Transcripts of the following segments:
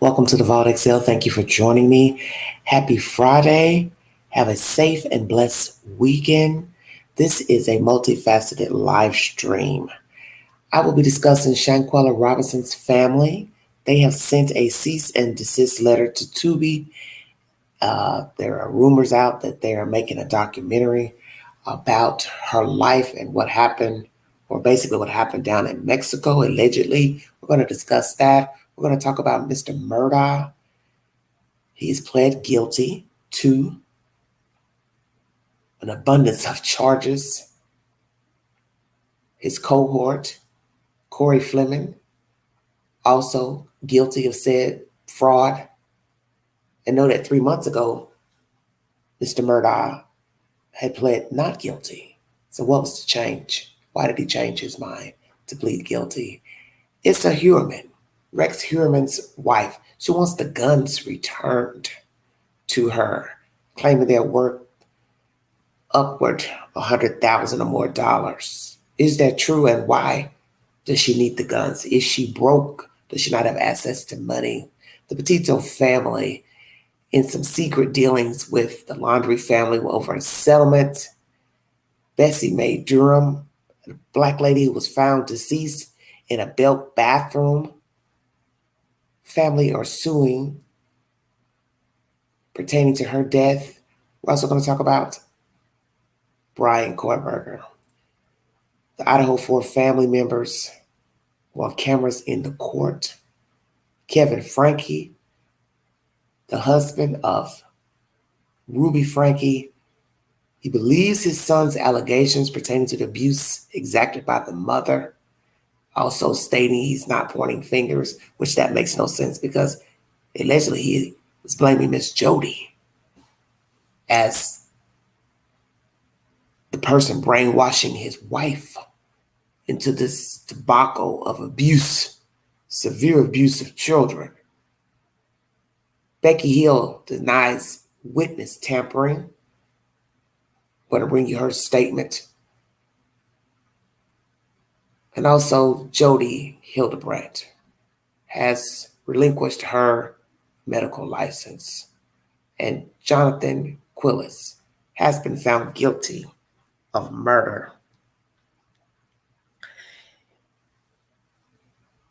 Welcome to the Vault Excel. Thank you for joining me. Happy Friday. Have a safe and blessed weekend. This is a multifaceted live stream. I will be discussing Shanquella Robinson's family. They have sent a cease and desist letter to Tubi. There are rumors out that they are making a documentary about her life and what happened, or basically what happened down in Mexico, allegedly. We're going to discuss that. We're going to talk about Mr. Murdaugh. He's pled guilty to an abundance of charges. His cohort, Corey Fleming, also guilty of said fraud. And know that 3 months ago, Mr. Murdaugh had pled not guilty. So what was the change? Why did he change his mind to plead guilty? It's a Heuermann, Rex Heuermann's wife. She wants the guns returned to her, claiming they're worth upward $100,000 or more dollars. Is that true? And why does she need the guns? Is she broke? Does she not have access to money? The Petito family in some secret dealings with the Laundry family over a settlement. Bessie Mae Durham, a black lady who was found deceased in a Belk bathroom. Family are suing pertaining to her death. We're also going to talk about Brian Kohberger. The Idaho 4 family members were on cameras in the court. Kevin Franke, the husband of Rubi Franke, he believes his son's allegations pertaining to the abuse exacted by the mother, also stating he's not pointing fingers, which that makes no sense because allegedly he was blaming Miss Jodi as the person brainwashing his wife into this debacle of abuse, severe abuse of children. Becky Hill denies witness tampering. I'm going to bring you her statement. And also Jodi Hildebrandt has relinquished her medical license. And Jonathan Quillis has been found guilty of murder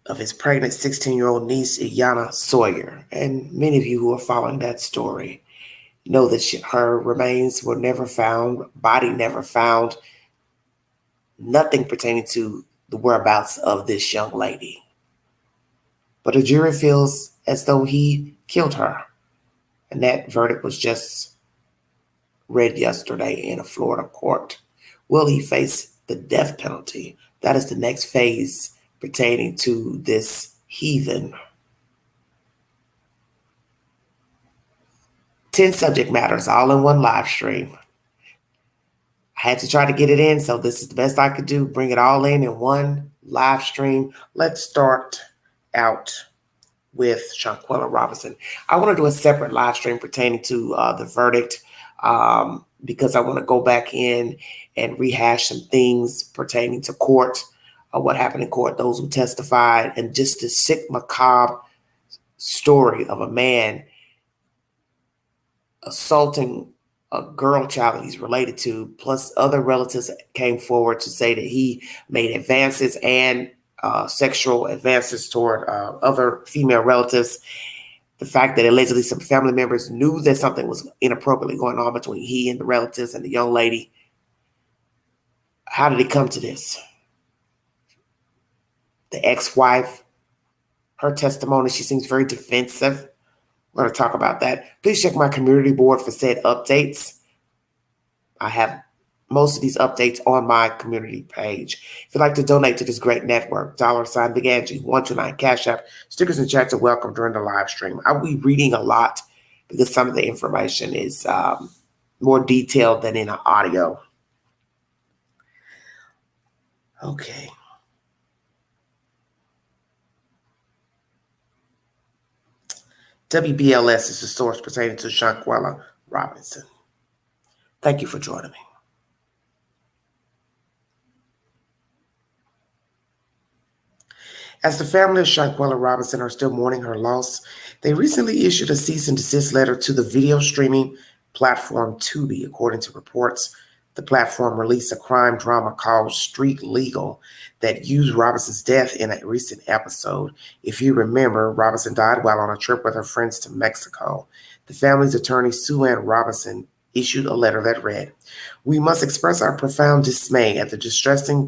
of his pregnant 16-year-old niece, Iyanna Sawyer. And many of you who are following that story know that her remains were never found, body never found, nothing pertaining to the whereabouts of this young lady. But a jury feels as though he killed her. And that verdict was just read yesterday in a Florida court. Will he face the death penalty? That is the next phase pertaining to this heathen. 10 subject matters all in one live stream. I had to try to get it in, so this is the best I could do, bring it all in one live stream. Let's start out with Shanquila Robinson. I want to do a separate live stream pertaining to the verdict because I want to go back in and rehash some things pertaining to court, what happened in court, those who testified, and just the sick, macabre story of a man assaulting a girl child that he's related to, plus other relatives came forward to say that he made advances and sexual advances toward other female relatives. The fact that allegedly some family members knew that something was inappropriately going on between he and the relatives and the young lady. How did it come to this? The ex-wife, her testimony, she seems very defensive. We're going to talk about that. Please check my community board for said updates. I have most of these updates on my community page. If you'd like to donate to this great network, $ Big Angie, 129 Cash App. Stickers and chats are welcome during the live stream. I'll be reading a lot because some of the information is more detailed than in an audio. Okay. WBLS is the source pertaining to Shanquella Robinson. Thank you for joining me. As the family of Shanquella Robinson are still mourning her loss, they recently issued a cease and desist letter to the video streaming platform Tubi. According to reports, the platform released a crime drama called Street Legal that used Robinson's death in a recent episode. If you remember, Robinson died while on a trip with her friends to Mexico. The family's attorney, Sue Ann Robinson, issued a letter that read, "We must express our profound dismay at the distressing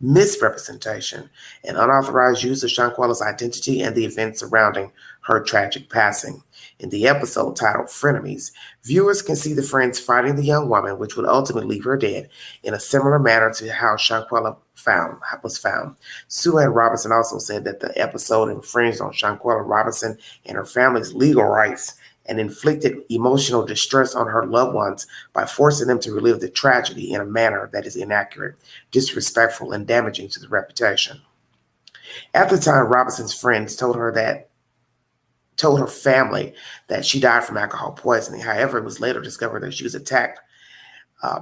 misrepresentation and unauthorized use of Shanquella'S identity and the events surrounding her tragic passing. In the episode titled Frenemies, viewers can see the friends fighting the young woman, which would ultimately leave her dead, in a similar manner to how Shanquella was found." Sue Ann Robinson also said that the episode infringed on Shanquella Robinson and her family's legal rights and inflicted emotional distress on her loved ones by forcing them to relive the tragedy in a manner that is inaccurate, disrespectful, and damaging to the reputation. At the time, Robinson's friends told her family that she died from alcohol poisoning. However, it was later discovered that she was attacked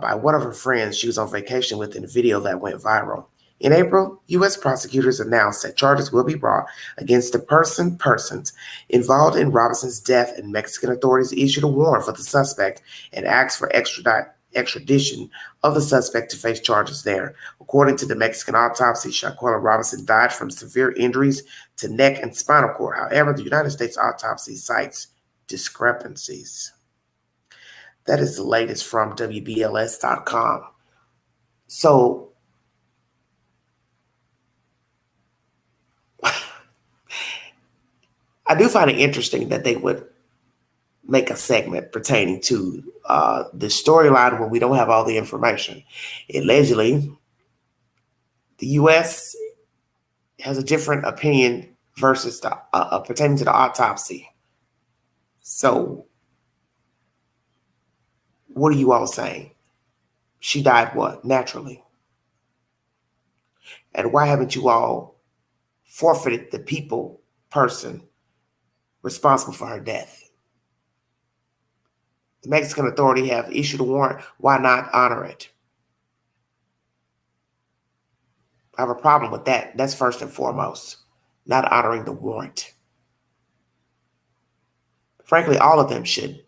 by one of her friends she was on vacation with in a video that went viral. In April, U.S. prosecutors announced that charges will be brought against the persons involved in Robinson's death, and Mexican authorities issued a warrant for the suspect and asked for extradition of the suspect to face charges there. According to the Mexican autopsy, Shanquella Robinson died from severe injuries to neck and spinal cord. However, the United States autopsy cites discrepancies. That is the latest from WBLS.com. So, I do find it interesting that they would make a segment pertaining to the storyline when we don't have all the information. Allegedly, the U.S. has a different opinion versus pertaining to the autopsy. So, what are you all saying? She died what? Naturally. And why haven't you all forfeited the person responsible for her death? The Mexican authority have issued a warrant. Why not honor it? I have a problem with that. That's first and foremost, not honoring the warrant. Frankly, all of them should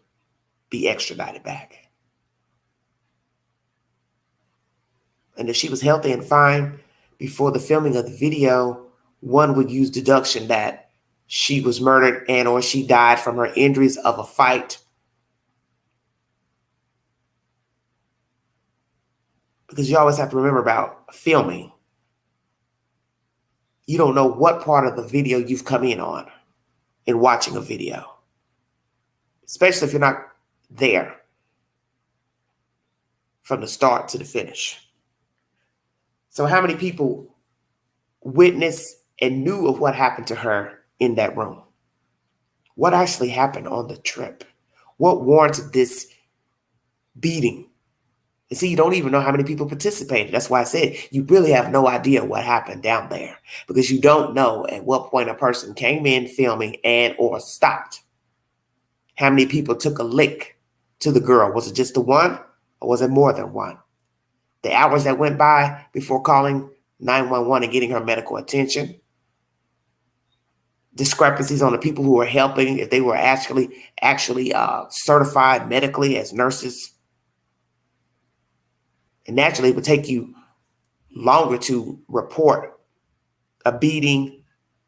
be extradited back. And if she was healthy and fine before the filming of the video, one would use deduction that she was murdered and or she died from her injuries of a fight. Because you always have to remember about filming. You don't know what part of the video you've come in on in watching a video, especially if you're not there from the start to the finish. So how many people witnessed and knew of what happened to her in that room? What actually happened on the trip? What warranted this beating? And see, you don't even know how many people participated. That's why I said you really have no idea what happened down there, because you don't know at what point a person came in filming and or stopped. How many people took a lick to the girl? Was it just the one, or was it more than one? The hours that went by before calling 911 and getting her medical attention. Discrepancies on the people who were helping, if they were actually certified medically as nurses. And naturally, it would take you longer to report a beating,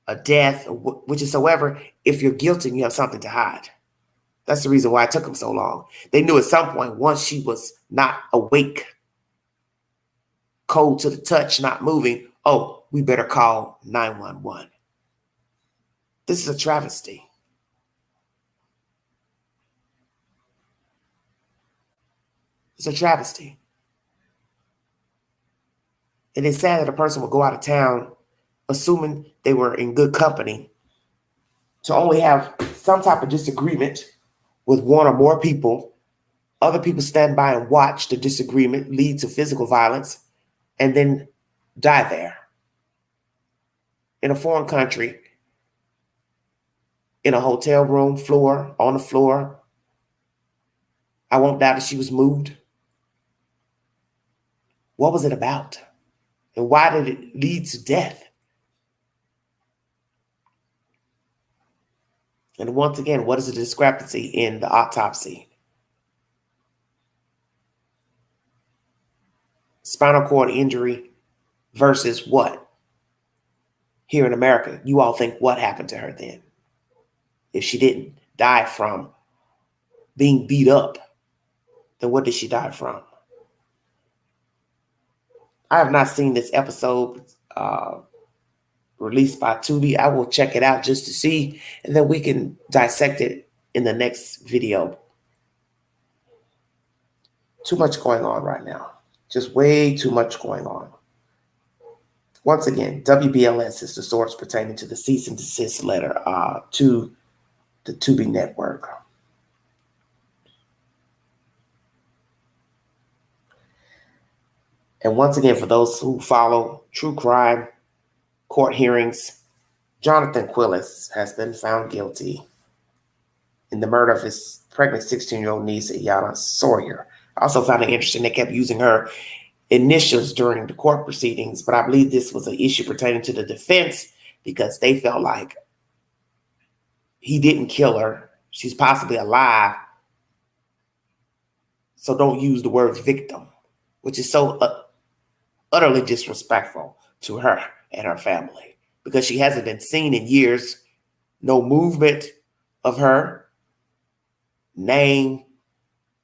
a death, which is however, if you're guilty and you have something to hide. That's the reason why it took them so long. They knew at some point, once she was not awake, cold to the touch, not moving, oh, we better call 911. This is a travesty. It's a travesty. And it's sad that a person would go out of town assuming they were in good company to only have some type of disagreement with one or more people. Other people stand by and watch the disagreement lead to physical violence and then die there. In a foreign country, in a hotel room floor, on the floor. I won't doubt that she was moved. What was it about? And why did it lead to death? And once again, what is the discrepancy in the autopsy? Spinal cord injury versus what? Here in America, you all think what happened to her then? If she didn't die from being beat up, then what did she die from? I have not seen this episode released by Tubi. I will check it out just to see, and then we can dissect it in the next video. Too much going on right now. Just way too much going on. Once again, WBLS is the source pertaining to the cease and desist letter to the Tubi network. And once again, for those who follow true crime court hearings, Jonathan Quillis has been found guilty in the murder of his pregnant 16-year-old niece, Ayanna Sawyer. I also found it interesting they kept using her initials during the court proceedings, but I believe this was an issue pertaining to the defense because they felt like he didn't kill her. She's possibly alive. So don't use the word victim, which is so utterly disrespectful to her and her family because she hasn't been seen in years. No movement of her name,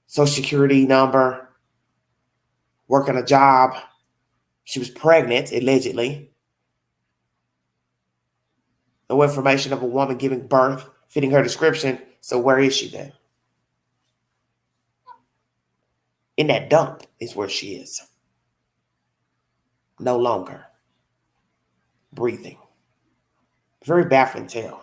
social security number, working a job. She was pregnant, allegedly. No information of a woman giving birth fitting her description. So where is she then? In that dump is where she is. No longer breathing. Very baffling tale.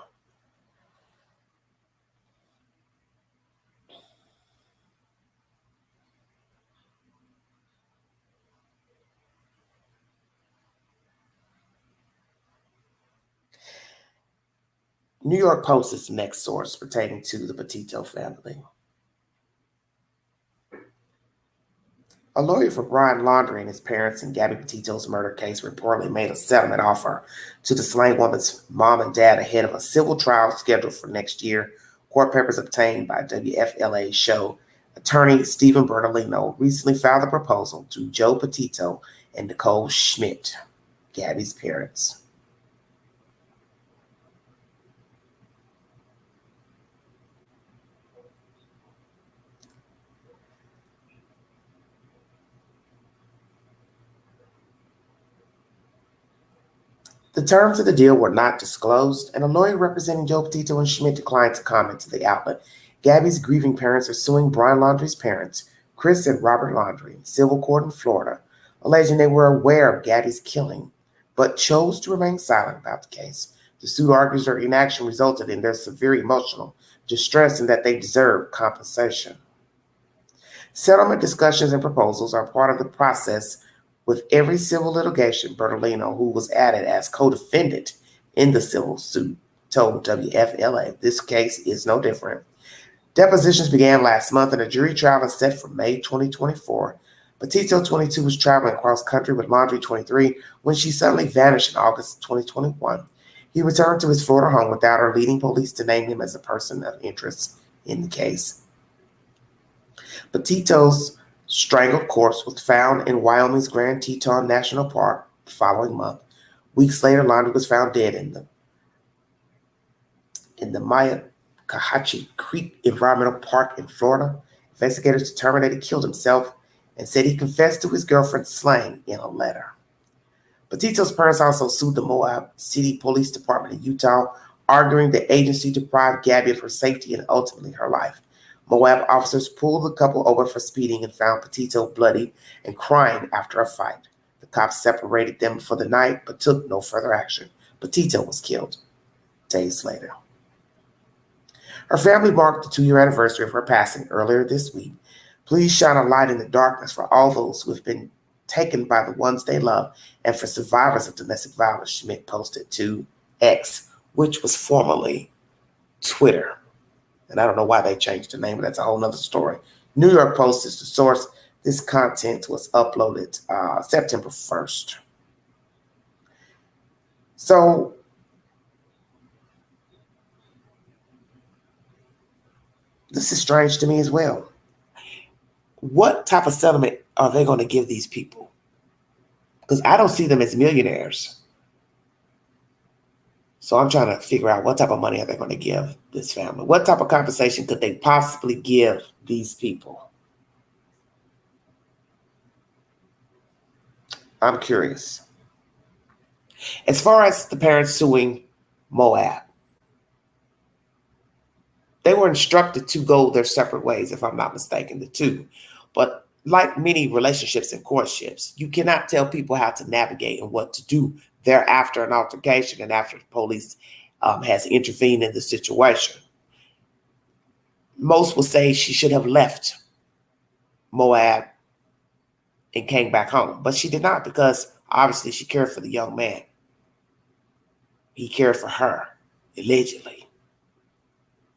New York Post is the next source pertaining to the Petito family. A lawyer for Brian Laundrie and his parents in Gabby Petito's murder case reportedly made a settlement offer to the slain woman's mom and dad ahead of a civil trial scheduled for next year. Court papers obtained by WFLA show attorney Stephen Bertolino recently filed a proposal to Joe Petito and Nicole Schmidt, Gabby's parents. The terms of the deal were not disclosed, and a lawyer representing Joe Petito and Schmidt declined to comment to the outlet. Gabby's grieving parents are suing Brian Laundrie's parents, Chris and Robert Laundrie, in civil court in Florida, alleging they were aware of Gabby's killing, but chose to remain silent about the case. The suit argues their inaction resulted in their severe emotional distress and that they deserve compensation. Settlement discussions and proposals are part of the process with every civil litigation. Bertolino, who was added as co-defendant in the civil suit, told WFLA, this case is no different. Depositions began last month and a jury trial is set for May 2024. Petito, 22, was traveling cross country with Laundrie, 23, when she suddenly vanished in August 2021. He returned to his Florida home without her, leading police to name him as a person of interest in the case. Petito's strangled corpse was found in Wyoming's Grand Teton National Park the following month. Weeks later, Laundrie was found dead in the Myakkahatchee Creek Environmental Park in Florida. Investigators determined that he killed himself and said he confessed to his girlfriend's slaying in a letter. Petito's parents also sued the Moab City Police Department in Utah, arguing the agency deprived Gabby of her safety and ultimately her life. Moab officers pulled the couple over for speeding and found Petito bloody and crying after a fight. The cops separated them for the night but took no further action. Petito was killed days later. Her family marked the 2-year anniversary of her passing earlier this week. Please shine a light in the darkness for all those who have been taken by the ones they love and for survivors of domestic violence, Schmidt posted to X, which was formerly Twitter. And I don't know why they changed the name, but that's a whole nother story. New York Post is the source. This content was uploaded September 1st. So This is strange to me as well. What type of settlement are they going to give these people? Because I don't see them as millionaires. So I'm trying to figure out what type of money are they going to give this family? What type of compensation could they possibly give these people? I'm curious. As far as the parents suing Moab, they were instructed to go their separate ways, if I'm not mistaken, the two. But like many relationships and courtships, you cannot tell people how to navigate and what to do thereafter an altercation and after the police has intervened in the situation. Most will say she should have left Moab and came back home, but she did not, because obviously she cared for the young man. He cared for her, allegedly.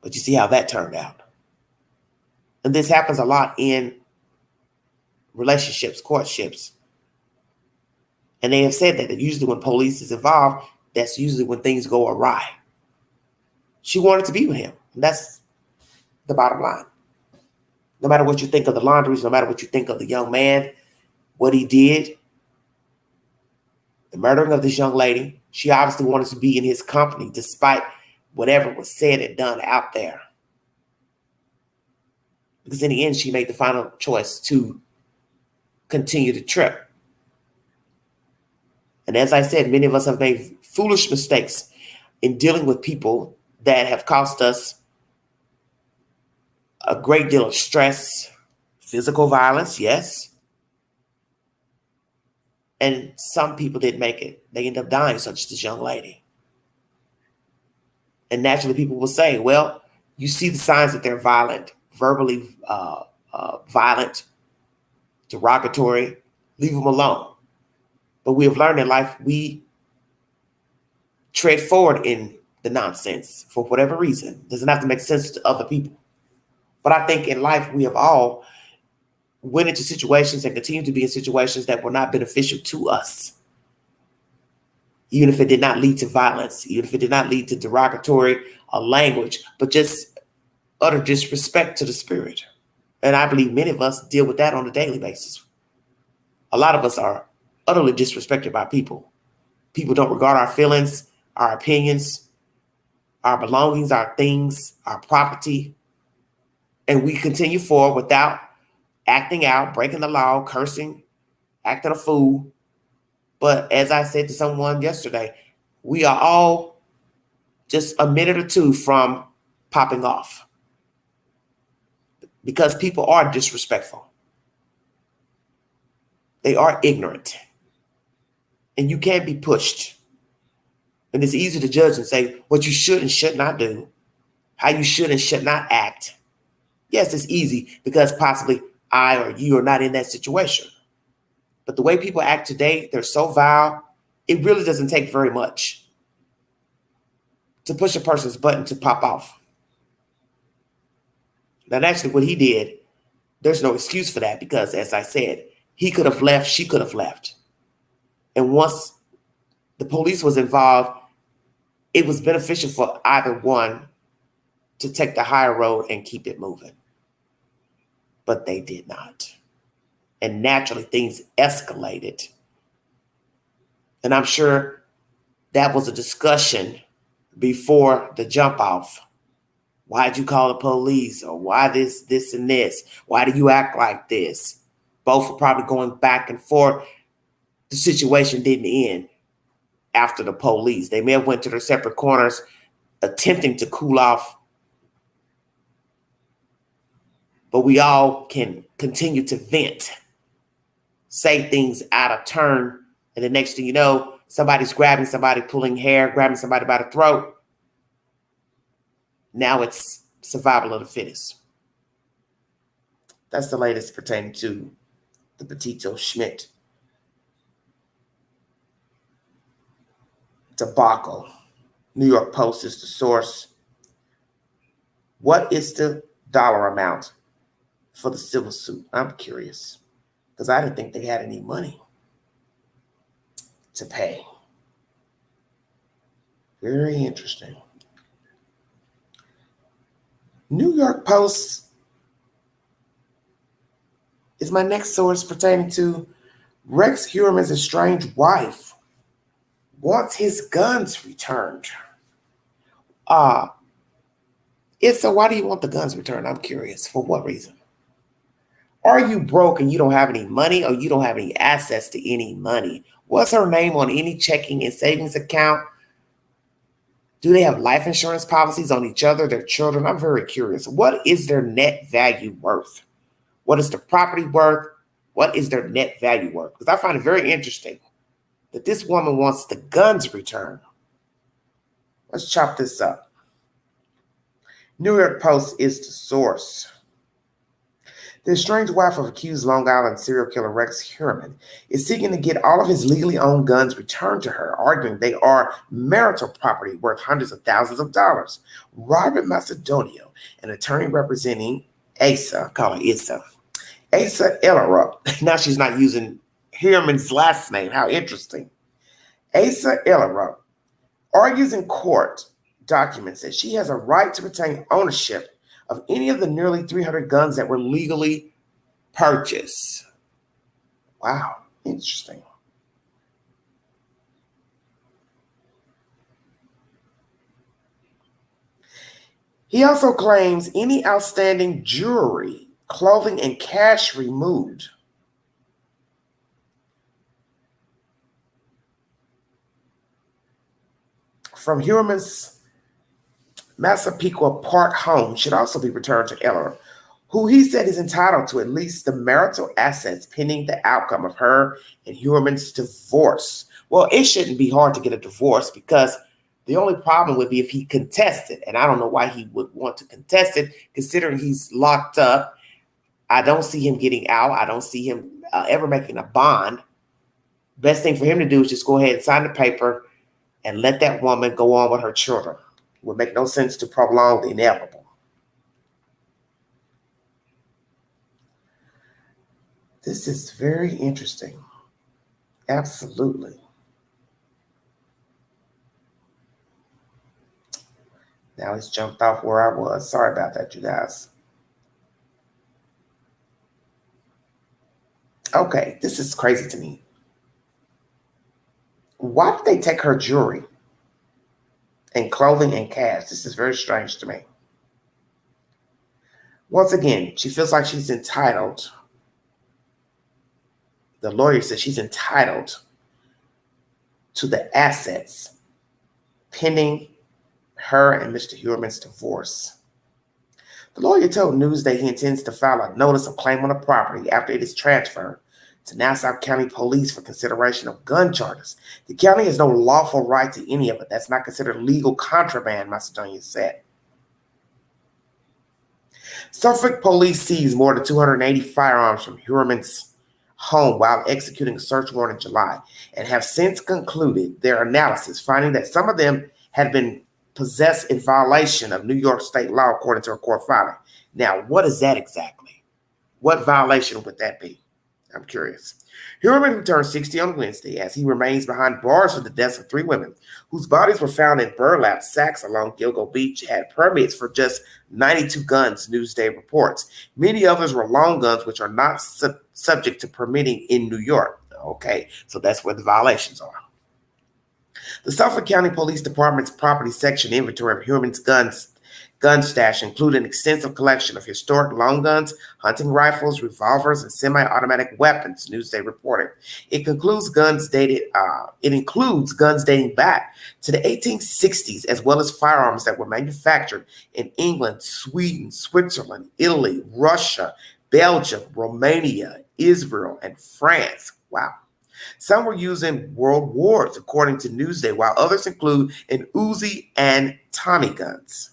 But you see how that turned out. And this happens a lot in relationships, courtships. And they have said that usually when police is involved, that's usually when things go awry. She wanted to be with him. And that's the bottom line. No matter what you think of the laundries, no matter what you think of the young man, what he did, the murdering of this young lady, she obviously wanted to be in his company despite whatever was said and done out there. Because in the end, she made the final choice to continue the trip. And as I said, many of us have made foolish mistakes in dealing with people that have cost us a great deal of stress, physical violence, yes. And some people didn't make it. They ended up dying, such as this young lady. And naturally, people will say, well, you see the signs that they're violent, verbally violent, derogatory, leave them alone. But we have learned in life, we tread forward in the nonsense for whatever reason. It doesn't have to make sense to other people. But I think in life, we have all went into situations and continue to be in situations that were not beneficial to us. Even if it did not lead to violence, even if it did not lead to derogatory language, but just utter disrespect to the spirit. And I believe many of us deal with that on a daily basis. A lot of us are utterly disrespected by people. People don't regard our feelings, our opinions, our belongings, our things, our property. And we continue forward without acting out, breaking the law, cursing, acting a fool. But as I said to someone yesterday, we are all just a minute or two from popping off because people are disrespectful. They are ignorant. And you can't be pushed. And it's easy to judge and say what you should and should not do, how you should and should not act. Yes, it's easy because possibly I or you are not in that situation. But the way people act today, they're so vile, it really doesn't take very much to push a person's button to pop off. Now, actually, what he did, there's no excuse for that because, as I said, he could have left, she could have left. And once the police was involved, it was beneficial for either one to take the higher road and keep it moving. But they did not. And naturally, things escalated. And I'm sure that was a discussion before the jump off. Why'd you call the police? Or why this, and this? Why do you act like this? Both were probably going back and forth. The situation didn't end after the police. They may have went to their separate corners attempting to cool off. But we all can continue to vent, say things out of turn. And the next thing you know, somebody's grabbing somebody, pulling hair, grabbing somebody by the throat. Now it's survival of the fittest. That's the latest pertaining to the Petito Schmidt debacle. New York Post is the source. What is the dollar amount for the civil suit? I'm curious because I didn't think they had any money to pay. Very interesting. New York Post is my next source pertaining to Rex Heuermann's estranged wife wants his guns returned. So why do you want the guns returned? I'm curious. For what reason? Are you broke and you don't have any money, or you don't have any access to any money? What's her name on any checking and savings account? Do they have life insurance policies on each other, their children? I'm very curious. What is their net value worth? What is the property worth? What is their net value worth? Because I find it very interesting that this woman wants the guns returned. Let's chop this up. New York Post is the source. The estranged wife of accused Long Island serial killer Rex Heuermann is seeking to get all of his legally owned guns returned to her, arguing they are marital property worth hundreds of thousands of dollars. Robert Macedonio, an attorney representing Asa, call her Issa, Asa Ellerup. Now she's not using Heuermann's last name. How interesting. Asa Ellerup argues in court documents that she has a right to retain ownership of any of the nearly 300 guns that were legally purchased. Wow, interesting. He also claims any outstanding jewelry, clothing, and cash removed from Heuermann's Massapequa Park home should also be returned to Eller, who he said is entitled to at least the marital assets pending the outcome of her and Heuermann's divorce. Well, it shouldn't be hard to get a divorce, because the only problem would be if he contested, and I don't know why he would want to contest it, considering he's locked up. I don't see him getting out. I don't see him ever making a bond. Best thing for him to do is just go ahead and sign the paper and let that woman go on with her children. It would make no sense to prolong the inevitable. This is very interesting. Absolutely. Now he's jumped off where I was. Sorry about that, you guys. Okay, this is crazy to me. Why did they take her jewelry and clothing and cash? This is very strange to me. Once again, she feels like she's entitled. The lawyer says she's entitled to the assets pending her and Mr. Heuermann's divorce. The lawyer told Newsday he intends to file a notice of claim on the property after it is transferred to Nassau County Police for consideration of gun charges. The county has no lawful right to any of it. That's not considered legal contraband, Macedonia said. Suffolk police seized more than 280 firearms from Heuermann's home while executing a search warrant in July, and have since concluded their analysis, finding that some of them had been possessed in violation of New York state law, according to a court filing. Now, what is that exactly? What violation would that be? I'm curious. Heuermann, who turned 60 on Wednesday, as he remains behind bars for the deaths of 3 women whose bodies were found in burlap sacks along Gilgo Beach, had permits for just 92 guns, Newsday reports. Many others were long guns, which are not subject to permitting in New York. Okay, so that's where the violations are. The Suffolk County Police Department's property section inventory of Heuermann's gun stash included an extensive collection of historic long guns, hunting rifles, revolvers, and semi-automatic weapons, Newsday reported. It includes guns dating back to the 1860s, as well as firearms that were manufactured in England, Sweden, Switzerland, Italy, Russia, Belgium, Romania, Israel, and France. Wow. Some were used in world wars, according to Newsday, while others include an Uzi and Tommy guns.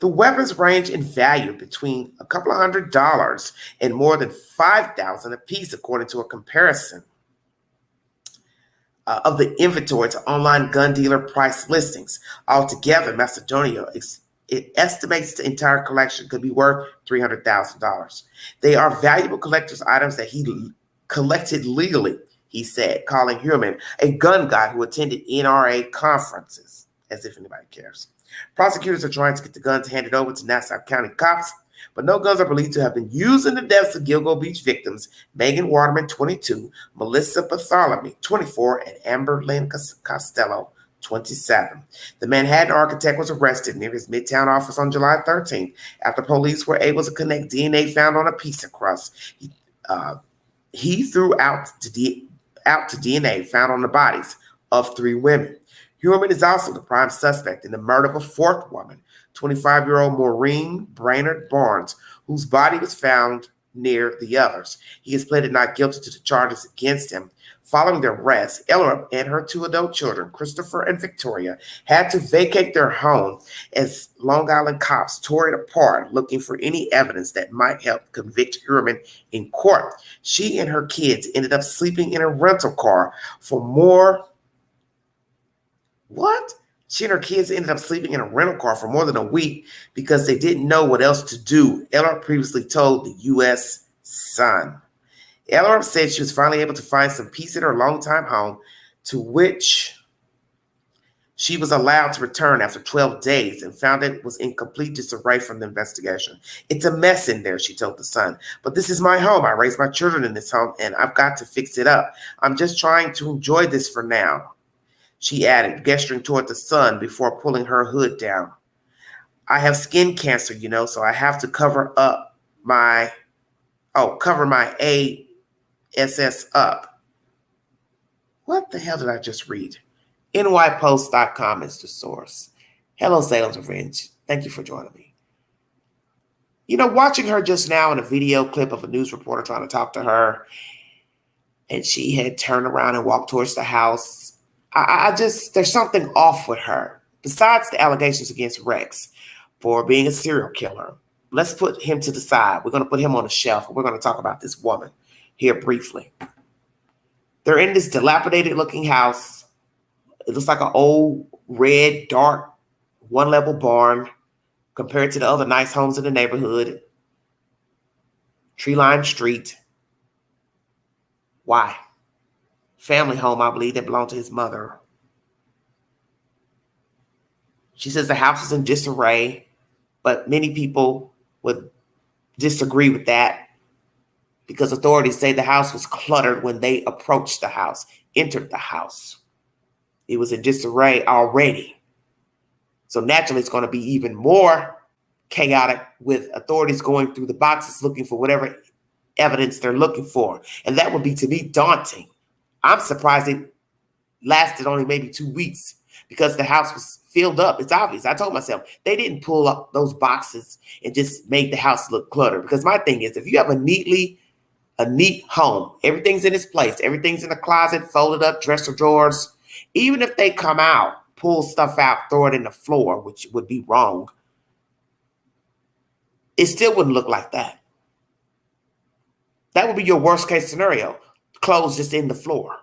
The weapons range in value between a couple of $100 and more than $5,000 apiece, according to a comparison of the inventory to online gun dealer price listings. Altogether, Macedonia it estimates the entire collection could be worth $300,000. They are valuable collector's items that he collected legally, he said, calling Heuermann a gun guy who attended NRA conferences as if anybody cares. Prosecutors are trying to get the guns handed over to Nassau County cops, but no guns are believed to have been used in the deaths of Gilgo Beach victims Megan Waterman, 22, Melissa Bartholomew, 24, and Amber Lynn Costello, 27. The Manhattan architect was arrested near his Midtown office on July 13th after police were able to connect DNA found on a pizza crust. He threw out to DNA found on the bodies of 3 women. Heuermann is also the prime suspect in the murder of a 4th woman, 25-year-old Maureen Brainerd Barnes, whose body was found near the others. He has pleaded not guilty to the charges against him. Following their arrest, Ella and her 2 adult children, Christopher and Victoria, had to vacate their home as Long Island cops tore it apart, looking for any evidence that might help convict Heuermann in court. She and her kids ended up sleeping in a rental car for more. What? She and her kids ended up sleeping in a rental car for more than a week because they didn't know what else to do, Ella previously told the U.S. Sun. Ella said she was finally able to find some peace in her longtime home, to which she was allowed to return after 12 days and found it was in complete disarray from the investigation. It's a mess in there, she told the Sun. But this is my home. I raised my children in this home, and I've got to fix it up. I'm just trying to enjoy this for now, she added, gesturing toward the Sun before pulling her hood down. I have skin cancer, so I have to cover my ASS up. What the hell did I just read? NYPost.com is the source. Hello, Salem's Revenge. Thank you for joining me. Watching her just now in a video clip of a news reporter trying to talk to her, and she had turned around and walked towards the house. There's something off with her. Besides the allegations against Rex for being a serial killer, let's put him to the side. We're going to put him on a shelf, and we're going to talk about this woman here briefly. They're in this dilapidated looking house. It looks like an old, red, dark, one-level barn compared to the other nice homes in the neighborhood. Tree-lined street. Why? Family home, I believe, that belonged to his mother. She says the house is in disarray, but many people would disagree with that because authorities say the house was cluttered when they approached the house, entered the house. It was in disarray already. So naturally, it's going to be even more chaotic with authorities going through the boxes looking for whatever evidence they're looking for. And that would be, to me, daunting. I'm surprised it lasted only maybe 2 weeks because the house was filled up. It's obvious. I told myself they didn't pull up those boxes and just make the house look cluttered. Because my thing is, if you have a neat home, everything's in its place, everything's in the closet, folded up, dresser drawers, even if they come out, pull stuff out, throw it in the floor, which would be wrong, it still wouldn't look like that. That would be your worst case scenario. Clothes just in the floor.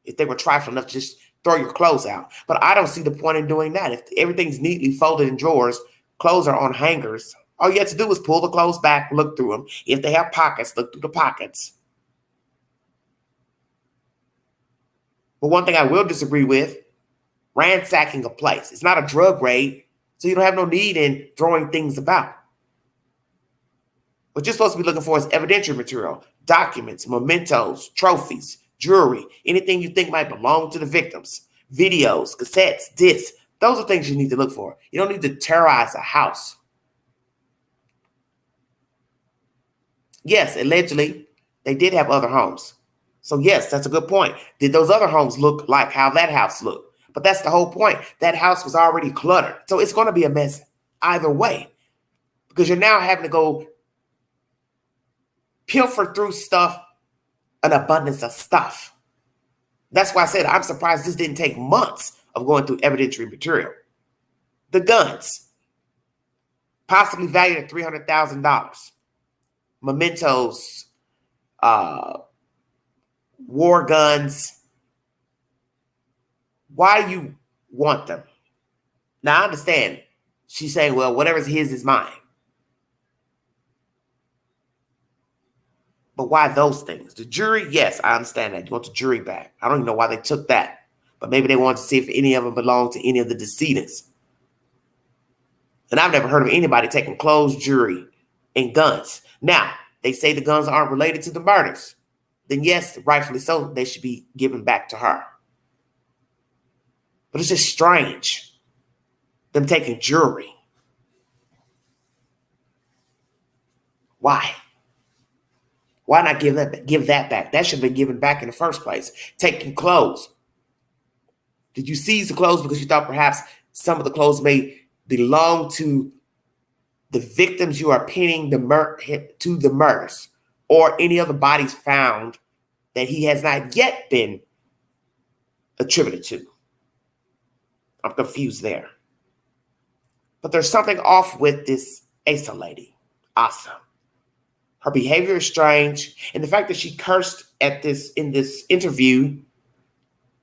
If they were trifling enough to just throw your clothes out. But I don't see the point in doing that. If everything's neatly folded in drawers, clothes are on hangers, all you have to do is pull the clothes back, look through them. If they have pockets, look through the pockets. But one thing I will disagree with, ransacking a place. It's not a drug raid, so you don't have no need in throwing things about. What you're supposed to be looking for is evidentiary material, documents, mementos, trophies, jewelry, anything you think might belong to the victims, videos, cassettes, discs. Those are things you need to look for. You don't need to terrorize a house. Yes, allegedly, they did have other homes. So yes, that's a good point. Did those other homes look like how that house looked? But that's the whole point. That house was already cluttered. So it's going to be a mess either way because you're now having to go pilfer through stuff, an abundance of stuff. That's why I said I'm surprised this didn't take months of going through evidentiary material. The guns, possibly valued at $300,000. Mementos, war guns. Why do you want them? Now, I understand. She's saying, well, whatever's his is mine. But why those things? The jury, yes, I understand that. You want the jury back. I don't even know why they took that. But maybe they wanted to see if any of them belonged to any of the decedents. And I've never heard of anybody taking clothes, jewelry, and guns. Now, they say the guns aren't related to the murders. Then yes, rightfully so, they should be given back to her. But it's just strange, them taking jewelry. Why? Why not give that back? That should have been given back in the first place. Taking clothes. Did you seize the clothes because you thought perhaps some of the clothes may belong to the victims you are pinning to the murders, or any other bodies found that he has not yet been attributed to? I'm confused there. But there's something off with this Asa lady, Asa. Her behavior is strange, and the fact that she cursed in this interview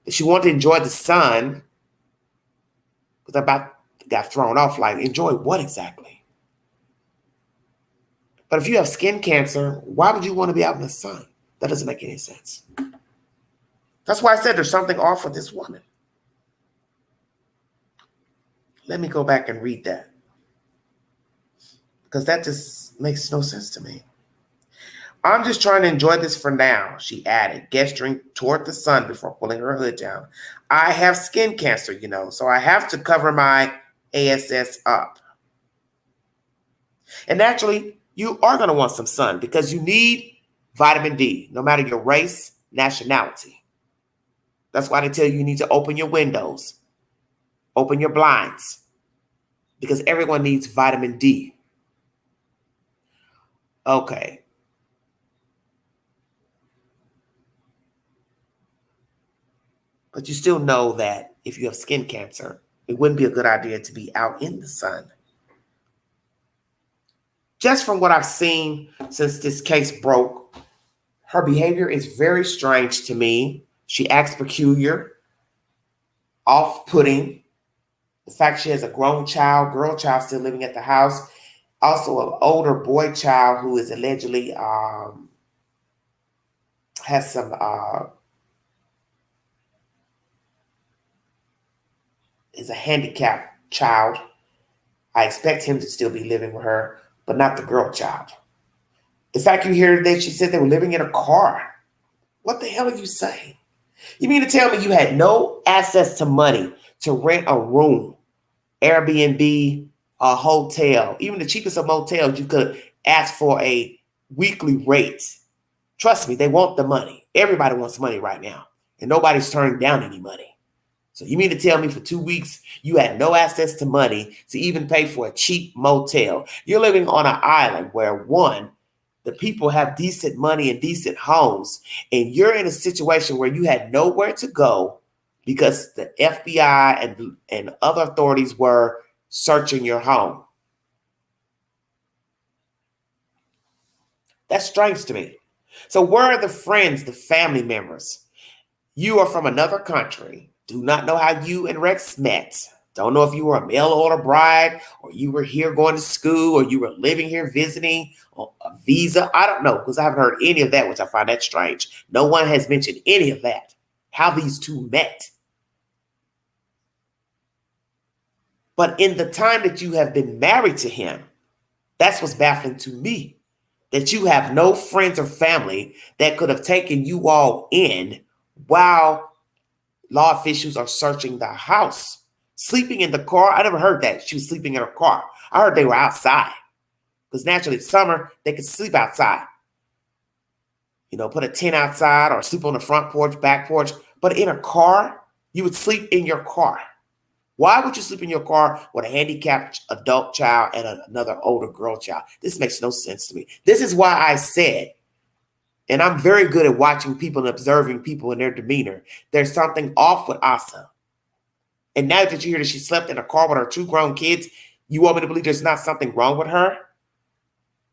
that she wanted to enjoy the sun, because I about got thrown off. Like, enjoy what exactly? But if you have skin cancer, why would you want to be out in the sun? That doesn't make any sense. That's why I said there's something off with this woman. Let me go back and read that, because that just makes no sense to me. I'm just trying to enjoy this for now, she added, gesturing toward the sun before pulling her hood down. I have skin cancer, so I have to cover my ASS up. And naturally, you are going to want some sun because you need vitamin D, no matter your race, nationality. That's why they tell you need to open your windows, open your blinds, because everyone needs vitamin D. Okay. But you still know that if you have skin cancer, it wouldn't be a good idea to be out in the sun. Just from what I've seen since this case broke, her behavior is very strange to me. She acts peculiar, off-putting. The fact she has a grown child, girl child still living at the house. Also an older boy child who is allegedly has some is a handicapped child. I expect him to still be living with her, but not the girl child. The fact you hear that she said they were living in a car. What the hell are you saying? You mean to tell me you had no access to money to rent a room, Airbnb, a hotel, even the cheapest of motels, you could ask for a weekly rate. Trust me, they want the money. Everybody wants money right now, and nobody's turning down any money. So you mean to tell me for 2 weeks you had no access to money to even pay for a cheap motel? You're living on an island where, one, the people have decent money and decent homes, and you're in a situation where you had nowhere to go because the FBI and other authorities were searching your home. That's strange to me. So where are the friends, the family members? You are from another country. Do not know how you and Rex met. Don't know if you were a mail order bride, or you were here going to school, or you were living here visiting on a visa. I don't know, because I haven't heard any of that, which I find that strange. No one has mentioned any of that, how these two met. But in the time that you have been married to him, that's what's baffling to me, that you have no friends or family that could have taken you all in while law officials are searching the house. Sleeping in the car, I never heard that she was sleeping in her car. I heard they were outside, because naturally it's summer, they could sleep outside. Put a tent outside or sleep on the front porch, back porch. But in a car, you would sleep in your car. Why would you sleep in your car with a handicapped adult child and another older girl child? This makes no sense to me. This is why I said, and I'm very good at watching people and observing people and their demeanor, there's something off with Asa. And now that you hear that she slept in a car with her 2 grown kids, you want me to believe there's not something wrong with her?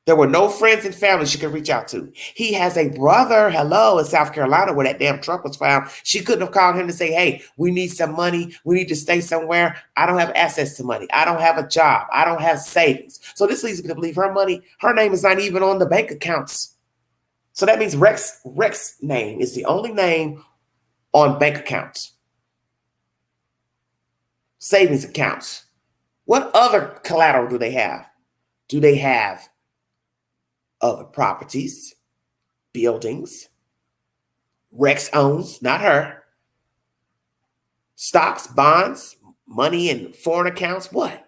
There were no friends and family she could reach out to. He has a brother, in South Carolina, where that damn truck was found. She couldn't have called him to say, hey, we need some money. We need to stay somewhere. I don't have access to money. I don't have a job. I don't have savings. So this leads me to believe her name is not even on the bank accounts. So that means Rex's name is the only name on bank accounts. savings accounts. What other collateral do they have? Do they have other properties, buildings? Rex owns, not her. Stocks, bonds, money in foreign accounts. What?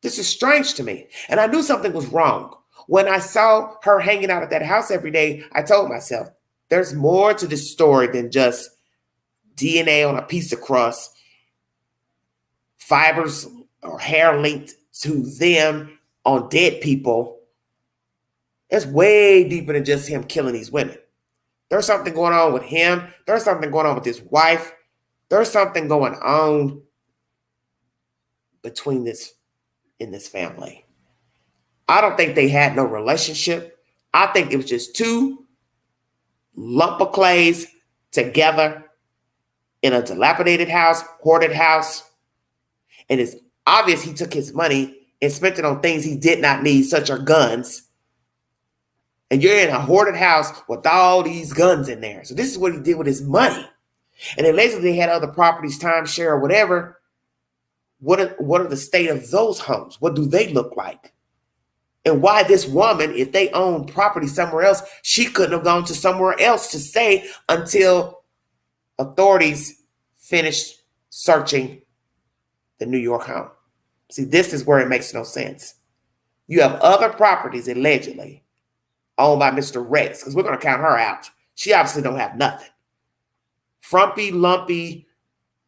This is strange to me. And I knew something was wrong. When I saw her hanging out at that house every day, I told myself, there's more to this story than just DNA on a piece of crust, fibers or hair linked to them on dead people. It's way deeper than just him killing these women. There's something going on with him. There's something going on with his wife. There's something going on between in this family. I don't think they had no relationship. I think it was just two lump of clays together in a dilapidated house, hoarded house. And it's obvious he took his money and spent it on things he did not need, such as guns. And you're in a hoarded house with all these guns in there. So this is what he did with his money. And then later they had other properties, timeshare or whatever. What are the state of those homes? What do they look like? And why this woman, if they own property somewhere else, she couldn't have gone to somewhere else to stay until authorities finished searching the New York home. See, this is where it makes no sense. You have other properties allegedly owned by Mr. Rex, because we're going to count her out. She obviously don't have nothing. Frumpy, lumpy,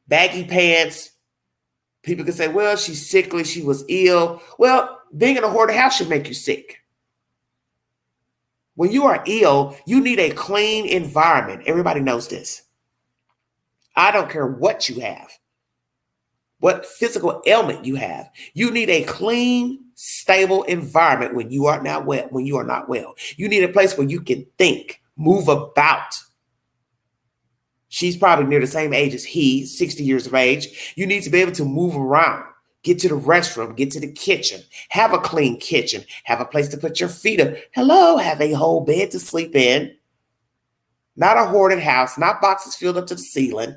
baggy pants. People can say, well, she's sickly, she was ill. Well, being in a hoarded house should make you sick. When you are ill, you need a clean environment. Everybody knows this. I don't care what you have, what physical ailment you have. You need a clean, stable environment when you are not well. When you are not well, you need a place where you can think, move about. She's probably near the same age as he, 60 years of age. You need to be able to move around, get to the restroom, get to the kitchen, have a clean kitchen, have a place to put your feet up. Hello, have a whole bed to sleep in. Not a hoarded house, not boxes filled up to the ceiling.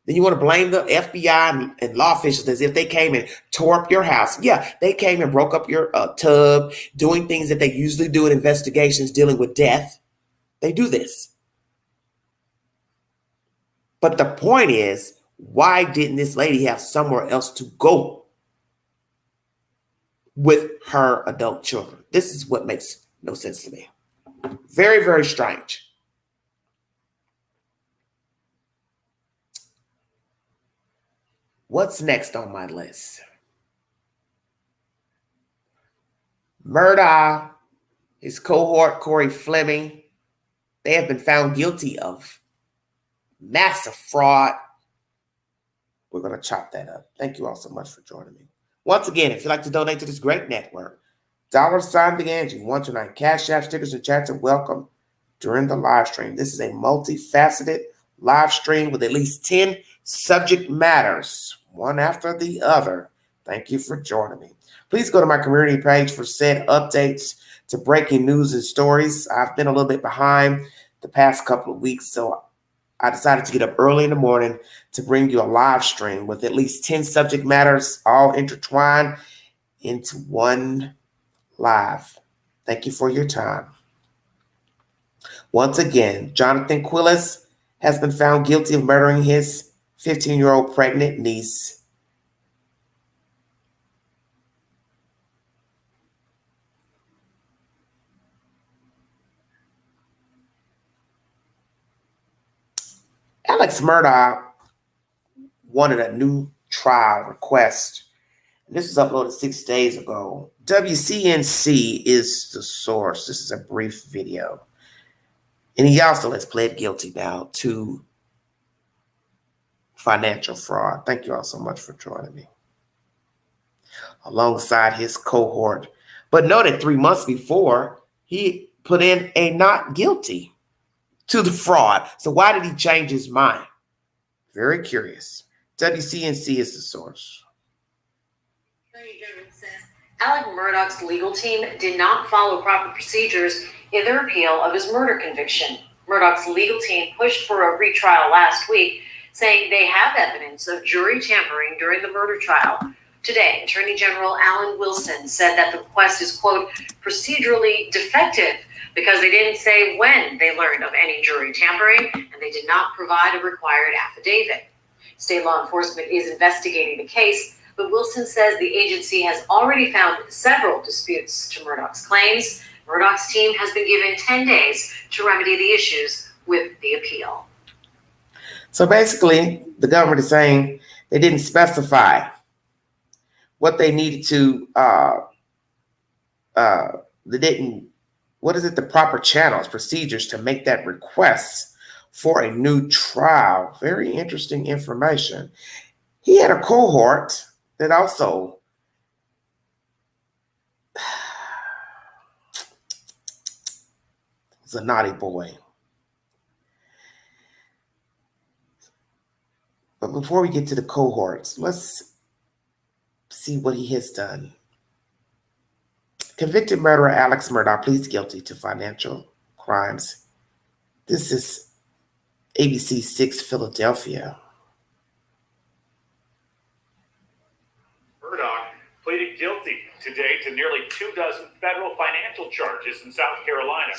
Then you want to blame the FBI and law officials as if they came and tore up your house. Yeah, they came and broke up your tub, doing things that they usually do in investigations dealing with death. They do this. But the point is, why didn't this lady have somewhere else to go with her adult children? This is what makes no sense to me. Very, very strange. What's next on my list? Murdaugh, his cohort, Corey Fleming, they have been found guilty of massive fraud. We're going to chop that up. Thank you all so much for joining me. Once again, if you'd like to donate to this great network, $, Big Angie, 129 Cash App, stickers, and chats are welcome during the live stream. This is a multifaceted live stream with at least 10 subject matters, one after the other. Thank you for joining me. Please go to my community page for said updates to breaking news and stories. I've been a little bit behind the past couple of weeks, so I decided to get up early in the morning to bring you a live stream with at least 10 subject matters all intertwined into one live. Thank you for your time. Once again, Jonathan Quillis has been found guilty of murdering his 15-year-old pregnant niece. Alex Murdaugh wanted a new trial request. This was uploaded 6 days ago. WCNC is the source. This is a brief video. And he also has pled guilty now to financial fraud. Thank you all so much for joining me. Alongside his cohort. But note that 3 months before, he put in a not guilty to the fraud. So why did he change his mind? Very curious. WCNC is the source. Attorney General says Alex Murdaugh's legal team did not follow proper procedures in their appeal of his murder conviction. Murdaugh's legal team pushed for a retrial last week, saying they have evidence of jury tampering during the murder trial. Today, Attorney General Alan Wilson said that the request is, quote, procedurally defective because they didn't say when they learned of any jury tampering and they did not provide a required affidavit. State law enforcement is investigating the case, but Wilson says the agency has already found several disputes to Murdaugh's claims. Murdaugh's team has been given 10 days to remedy the issues with the appeal. So basically, the government is saying they didn't specify what they needed to, they didn't, what is it, the proper channels, procedures to make that request for a new trial. Very interesting information. He had a cohort that also was a naughty boy. But before we get to the cohorts, let's see what he has done. Convicted murderer Alex Murdaugh pleads guilty to financial crimes. This is ABC 6 Philadelphia. Murdaugh pleaded guilty today to nearly 24 federal financial charges in South Carolina.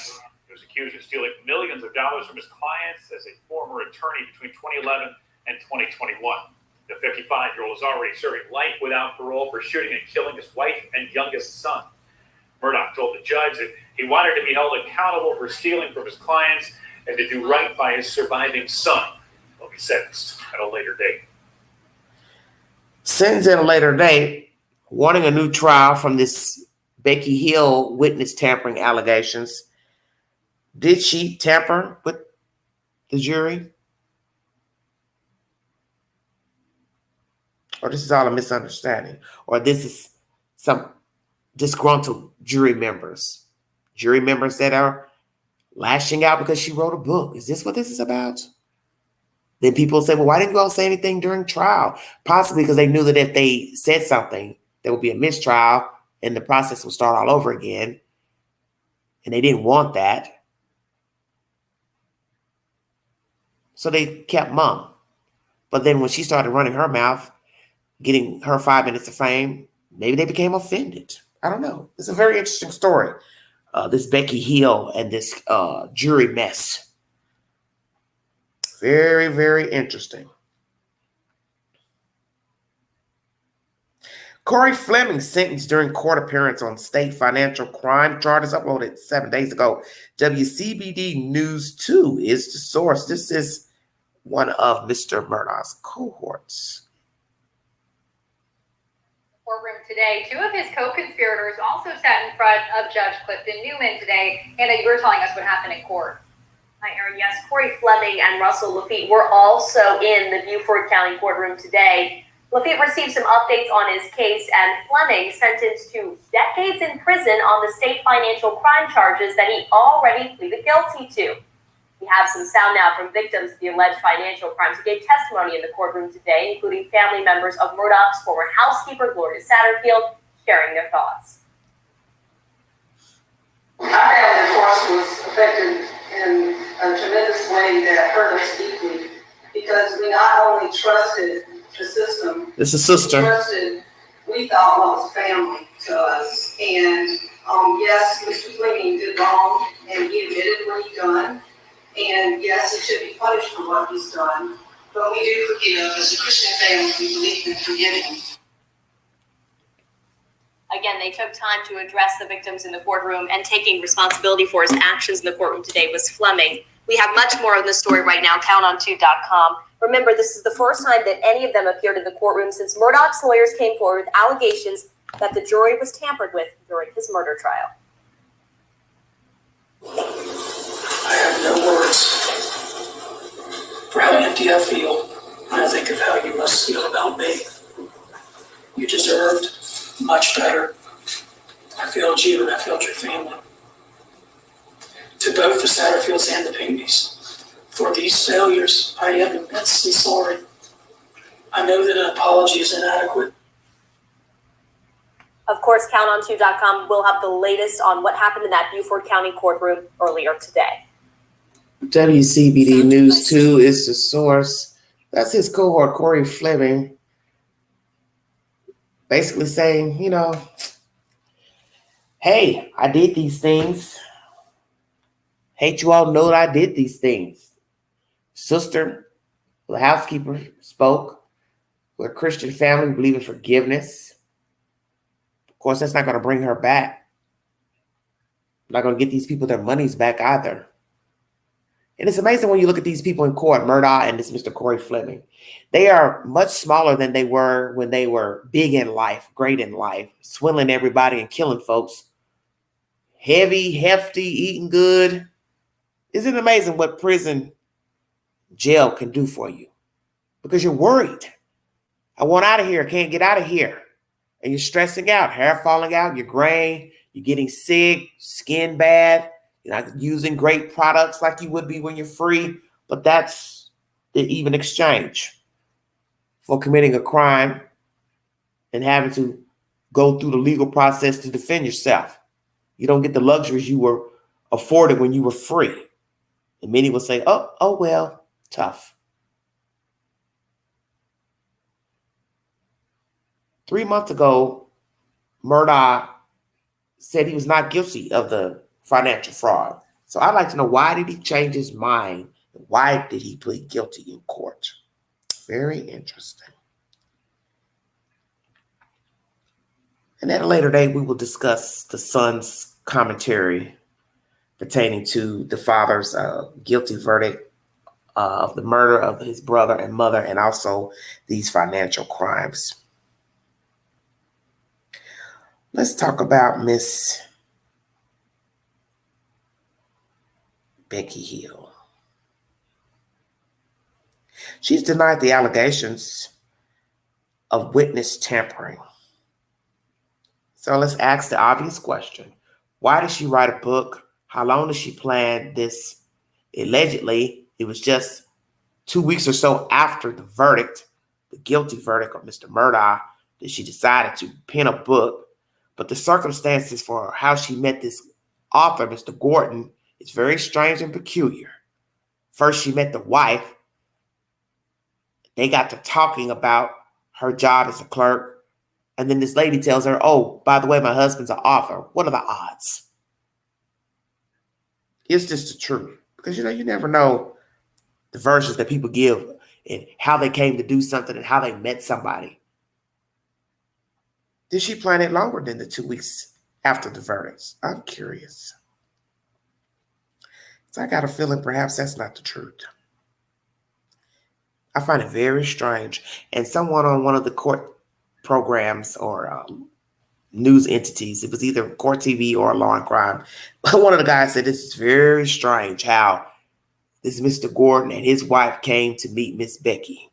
He was accused of stealing millions of dollars from his clients as a former attorney between 2011 and 2021. The 55-year-old is already serving life without parole for shooting and killing his wife and youngest son. Murdaugh told the judge that he wanted to be held accountable for stealing from his clients and to do right by his surviving son. He'll be sentenced at a later date. Sentenced at a later date, wanting a new trial from this Becky Hill witness tampering allegations. Did she tamper with the jury? Or this is all a misunderstanding? Or this is some disgruntled jury members that are lashing out because she wrote a book? Is this what this is about? Then people say, well, why didn't you all say anything during trial? Possibly because they knew that if they said something, there would be a mistrial and the process would start all over again. And they didn't want that. So they kept mum. But then when she started running her mouth, getting her 5 minutes of fame, maybe they became offended. I don't know. It's a very interesting story. This Becky Hill and this jury mess. Very, very interesting. Corey Fleming sentenced during court appearance on state financial crime charges uploaded 7 days ago. WCBD News 2 is the source. This is one of Mr. Murdaugh's cohorts. Courtroom today, 2 of his co-conspirators also sat in front of Judge Clifton Newman today. Hannah, you were telling us what happened in court. Hi, Erin. Yes, Corey Fleming and Russell Lafitte were also in the Beaufort County courtroom today. Lafitte received some updates on his case, and Fleming sentenced to decades in prison on the state financial crime charges that he already pleaded guilty to. We have some sound now from victims of the alleged financial crimes who gave testimony in the courtroom today, including family members of Murdaugh's former housekeeper, Gloria Satterfield, sharing their thoughts. Our family, of course, was affected in a tremendous way that hurt us deeply because we not only trusted the system, This is sister. we thought what was family to us. And yes, Mr. Fleming did wrong, and he admitted what he'd done. And yes, he should be punished for what he's done. But we do forgive. As a Christian family, we believe in forgiving. Again, they took time to address the victims in the courtroom, and taking responsibility for his actions in the courtroom today was Fleming. We have much more on this story right now, counton2.com. Remember, this is the first time that any of them appeared in the courtroom since Murdaugh's lawyers came forward with allegations that the jury was tampered with during his murder trial. I have no words for how empty I feel when I think of how you must feel about me. You deserved much better. I failed you and I failed your family. To both the Satterfields and the Pinckneys, for these failures, I am immensely sorry. I know that an apology is inadequate. Of course, counton2.com will have the latest on what happened in that Beaufort County courtroom earlier today. WCBD News 2 is the source. That's his cohort, Corey Fleming, basically saying, hey, I did these things. Hate you all know that I did these things. Sister, the housekeeper, spoke. We're a Christian family, we believe in forgiveness. Of course, that's not going to bring her back. I'm not going to get these people their monies back either. And it's amazing when you look at these people in court, Murdaugh and this Mr. Corey Fleming. They are much smaller than they were when they were big in life, great in life, swindling everybody and killing folks. Heavy, hefty, eating good. Isn't it amazing what prison, jail can do for you? Because you're worried. I want out of here. I can't get out of here. And you're stressing out, hair falling out, you're graying, you're getting sick, skin bad. You're not using great products like you would be when you're free. But that's the even exchange for committing a crime and having to go through the legal process to defend yourself. You don't get the luxuries you were afforded when you were free. And many will say, oh well, tough. 3 months ago, Murdaugh said he was not guilty of the financial fraud. So I'd like to know, why did he change his mind? Why did he plead guilty in court? Very interesting. And at a later date, we will discuss the son's commentary pertaining to the father's guilty verdict of the murder of his brother and mother, and also these financial crimes. Let's talk about Miss Becky Hill. She's denied the allegations of witness tampering. So let's ask the obvious question. Why did she write a book? How long did she plan this? Allegedly, it was just 2 weeks or so after the verdict, the guilty verdict of Mr. Murdaugh, that she decided to pen a book. But the circumstances for how she met this author, Mr. Gordon, is very strange and peculiar. First, she met the wife. They got to talking about her job as a clerk. And then this lady tells her, oh, by the way, my husband's an author. What are the odds? It's just the truth. Because, you never know the versions that people give and how they came to do something and how they met somebody. Did she plan it longer than the 2 weeks after the verdicts? I'm curious. So I got a feeling perhaps that's not the truth. I find it very strange. And someone on one of the court programs or news entities, it was either Court TV or Law and Crime, one of the guys said this is very strange how this Mr. Gordon and his wife came to meet Miss Becky.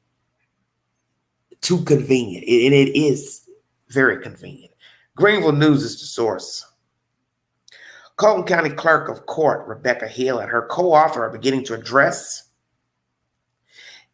Too convenient. And it is very convenient. Greenville News is the source. Colton County Clerk of Court, Rebecca Hill, and her co-author are beginning to address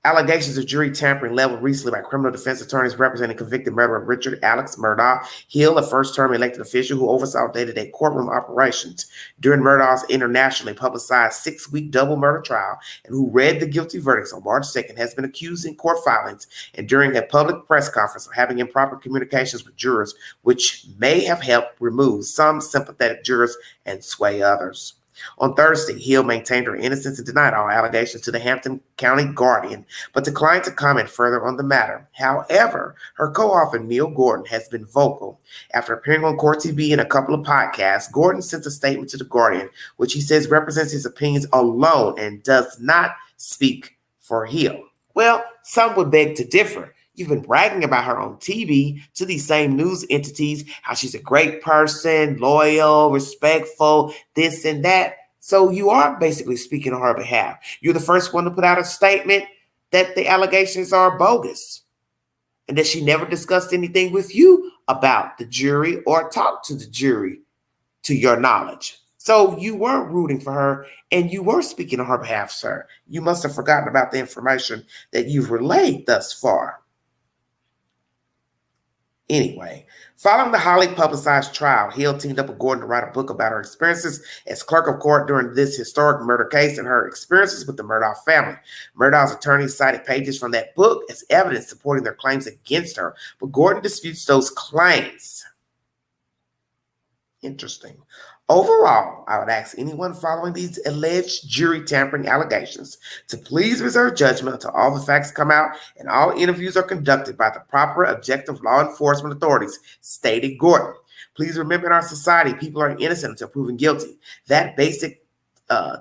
allegations of jury tampering leveled recently by criminal defense attorneys representing convicted murderer Richard Alex Murdaugh. Hill, a first-term elected official who oversaw day-to-day courtroom operations during Murdaugh's internationally publicized 6-week double murder trial, and who read the guilty verdicts on March 2nd, has been accused in court filings and during a public press conference of having improper communications with jurors, which may have helped remove some sympathetic jurors and sway others. On Thursday, Hill maintained her innocence and denied all allegations to the Hampton County Guardian, but declined to comment further on the matter. However, her co-author, Neil Gordon, has been vocal. After appearing on Court TV and a couple of podcasts, Gordon sent a statement to the Guardian, which he says represents his opinions alone and does not speak for Hill. Well, some would beg to differ. You've been bragging about her on TV to these same news entities, how she's a great person, loyal, respectful, this and that. So you are basically speaking on her behalf. You're the first one to put out a statement that the allegations are bogus and that she never discussed anything with you about the jury or talked to the jury to your knowledge. So you were rooting for her and you were speaking on her behalf, sir. You must have forgotten about the information that you've relayed thus far. Anyway, following the highly publicized trial, Hill teamed up with Gordon to write a book about her experiences as clerk of court during this historic murder case and her experiences with the Murdaugh family. Murdaugh's attorneys cited pages from that book as evidence supporting their claims against her, but Gordon disputes those claims. Interesting. Overall, I would ask anyone following these alleged jury tampering allegations to please reserve judgment until all the facts come out and all interviews are conducted by the proper, objective law enforcement authorities, stated Gordon. Please remember, in our society, people are innocent until proven guilty. That basic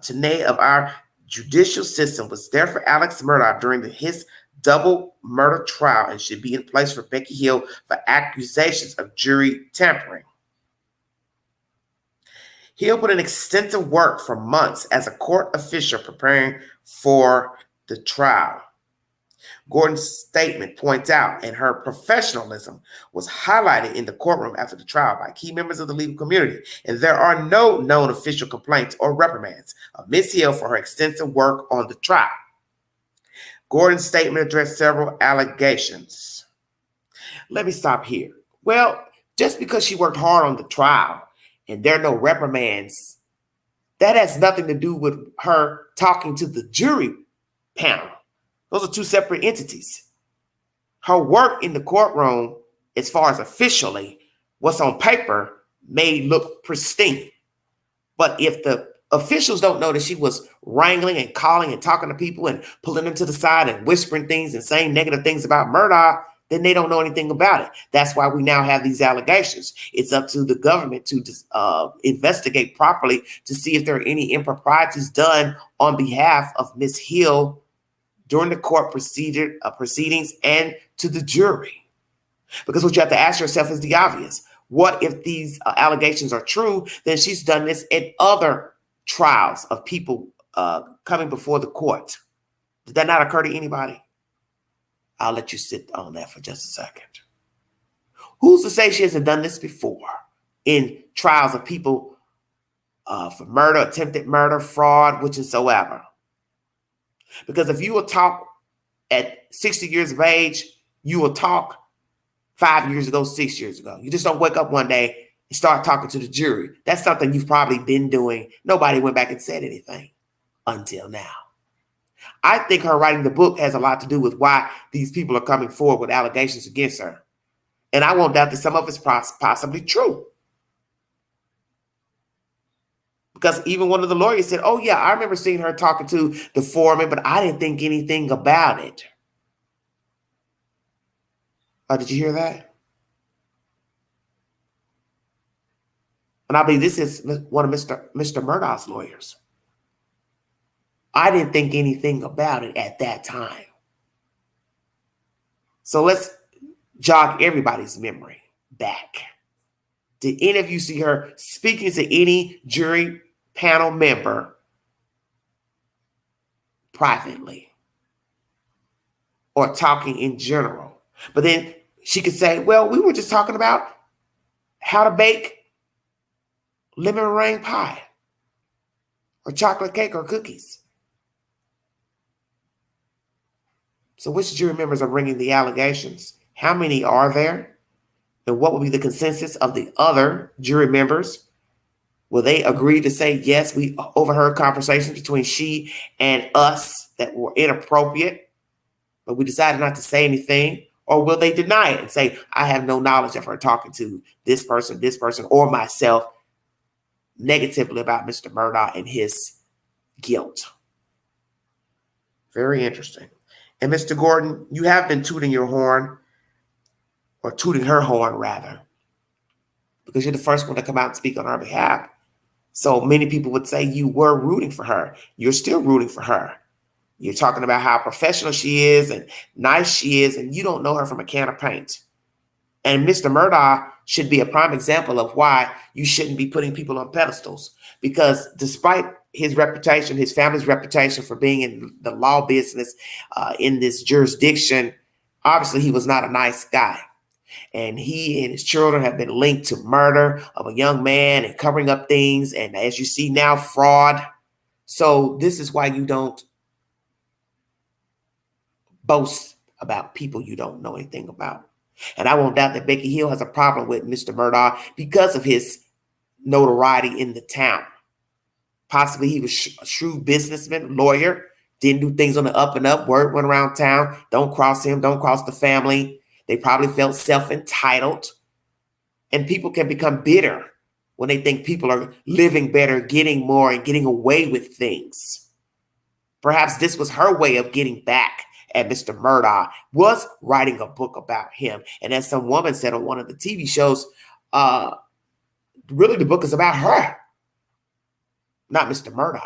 tenet of our judicial system was there for Alex Murdaugh during his double murder trial and should be in place for Becky Hill for accusations of jury tampering. Hill put in extensive work for months as a court official preparing for the trial. Gordon's statement points out, and her professionalism was highlighted in the courtroom after the trial by key members of the legal community, and there are no known official complaints or reprimands of Ms. Hill for her extensive work on the trial. Gordon's statement addressed several allegations. Let me stop here. Well, just because she worked hard on the trial and there are no reprimands, that has nothing to do with her talking to the jury panel. Those are two separate entities. Her work in the courtroom, as far as officially, what's on paper may look pristine. But if the officials don't know that she was wrangling and calling and talking to people and pulling them to the side and whispering things and saying negative things about Murdaugh, then they don't know anything about it. That's why we now have these allegations. It's up to the government to investigate properly to see if there are any improprieties done on behalf of Ms. Hill during the court proceedings and to the jury. Because what you have to ask yourself is the obvious. What if these allegations are true? Then she's done this in other trials of people coming before the court. Did that not occur to anybody? I'll let you sit on that for just a second. Who's to say she hasn't done this before in trials of people for murder, attempted murder, fraud, whatsoever? Because if you will talk at 60 years of age, you will talk 5 years ago, 6 years ago. You just don't wake up one day and start talking to the jury. That's something you've probably been doing. Nobody went back and said anything until now. I think her writing the book has a lot to do with why these people are coming forward with allegations against her. And I won't doubt that some of it's possibly true. Because even one of the lawyers said, oh, yeah, I remember seeing her talking to the foreman, but I didn't think anything about it. Oh, did you hear that? And I believe this is one of Mr. Murdaugh's lawyers. I didn't think anything about it at that time. So let's jog everybody's memory back. Did any of you see her speaking to any jury panel member privately or talking in general? But then she could say, well, we were just talking about how to bake lemon meringue pie or chocolate cake or cookies. So which jury members are bringing the allegations? How many are there? And what will be the consensus of the other jury members? Will they agree to say, yes, we overheard conversations between she and us that were inappropriate, but we decided not to say anything? Or will they deny it and say, I have no knowledge of her talking to this person, or myself negatively about Mr. Murdaugh and his guilt? Very interesting. And Mr. Gordon, you have been tooting your horn, or tooting her horn rather, because you're the first one to come out and speak on her behalf. So many people would say you were rooting for her. You're still rooting for her. You're talking about how professional she is and nice she is, and you don't know her from a can of paint. And Mr. Murdaugh should be a prime example of why you shouldn't be putting people on pedestals, because despite his reputation, his family's reputation for being in the law business in this jurisdiction, obviously he was not a nice guy. And he and his children have been linked to murder of a young man and covering up things. And as you see now, fraud. So this is why you don't boast about people you don't know anything about. And I won't doubt that Becky Hill has a problem with Mr. Murdaugh because of his notoriety in the town. Possibly he was a shrewd businessman, lawyer, didn't do things on the up and up. Word went around town, don't cross him, don't cross the family. They probably felt self-entitled. And people can become bitter when they think people are living better, getting more, and getting away with things. Perhaps this was her way of getting back at Mr. Murdaugh, was writing a book about him. And as some woman said on one of the TV shows, really the book is about her, not Mr. Murdaugh.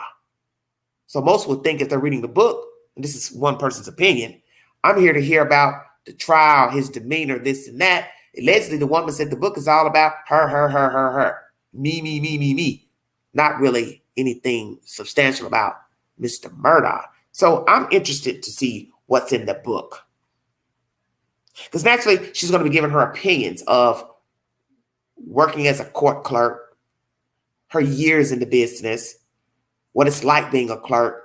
So most would think if they're reading the book, and this is one person's opinion, I'm here to hear about the trial, his demeanor, this and that. Allegedly, the woman said the book is all about her. Me. Not really anything substantial about Mr. Murdaugh. So I'm interested to see what's in the book. Because naturally, she's going to be giving her opinions of working as a court clerk, her years in the business, what it's like being a clerk,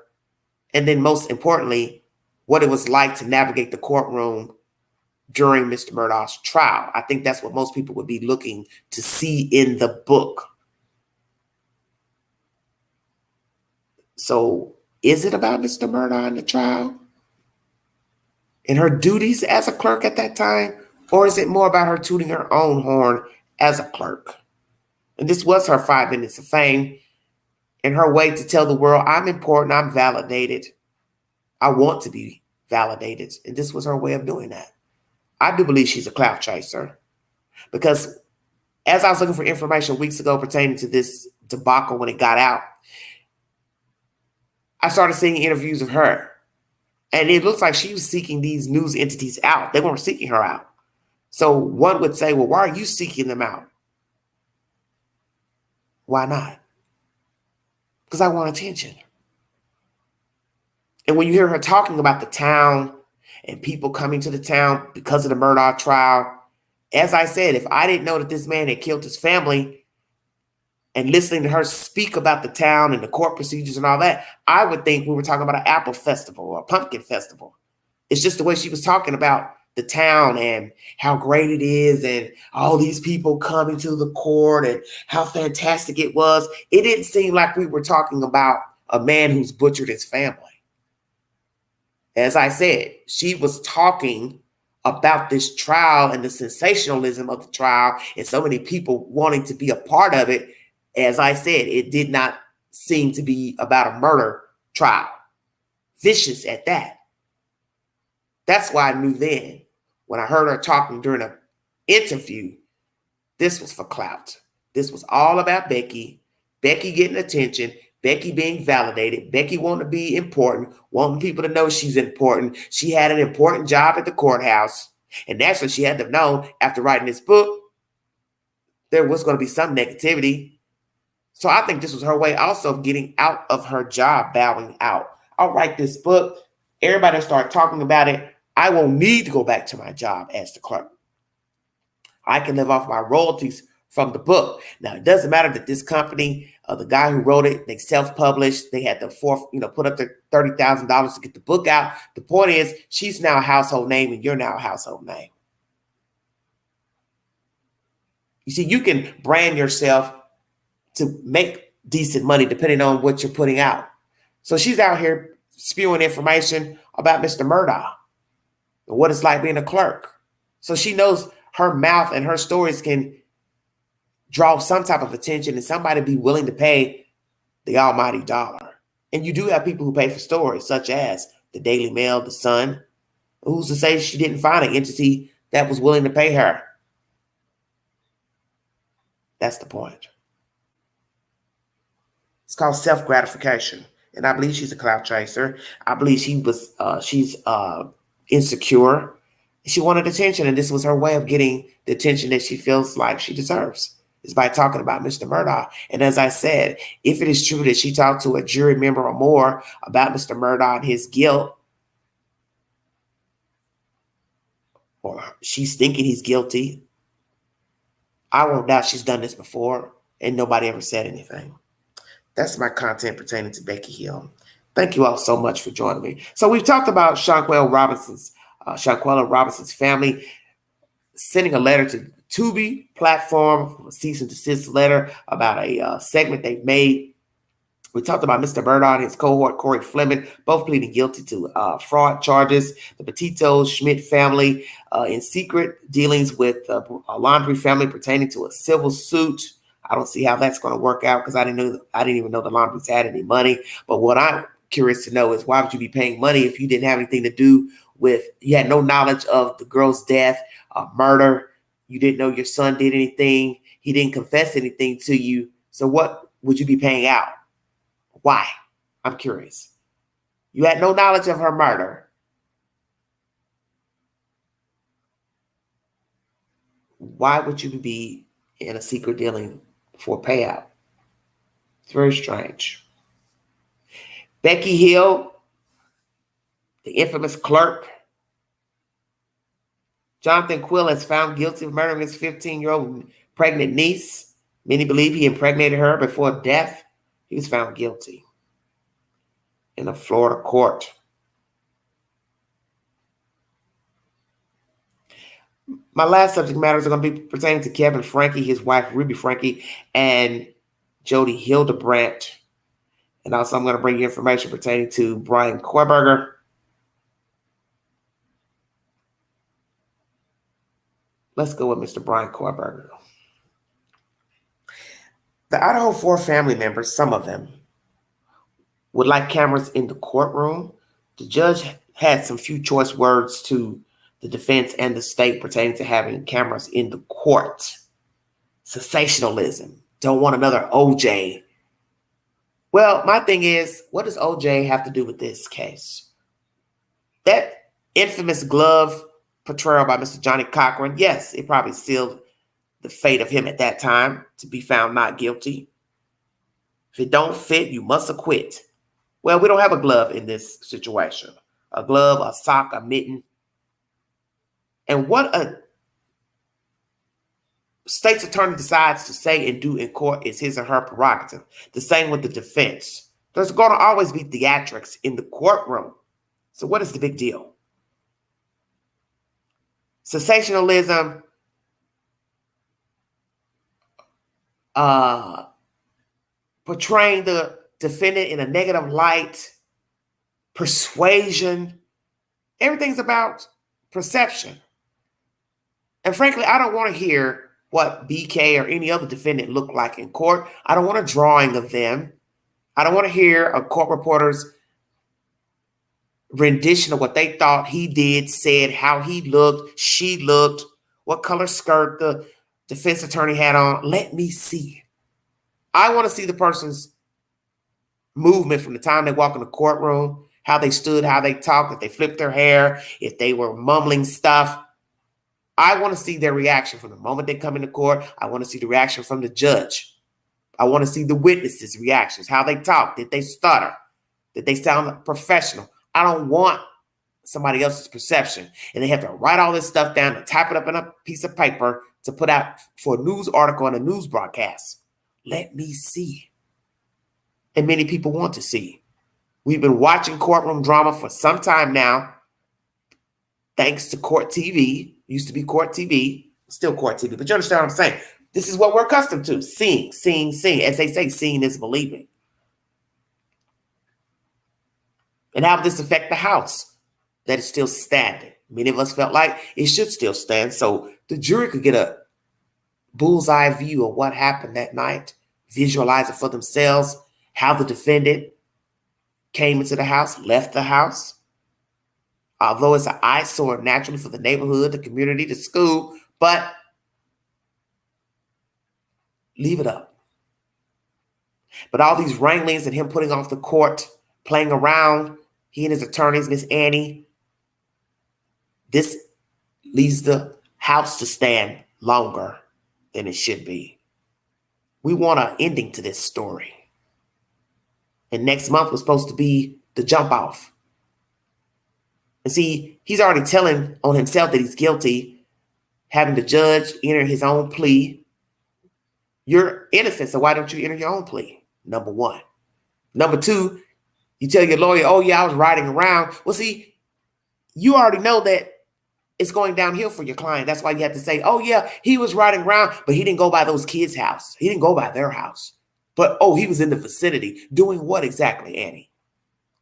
and then most importantly, what it was like to navigate the courtroom during Mr. Murdaugh's trial. I think that's what most people would be looking to see in the book. So is it about Mr. Murdaugh and the trial and her duties as a clerk at that time? Or is it more about her tooting her own horn as a clerk? And this was her 5 minutes of fame and her way to tell the world, I'm important, I'm validated. I want to be validated. And this was her way of doing that. I do believe she's a clout chaser because as I was looking for information weeks ago pertaining to this debacle when it got out, I started seeing interviews of her. And it looks like she was seeking these news entities out. They weren't seeking her out. So one would say, well, why are you seeking them out? Why not? Because I want attention. And when you hear her talking about the town and people coming to the town because of the Murdaugh trial, as I said, if I didn't know that this man had killed his family and listening to her speak about the town and the court procedures and all that, I would think we were talking about an apple festival or a pumpkin festival. It's just the way she was talking about the town and how great it is and all these people coming to the court and how fantastic it was. It didn't seem like we were talking about a man who's butchered his family. As I said, she was talking about this trial and the sensationalism of the trial and so many people wanting to be a part of it. As I said, it did not seem to be about a murder trial. Vicious at that. That's why I knew then, when I heard her talking during an interview, this was for clout. This was all about Becky. Becky getting attention. Becky being validated. Becky wanting to be important. Wanting people to know she's important. She had an important job at the courthouse. And naturally, she had to know after writing this book, there was going to be some negativity. So I think this was her way also of getting out of her job, bowing out. I'll write this book. Everybody will start talking about it. I won't need to go back to my job as the clerk. I can live off my royalties from the book. Now, it doesn't matter that this company, the guy who wrote it, they self-published. They had to put up their $30,000 to get the book out. The point is, she's now a household name and you're now a household name. You see, you can brand yourself to make decent money depending on what you're putting out. So she's out here spewing information about Mr. Murdaugh and what it's like being a clerk. So she knows her mouth and her stories can draw some type of attention and somebody be willing to pay the almighty dollar. And you do have people who pay for stories such as the Daily Mail, the Sun. Who's to say she didn't find an entity that was willing to pay her? That's the point. It's called self-gratification. And I believe she's a clout chaser. I believe she's insecure. She wanted attention, and this was her way of getting the attention that she feels like she deserves, is by talking about Mr. Murdaugh. And as I said, if it is true that she talked to a jury member or more about Mr. Murdaugh and his guilt, or she's thinking he's guilty, I won't doubt she's done this before, and nobody ever said anything. That's my content pertaining to Becky Hill. Thank you all so much for joining me. So we've talked about Shanquella Robinson's family. sending a letter to Tubi platform, a cease and desist letter about a segment they've made. We talked about Mr. Murdaugh and his cohort, Corey Fleming, both pleading guilty to fraud charges. The Petito Schmidt family in secret dealings with a laundry family pertaining to a civil suit. I don't see how that's going to work out because I didn't even know the laundries had any money. But what I'm curious to know is why would you be paying money if you didn't have anything to do with, you had no knowledge of the girl's death, murder. You didn't know your son did anything. He didn't confess anything to you. So what would you be paying out? Why? I'm curious. You had no knowledge of her murder. Why would you be in a secret dealing for a payout? It's very strange. Becky Hill, the infamous clerk. Jonathan Quillis found guilty of murdering his 15-year-old pregnant niece. Many believe he impregnated her before death. He was found guilty in a Florida court. My last subject matters are going to be pertaining to Kevin Franke, his wife Ruby Franke, and Jodi Hildebrandt. And also I'm going to bring you information pertaining to Brian Kohberger. Let's go with Mr. Brian Kohberger. The Idaho 4 family members, some of them, would like cameras in the courtroom. The judge had some few choice words to the defense and the state pertaining to having cameras in the court. Sensationalism. Don't want another OJ. Well, my thing is, what does OJ have to do with this case? That infamous glove portrayal by Mr. Johnny Cochran, yes, it probably sealed the fate of him at that time to be found not guilty. If it don't fit, you must acquit. Well, we don't have a glove in this situation. A glove, a sock, a mitten. And what a state's attorney decides to say and do in court is his or her prerogative. The same with the defense. There's going to always be theatrics in the courtroom. So what is the big deal? Sensationalism, portraying the defendant in a negative light, persuasion, everything's about perception. And frankly, I don't want to hear what BK or any other defendant looked like in court. I don't want a drawing of them. I don't want to hear a court reporter's rendition of what they thought he did, said, how he looked, she looked, what color skirt the defense attorney had on. Let me see. I want to see the person's movement from the time they walk in the courtroom, how they stood, how they talked, if they flipped their hair, if they were mumbling stuff. I want to see their reaction from the moment they come into court. I want to see the reaction from the judge. I want to see the witnesses' reactions, how they talk. Did they stutter? Did they sound professional? I don't want somebody else's perception. And they have to write all this stuff down and type it up in a piece of paper to put out for a news article and a news broadcast. Let me see. And many people want to see. We've been watching courtroom drama for some time now, thanks to Court TV. Used to be Court TV, still Court TV, but you understand what I'm saying? This is what we're accustomed to, seeing. As they say, seeing is believing. And how would this affect the House that is still standing? Many of us felt like it should still stand so the jury could get a bullseye view of what happened that night, visualize it for themselves, how the defendant came into the house, left the house. Although it's an eyesore naturally for the neighborhood, the community, the school, but leave it up. But all these wranglings and him putting off the court, playing around, he and his attorneys, Miss Annie, this leaves the house to stand longer than it should be. We want an ending to this story. And next month was supposed to be the jump off. And see, he's already telling on himself that he's guilty, having the judge enter his own plea. You're innocent, so why don't you enter your own plea? Number one. Number two, you tell your lawyer, oh, yeah, I was riding around. Well, see, you already know that it's going downhill for your client. That's why you have to say, oh yeah, he was riding around, but he didn't go by those kids' house. He didn't go by their house. But, oh, he was in the vicinity. Doing what exactly, Annie?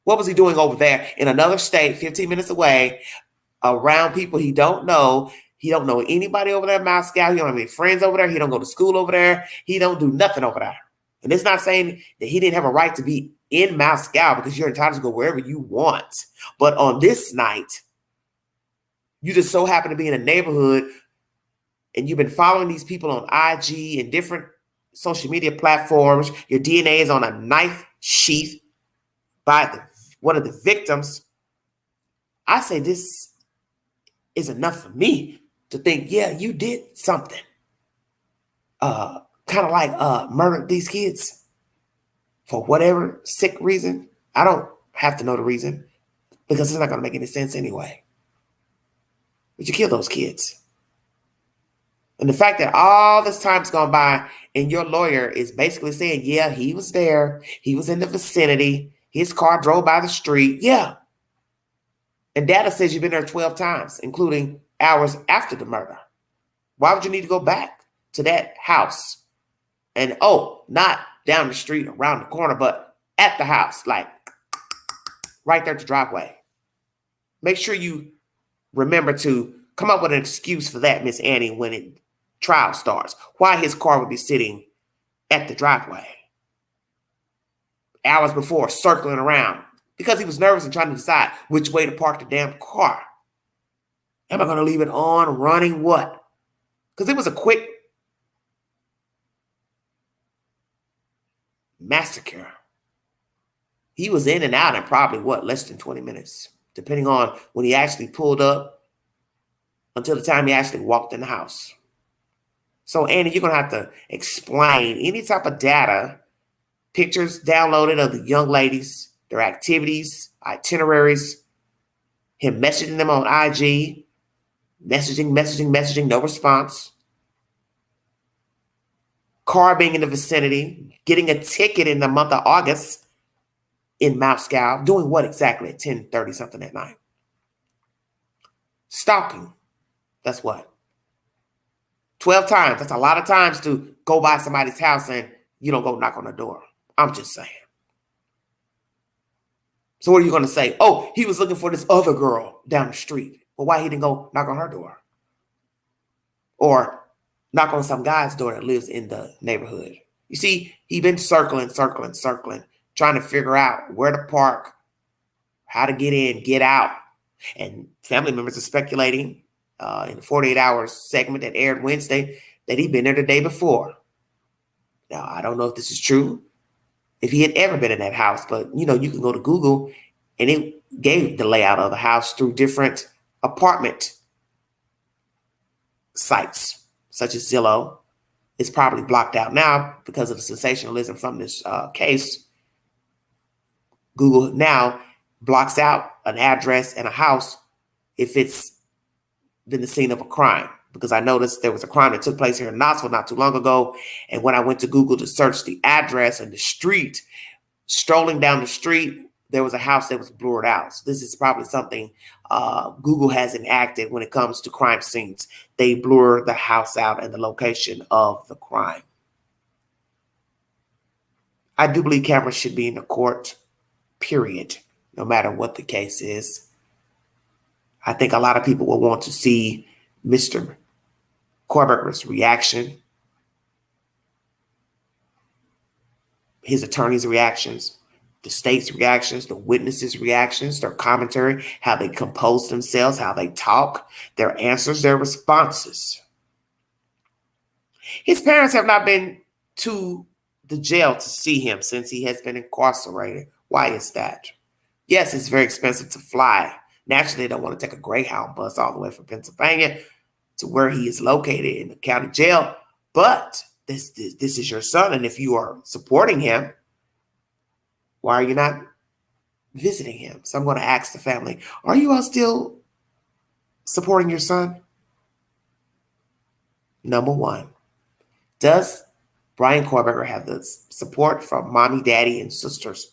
What was he doing over there in another state, 15 minutes away, around people he don't know? He don't know anybody over there in Moscow. He don't have any friends over there. He don't go to school over there. He don't do nothing over there. And it's not saying that he didn't have a right to be in Moscow, because you're entitled to go wherever you want. But on this night, you just so happen to be in a neighborhood and you've been following these people on IG and different social media platforms. Your DNA is on a knife sheath by one of the victims. I say this is enough for me to think, yeah, you did something. Kind of like murdered these kids for whatever sick reason. I don't have to know the reason, because it's not going to make any sense anyway. But you kill those kids. And the fact that all this time's gone by and your lawyer is basically saying, yeah, he was there. He was in the vicinity. His car drove by the street. Yeah. And data says you've been there 12 times, including hours after the murder. Why would you need to go back to that house? And, oh, not down the street, around the corner, but at the house, like right there at the driveway. Make sure you remember to come up with an excuse for that, Miss Annie, when it trial starts. Why his car would be sitting at the driveway hours before, circling around, because he was nervous and trying to decide which way to park the damn car. Am I going to leave it on, running, what? Because it was a quick massacre. He was in and out in probably, less than 20 minutes, depending on when he actually pulled up until the time he actually walked in the house. So, Annie, you're going to have to explain any type of data, pictures downloaded of the young ladies, their activities, itineraries, him messaging them on IG, messaging, no response. Car being in the vicinity, getting a ticket in the month of August in Moscow, doing what exactly at 10:30 something at night? Stalking. That's what? 12 times. That's a lot of times to go by somebody's house and you don't go knock on the door. I'm just saying. So what are you going to say? Oh, he was looking for this other girl down the street. Well, why he didn't go knock on her door? Or knock on some guy's door that lives in the neighborhood. You see, he been circling, trying to figure out where to park, how to get in, get out. And family members are speculating in the 48 Hours segment that aired Wednesday that he'd been there the day before. Now, I don't know if this is true, if he had ever been in that house, but you can go to Google and it gave the layout of the house through different apartment sites, such as Zillow. It's probably blocked out now because of the sensationalism from this case. Google now blocks out an address and a house if it's been the scene of a crime, because I noticed there was a crime that took place here in Knoxville not too long ago. And when I went to Google to search the address and the street, strolling down the street, there was a house that was blurred out. So this is probably something Google has enacted when it comes to crime scenes. They blur the house out and the location of the crime. I do believe cameras should be in the court, period, no matter what the case is. I think a lot of people will want to see Mr. Kohberger's reaction, his attorney's reactions, the state's reactions, the witnesses' reactions, their commentary, how they compose themselves, how they talk, their answers, their responses. His parents have not been to the jail to see him since he has been incarcerated. Why is that? Yes, it's very expensive to fly. Naturally, they don't want to take a Greyhound bus all the way from Pennsylvania to where he is located in the county jail. But this is your son, and if you are supporting him, why are you not visiting him? So I'm going to ask the family, are you all still supporting your son? Number one, does Brian Kohberger have the support from mommy, daddy, and sisters?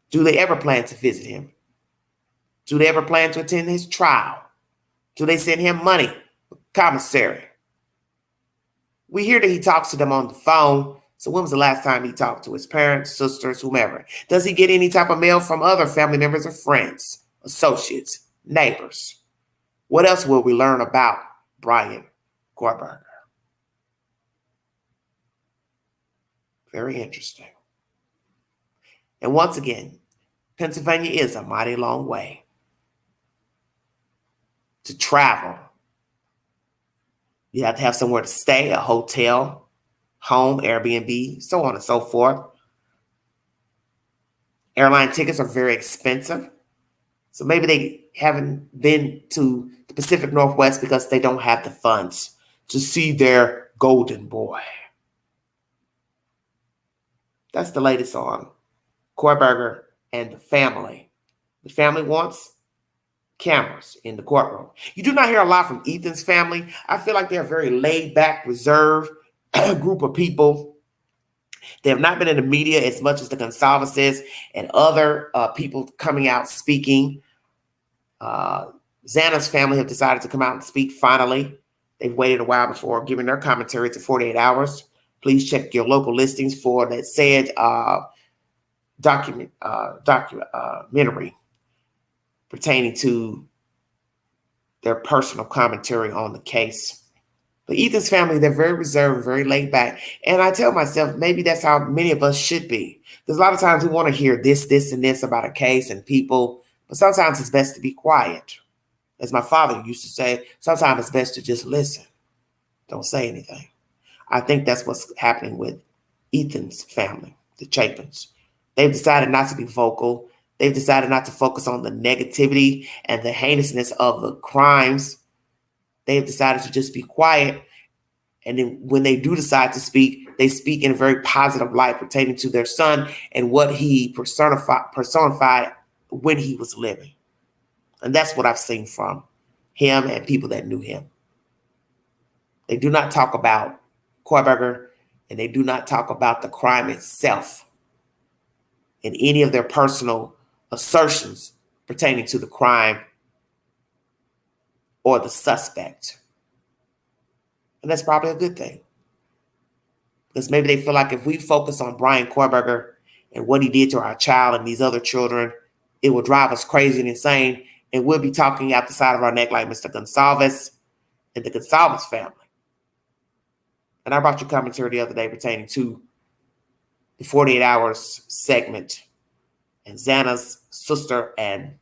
Do they ever plan to visit him? Do they ever plan to attend his trial? Do they send him money? Commissary. We hear that he talks to them on the phone. So when was the last time he talked to his parents, sisters, whomever? Does he get any type of mail from other family members or friends, associates, neighbors? What else will we learn about Brian Kohberger? Very interesting. And once again, Pennsylvania is a mighty long way to travel. You have to have somewhere to stay, a hotel, home, Airbnb, so on and so forth. Airline tickets are very expensive. So maybe they haven't been to the Pacific Northwest because they don't have the funds to see their golden boy. That's the latest on Kohberger and the family. The family wants cameras in the courtroom. You do not hear a lot from Ethan's family. I feel like they're a very laid-back, reserved group of people. They have not been in the media as much as the Gonsalveses and other people coming out speaking. Xana's family have decided to come out and speak finally. They've waited a while before giving their commentary to 48 hours. Please check your local listings for that said documentary pertaining to their personal commentary on the case. But Ethan's family, they're very reserved, very laid back. And I tell myself, maybe that's how many of us should be. Because a lot of times we want to hear this, and this about a case and people. But sometimes it's best to be quiet. As my father used to say, sometimes it's best to just listen. Don't say anything. I think that's what's happening with Ethan's family, the Chapins. They've decided not to be vocal. They've decided not to focus on the negativity and the heinousness of the crimes. They've decided to just be quiet. And then when they do decide to speak, they speak in a very positive light pertaining to their son and what he personified when he was living. And that's what I've seen from him and people that knew him. They do not talk about Kohberger, and they do not talk about the crime itself in any of their personal assertions pertaining to the crime or the suspect. And that's probably a good thing. Because maybe they feel like if we focus on Brian Kohberger and what he did to our child and these other children, it will drive us crazy and insane. And we'll be talking out the side of our neck like Mr. Gonsalves and the Gonsalves family. And I brought you commentary the other day pertaining to the 48 Hours segment and Xana's sister and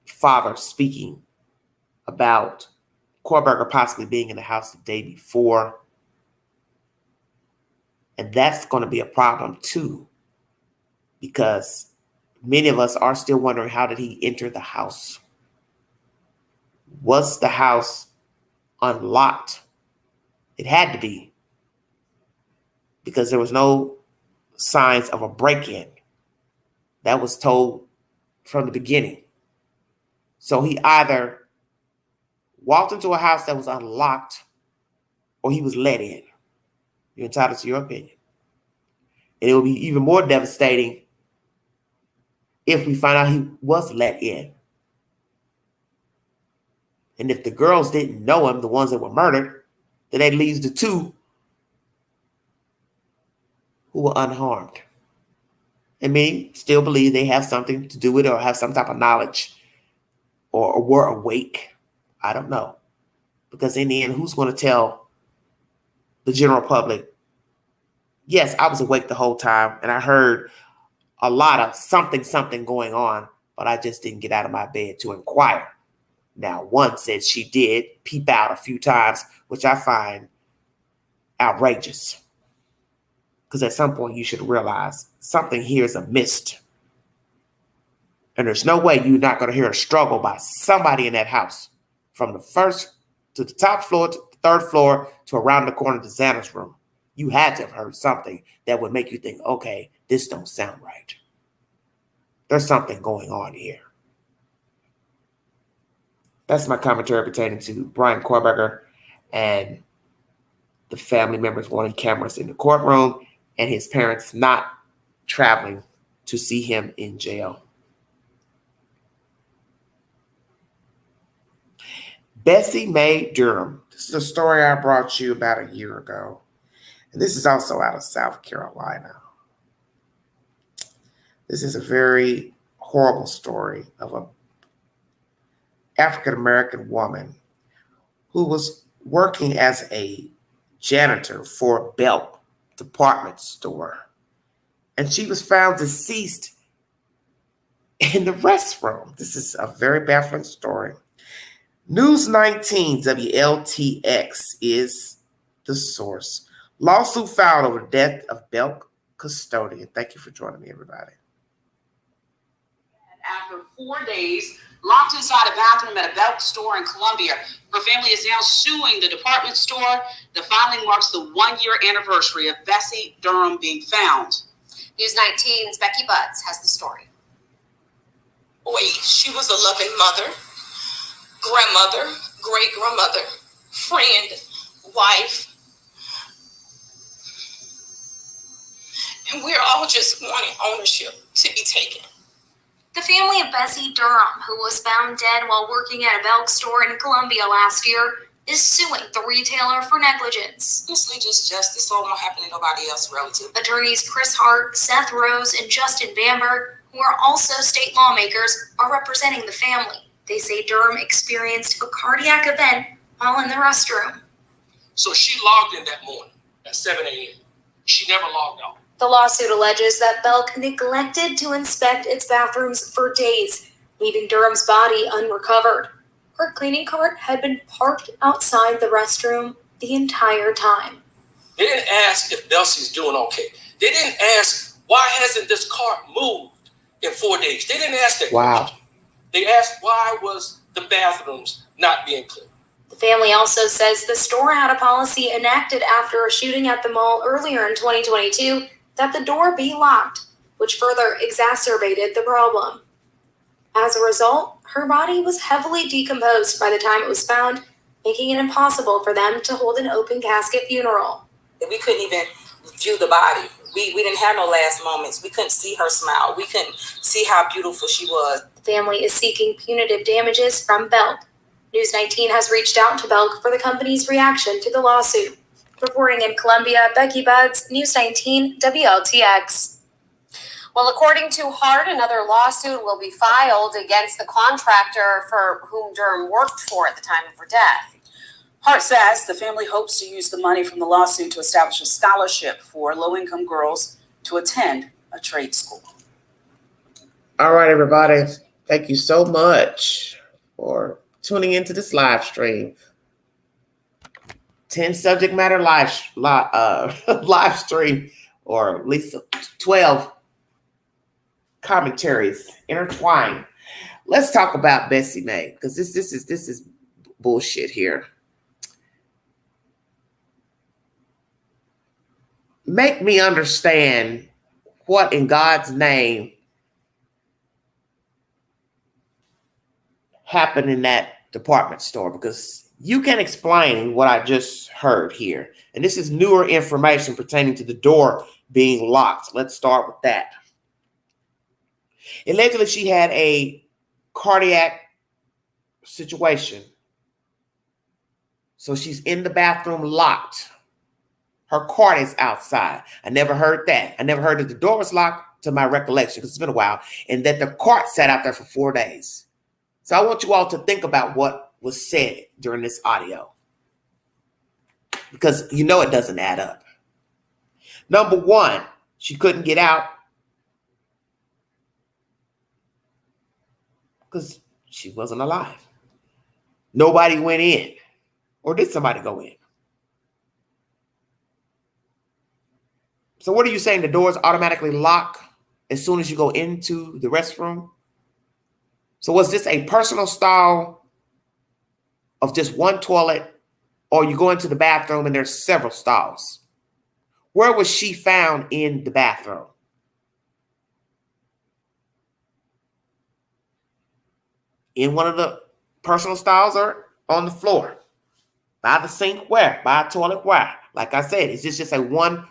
father speaking about Kohberger possibly being in the house the day before. And that's going to be a problem too, because many of us are still wondering, how did he enter the house? Was the house unlocked? It had to be, because there was no signs of a break-in. That was told from the beginning. So he either walked into a house that was unlocked or he was let in. You're entitled to your opinion. And it will be even more devastating if we find out he was let in. And if the girls didn't know him, the ones that were murdered, then that leaves the two who were unharmed. And many still believe they have something to do with it or have some type of knowledge or were awake. I don't know. Because in the end, who's going to tell the general public, yes, I was awake the whole time and I heard a lot of something going on, but I just didn't get out of my bed to inquire. Now, one said she did peep out a few times, which I find outrageous. Because at some point you should realize something here is amiss. And there's no way you're not going to hear a struggle by somebody in that house from the first to the top floor to the third floor to around the corner to Xana's room. You had to have heard something that would make you think, okay, this don't sound right. There's something going on here. That's my commentary pertaining to Brian Kohberger and the family members wanting cameras in the courtroom and his parents not traveling to see him in jail. Bessie Mae Durham. This is a story I brought you about a year ago. And this is also out of South Carolina. This is a very horrible story of an African-American woman who was working as a janitor for a Belk department store. And she was found deceased in the restroom. This is a very baffling story. News 19 WLTX is the source. Lawsuit filed over the death of Belk custodian. Thank you for joining me, everybody. After 4 days locked inside a bathroom at a Belk store in Columbia, her family is now suing the department store. The filing marks the 1-year anniversary of Bessie Durham being found. News 19's Becky Buds has the story. Boy, she was a loving mother, grandmother, great-grandmother, friend, wife. And we're all just wanting ownership to be taken. The family of Bessie Durham, who was found dead while working at a Belk store in Columbia last year, is suing the retailer for negligence. Honestly, just justice so it won't happen to nobody else relative. Attorneys Chris Hart, Seth Rose, and Justin Bamber, who are also state lawmakers, are representing the family. They say Durham experienced a cardiac event while in the restroom. So she logged in that morning at 7 a.m. She never logged out. The lawsuit alleges that Belk neglected to inspect its bathrooms for days, leaving Durham's body unrecovered. Her cleaning cart had been parked outside the restroom the entire time. They didn't ask if Bessie's doing okay. They didn't ask, why hasn't this cart moved in 4 days? They didn't ask that. Wow. They asked, why was the bathrooms not being cleaned? The family also says the store had a policy enacted after a shooting at the mall earlier in 2022 that the door be locked, which further exacerbated the problem. As a result, her body was heavily decomposed by the time it was found, making it impossible for them to hold an open casket funeral. We couldn't even view the body. We didn't have no last moments. We couldn't see her smile. We couldn't see how beautiful she was. The family is seeking punitive damages from Belk. News 19 has reached out to Belk for the company's reaction to the lawsuit. Reporting in Columbia, Becky Buds, News 19 WLTX. Well, according to Hart, another lawsuit will be filed against the contractor for whom Durham worked for at the time of her death. Hart says the family hopes to use the money from the lawsuit to establish a scholarship for low-income girls to attend a trade school. All right, everybody. Thank you so much for tuning into this live stream. 10 subject matter live stream, or at least 12 commentaries intertwined. Let's talk about Bessie Mae, because this is bullshit here. Make me understand what in God's name happened in that department store, because you can explain what I just heard here. And this is newer information pertaining to the door being locked. Let's start with that. Allegedly, she had a cardiac situation. So she's in the bathroom locked. Her cart is outside. I never heard that. I never heard that the door was locked, to my recollection, because it's been a while, and that the cart sat out there for 4 days. So I want you all to think about what was said during this audio, because you know it doesn't add up. Number one, she couldn't get out because she wasn't alive. Nobody went in. Or did somebody go in? So what are you saying? The doors automatically lock as soon as you go into the restroom? So was this a personal stall of just one toilet, or you go into the bathroom and there's several stalls? Where was she found in the bathroom? In one of the personal stalls, or on the floor? By the sink where? By a toilet where? Like I said, is this just a one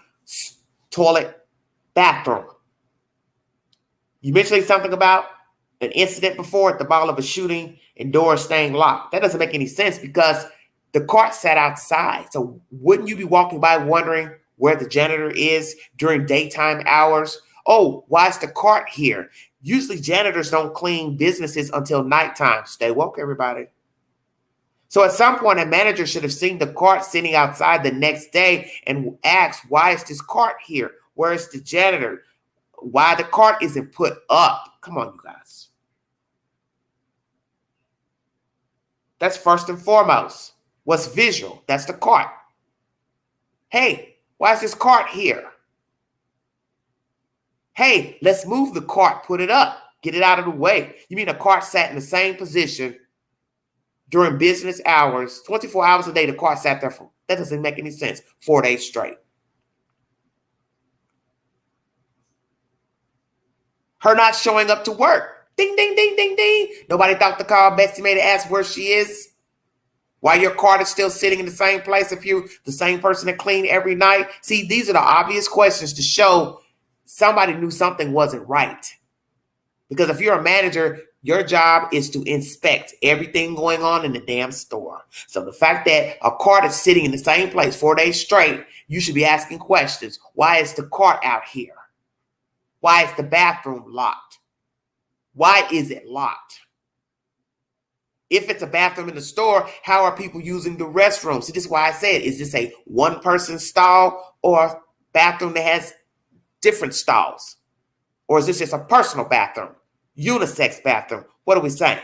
toilet bathroom? You mentioned something about an incident before at the mall of a shooting and doors staying locked. That doesn't make any sense because the cart sat outside. So wouldn't you be walking by wondering where the janitor is during daytime hours? Oh, why is the cart here? Usually janitors don't clean businesses until nighttime. Stay woke, everybody. So at some point, a manager should have seen the cart sitting outside the next day and asked, why is this cart here? Where is the janitor? Why the cart isn't put up? Come on, you guys. That's first and foremost. What's visual? That's the cart. Hey, why is this cart here? Hey, let's move the cart, put it up, get it out of the way. You mean a cart sat in the same position during business hours, 24 hours a day, the cart sat there for, that doesn't make any sense, 4 days straight. Her not showing up to work. Ding, ding, ding, ding, ding. Nobody thought to call Bessie Mae to ask where she is. Why your cart is still sitting in the same place if you're the same person that clean every night. See, these are the obvious questions to show somebody knew something wasn't right. Because if you're a manager, your job is to inspect everything going on in the damn store. So the fact that a cart is sitting in the same place 4 days straight, you should be asking questions. Why is the cart out here? Why is the bathroom locked? Why is it locked? If it's a bathroom in the store, how are people using the restroom? See, this is why I said, is this a one-person stall or a bathroom that has different stalls? Or is this just a personal bathroom? Unisex bathroom? What are we saying?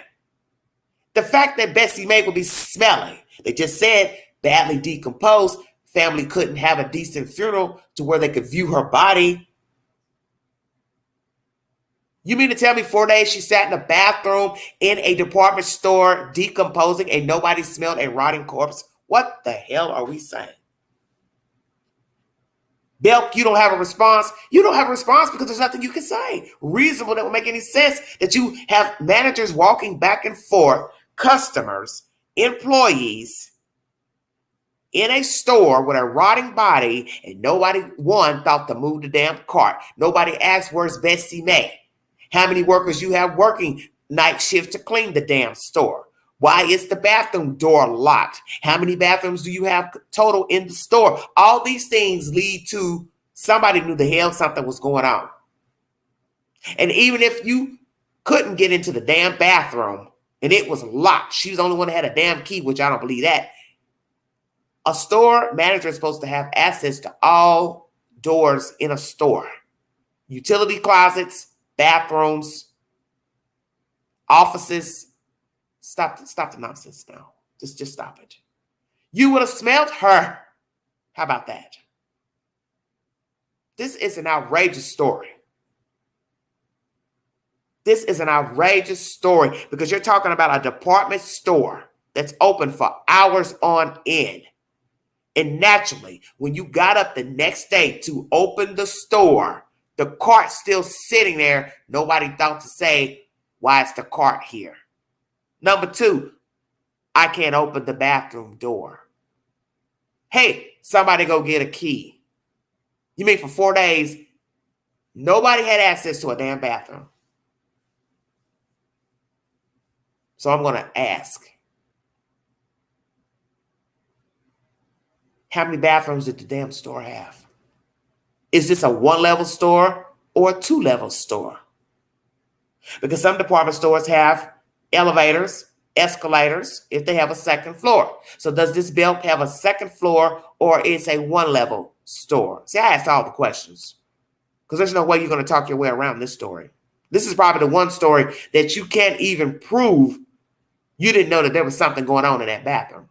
The fact that Bessie Mae would be smelling, they just said badly decomposed, family couldn't have a decent funeral to where they could view her body. You mean to tell me 4 days she sat in a bathroom in a department store decomposing and nobody smelled a rotting corpse? What the hell are we saying? Belk, you don't have a response. You don't have a response because there's nothing you can say reasonable that would make any sense, that you have managers walking back and forth, customers, employees in a store with a rotting body, and nobody, one, thought to move the damn cart. Nobody asked, where's Bessie Mae? How many workers you have working night shift to clean the damn store? Why is the bathroom door locked? How many bathrooms do you have total in the store? All these things lead to somebody knew the hell something was going on. And even if you couldn't get into the damn bathroom and it was locked, she was the only one that had a damn key, which I don't believe that. A store manager is supposed to have access to all doors in a store. Utility closets, bathrooms, offices. Stop the nonsense now. Just stop it. You would have smelled her. How about that? This is an outrageous story. This is an outrageous story because you're talking about a department store that's open for hours on end. And naturally, when you got up the next day to open the store, the cart's still sitting there. Nobody thought to say, why is the cart here? Number two, I can't open the bathroom door. Hey, somebody go get a key. You mean for 4 days, nobody had access to a damn bathroom? So I'm going to ask, how many bathrooms did the damn store have? Is this a one-level store or a two-level store? Because some department stores have elevators, escalators, if they have a second floor. So does this Belk have a second floor or is a one-level store? See, I asked all the questions because there's no way you're going to talk your way around this story. This is probably the one story that you can't even prove you didn't know that there was something going on in that bathroom.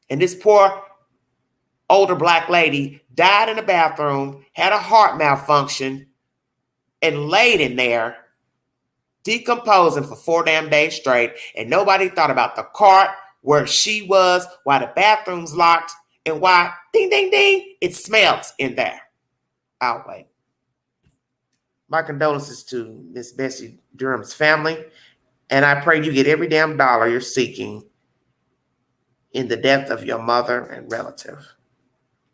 And this poor older black lady died in the bathroom, had a heart malfunction, and laid in there decomposing for 4 damn days straight, and nobody thought about the cart, where she was, why the bathroom's locked, and why, ding, ding, ding, it smells in there. I'll wait. My condolences to Miss Bessie Durham's family, and I pray you get every damn dollar you're seeking in the death of your mother and relative.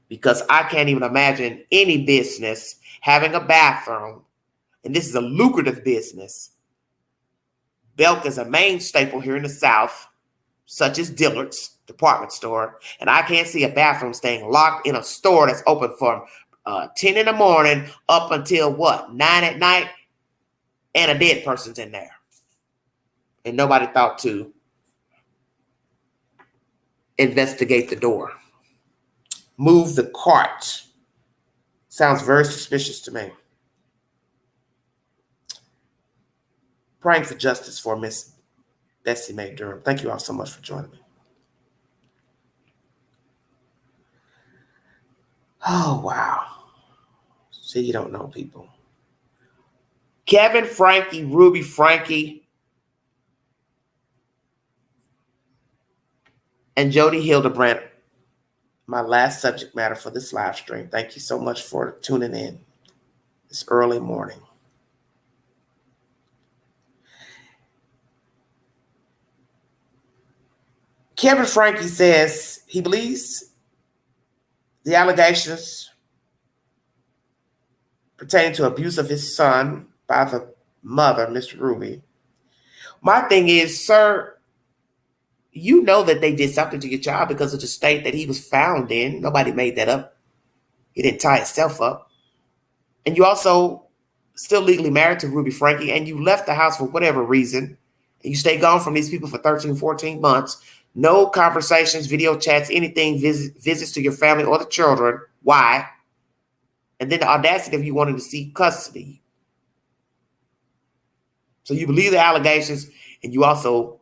Because I can't even imagine any business having a bathroom and this is a lucrative business. Belk is a main staple here in the South, such as Dillard's department store, and I can't see a bathroom staying locked in a store that's open from 10 in the morning up until 9 at night, and a dead person's in there. And nobody thought to investigate the door. Move the cart. Sounds very suspicious to me. Praying for justice for Miss Bessie Mae Durham. Thank you all so much for joining me. Oh, wow. See, you don't know people. Kevin, Frankie, Ruby, Frankie, and Jodi Hildebrandt, my last subject matter for this live stream. Thank you so much for tuning in this early morning. Kevin Frankie says he believes the allegations pertaining to abuse of his son by the mother, Miss Rubi. My thing is, sir, you know that they did something to your child because of the state that he was found in. Nobody made that up. He didn't tie himself up. And you also still legally married to Ruby Frankie, and you left the house for whatever reason. And you stayed gone from these people for 13, 14 months. No conversations, video chats, anything, visits to your family or the children. Why? And then the audacity of you wanting to seek custody. So you believe the allegations, and you also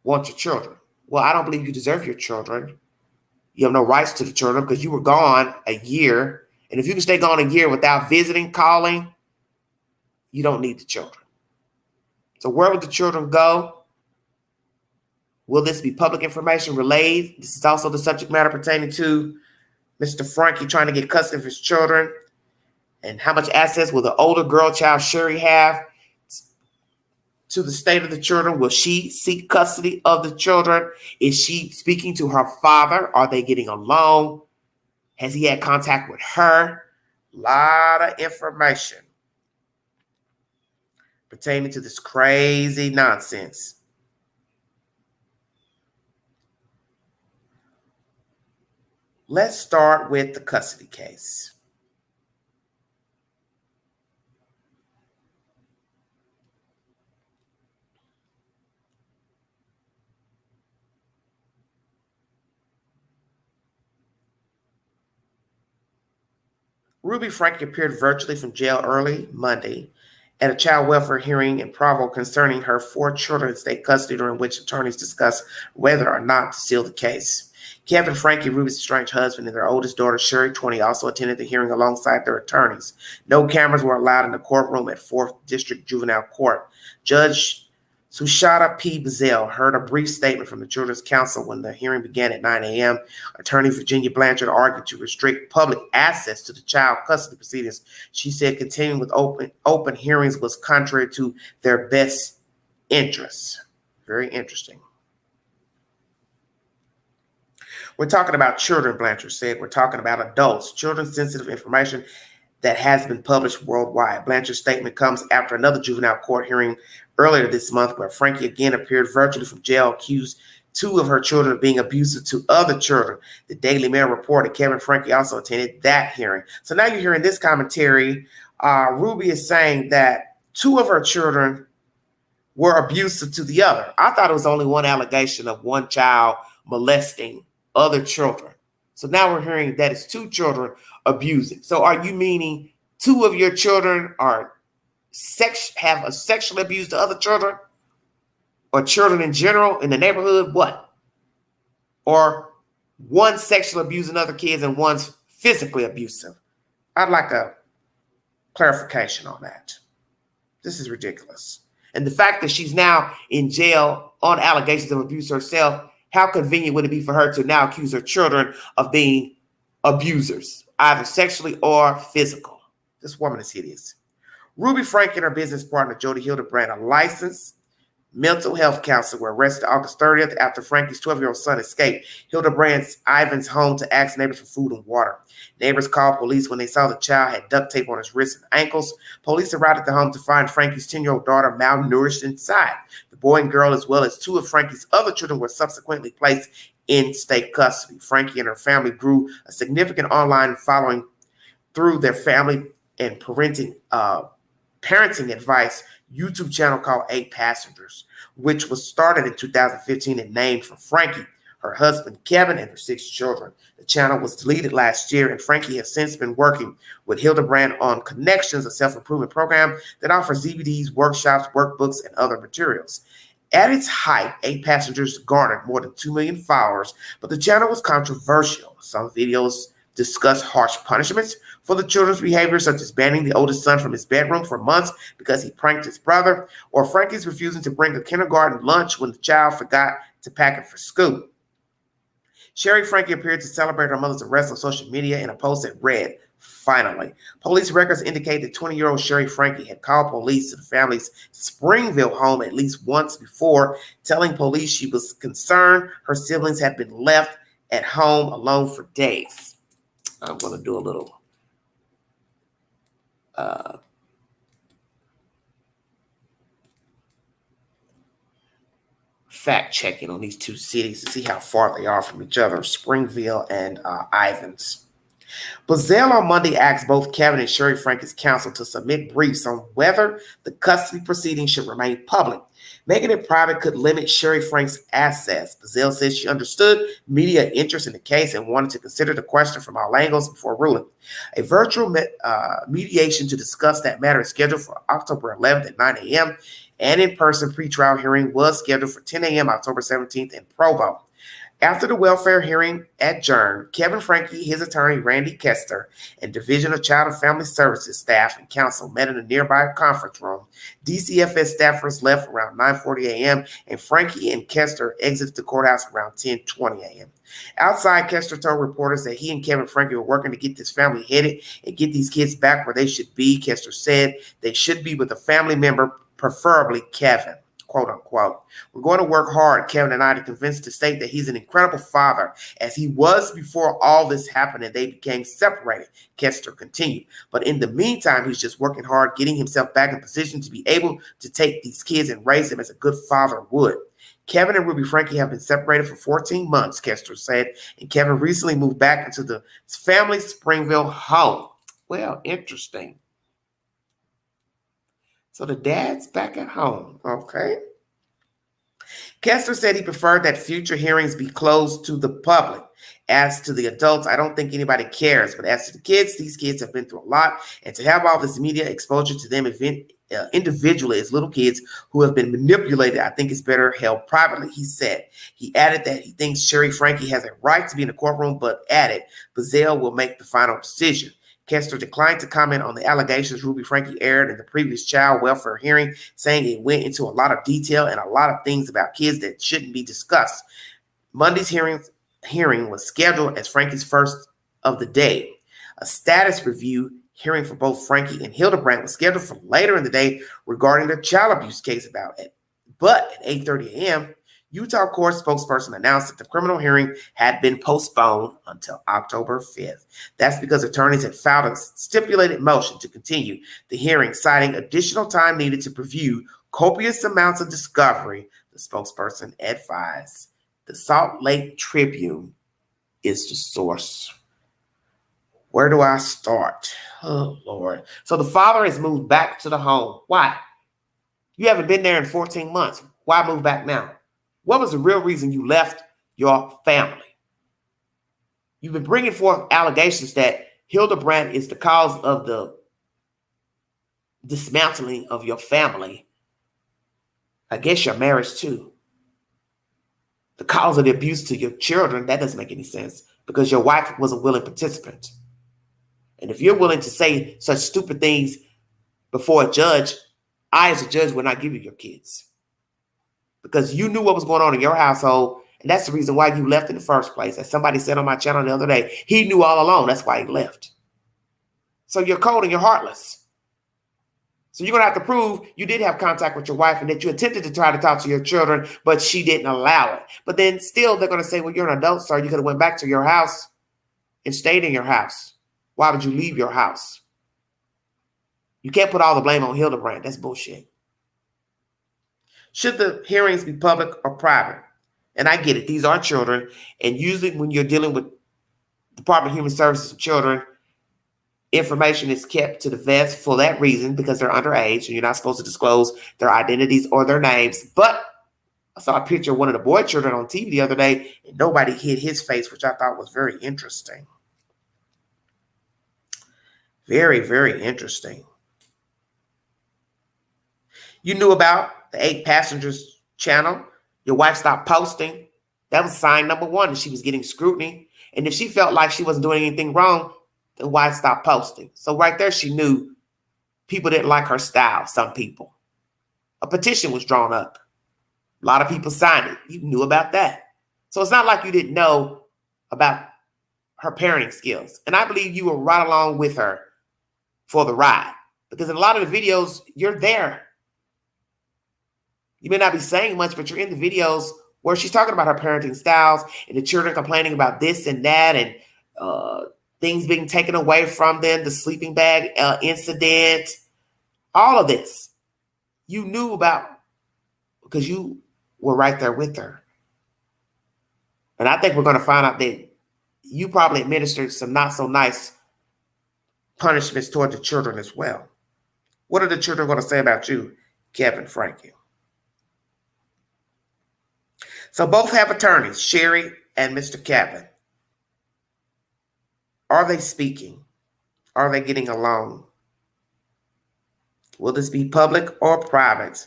want your children. Well, I don't believe you deserve your children. You have no rights to the children because you were gone a year. And if you can stay gone a year without visiting, calling, you don't need the children. So where would the children go? Will this be public information relayed? This is also the subject matter pertaining to Mr. Frankie trying to get custody of his children. And how much access will the older girl child, Sherry, have to the state of the children? Will she seek custody of the children? Is she speaking to her father? Are they getting along? Has he had contact with her? A lot of information pertaining to this crazy nonsense. Let's start with the custody case. Ruby Franke appeared virtually from jail early Monday at a child welfare hearing in Provo concerning her 4 children in state custody, during which attorneys discussed whether or not to seal the case. Kevin Franke, Ruby's estranged husband, and their oldest daughter, Sherry, 20, also attended the hearing alongside their attorneys. No cameras were allowed in the courtroom at 4th District Juvenile Court. Judge Sushata P. Bazell heard a brief statement from the Children's Counsel when the hearing began at 9 a.m. Attorney Virginia Blanchard argued to restrict public access to the child custody proceedings. She said continuing with open hearings was contrary to their best interests. Very interesting. We're talking about children, Blanchard said. We're talking about adults, children-sensitive information that has been published worldwide. Blanchard's statement comes after another juvenile court hearing earlier this month where Frankie again appeared virtually from jail, accused 2 of her children of being abusive to other children. The Daily Mail reported Kevin Franke also attended that hearing. So now you're hearing this commentary. Ruby is saying that 2 of her children were abusive to the other. I thought it was only one allegation of one child molesting other children. So now we're hearing that it's 2 children abusing. So are you meaning 2 of your children are have a sexually abused to other children, or children in general in the neighborhood? What? Or one sexually abusing other kids and one's physically abusive? I'd like a clarification on that. This is ridiculous. And the fact that she's now in jail on allegations of abuse herself, how convenient would it be for her to now accuse her children of being abusers, either sexually or physical? This woman is hideous. Ruby Franke and her business partner, Jodi Hildebrandt, a licensed mental health counselors were arrested August 30th after Franke's 12-year-old son escaped Hildebrandt Ivan's home to ask neighbors for food and water. Neighbors called police when they saw the child had duct tape on his wrists and ankles. Police arrived at the home to find Franke's 10-year-old daughter malnourished inside. The boy and girl, as well as two of Franke's other children, were subsequently placed in state custody. Franke and her family grew a significant online following through their family and parenting advice YouTube channel called 8 Passengers, which was started in 2015 and named for Franke, her husband Kevin, and her 6 children. The channel was deleted last year, and Franke has since been working with Hildebrandt on Connections, a self-improvement program that offers DVDs, workshops, workbooks, and other materials. At its height, 8 Passengers garnered more than 2 million followers, but the channel was controversial. Some videos discuss harsh punishments for the children's behavior, such as banning the oldest son from his bedroom for months because he pranked his brother, or Franke's refusing to bring a kindergarten lunch when the child forgot to pack it for school. Sherry Franke appeared to celebrate her mother's arrest on social media in a post that read, "Finally." Police records indicate that 20-year-old Sherry Franke had called police to the family's Springville home at least once before, telling police she was concerned her siblings had been left at home alone for days. I'm going to do a little fact checking on these two cities to see how far they are from each other, Springville and Ivans. Bazell on Monday asked both Kevin and Sherry Franke's counsel to submit briefs on whether the custody proceedings should remain public. Making it private could limit Sherry Franke's assets. Bazell says she understood media interest in the case and wanted to consider the question from all angles before ruling. A virtual mediation to discuss that matter is scheduled for October 11th at 9 a.m. An in-person pretrial hearing was scheduled for 10 a.m. October 17th in Provo. After the welfare hearing adjourned, Kevin Franke, his attorney Randy Kester, and Division of Child and Family Services staff and counsel met in a nearby conference room. DCFS staffers left around 9:40 a.m., and Franke and Kester exited the courthouse around 10:20 a.m. Outside, Kester told reporters that he and Kevin Franke were working to get this family headed and get these kids back where they should be. Kester said they should be with a family member, preferably Kevin. Quote unquote. "We're going to work hard, Kevin and I, to convince the state that he's an incredible father, as he was before all this happened and they became separated," Kester continued. "But in the meantime, he's just working hard, getting himself back in position to be able to take these kids and raise them as a good father would." Kevin and Ruby Franke have been separated for 14 months, Kester said, and Kevin recently moved back into the family Springville home. Well, interesting. So the dad's back at home, okay? Kester said he preferred that future hearings be closed to the public. As to the adults, I don't think anybody cares. But as to the kids, these kids have been through a lot. And to have all this media exposure to them individually as little kids who have been manipulated, I think it's better held privately, he said. He added that he thinks Sherry Franke has a right to be in the courtroom, but added Bazell will make the final decision. Kester declined to comment on the allegations Ruby Franke aired in the previous child welfare hearing, saying it went into a lot of detail and a lot of things about kids that shouldn't be discussed. Monday's hearing was scheduled as Franke's first of the day. A status review hearing for both Franke and Hildebrandt was scheduled for later in the day regarding the child abuse case about it. But at 8:30 a.m., Utah court spokesperson announced that the criminal hearing had been postponed until October 5th. That's because attorneys had filed a stipulated motion to continue the hearing, citing additional time needed to review copious amounts of discovery, the spokesperson advised. The Salt Lake Tribune is the source. Where do I start? Oh, Lord. So the father has moved back to the home. Why? You haven't been there in 14 months. Why move back now? What was the real reason you left your family? You've been bringing forth allegations that Hildebrandt is the cause of the dismantling of your family. I guess your marriage too. The cause of the abuse to your children, that doesn't make any sense because your wife was a willing participant. And if you're willing to say such stupid things before a judge, I as a judge will not give you your kids. Because you knew what was going on in your household, and that's the reason why you left in the first place. As somebody said on my channel the other day, he knew all along. That's why he left. So you're cold and you're heartless. So you're going to have to prove you did have contact with your wife and that you attempted to try to talk to your children, but she didn't allow it. But then still they're going to say, well, you're an adult, sir. You could have went back to your house and stayed in your house. Why would you leave your house? You can't put all the blame on Hildebrandt. That's bullshit. Should the hearings be public or private? And I get it. These are children. And usually when you're dealing with Department of Human Services and children, information is kept to the vest for that reason, because they're underage and you're not supposed to disclose their identities or their names. But I saw a picture of one of the boy children on TV the other day and nobody hid his face, which I thought was very interesting. Very, very interesting. You knew about the 8 Passengers channel. Your wife stopped posting. That was sign number 1 that she was getting scrutiny. And if she felt like she wasn't doing anything wrong, then why stop posting? So right there, she knew people didn't like her style, some people. A petition was drawn up. A lot of people signed it. You knew about that. So it's not like you didn't know about her parenting skills. And I believe you were right along with her for the ride. Because in a lot of the videos, you're there. You may not be saying much, but you're in the videos where she's talking about her parenting styles and the children complaining about this and that and things being taken away from them, the sleeping bag incident, all of this. You knew about because you were right there with her. And I think we're going to find out that you probably administered some not so nice punishments toward the children as well. What are the children going to say about you, Kevin Franke? So both have attorneys, Sherry and Mr. Kevin. Are they speaking? Are they getting along? Will this be public or private,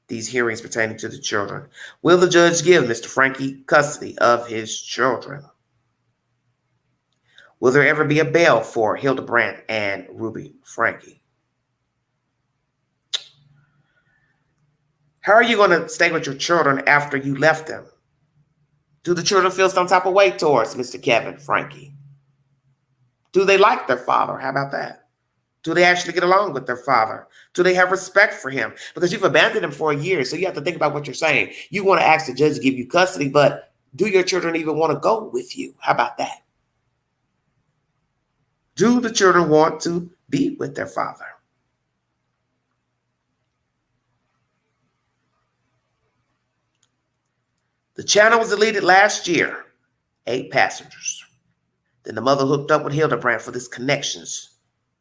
these hearings pertaining to the children? Will the judge give Mr. Franke custody of his children? Will there ever be a bail for Hildebrandt and Ruby Franke? How are you going to stay with your children after you left them? Do the children feel some type of way towards Mr. Kevin Franke? Do they like their father? How about that? Do they actually get along with their father? Do they have respect for him? Because you've abandoned him for a year, so you have to think about what you're saying. You want to ask the judge to give you custody, but do your children even want to go with you? How about that? Do the children want to be with their father? The channel was deleted last year, 8 Passengers. Then the mother hooked up with Hildebrandt for this Connections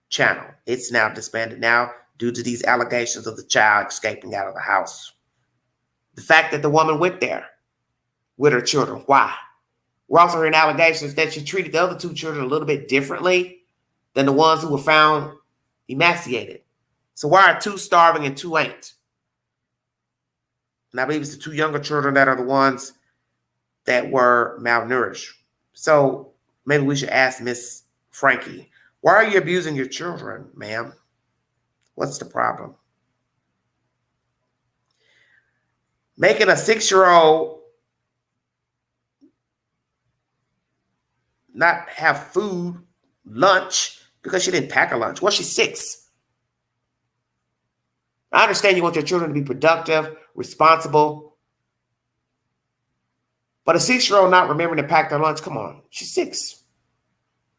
channel. It's now disbanded now due to these allegations of the child escaping out of the house. The fact that the woman went there with her children, why? We're also hearing allegations that she treated the other 2 children a little bit differently than the ones who were found emaciated. So why are 2 starving and 2 ain't? And I believe it's the 2 younger children that are the ones that were malnourished. So maybe we should ask Miss Franke, why are you abusing your children, ma'am? What's the problem? Making a 6-year-old not have food, lunch, because she didn't pack a lunch. Well, she's 6. I understand you want your children to be productive, responsible. But a 6-year-old not remembering to pack their lunch, come on, she's 6.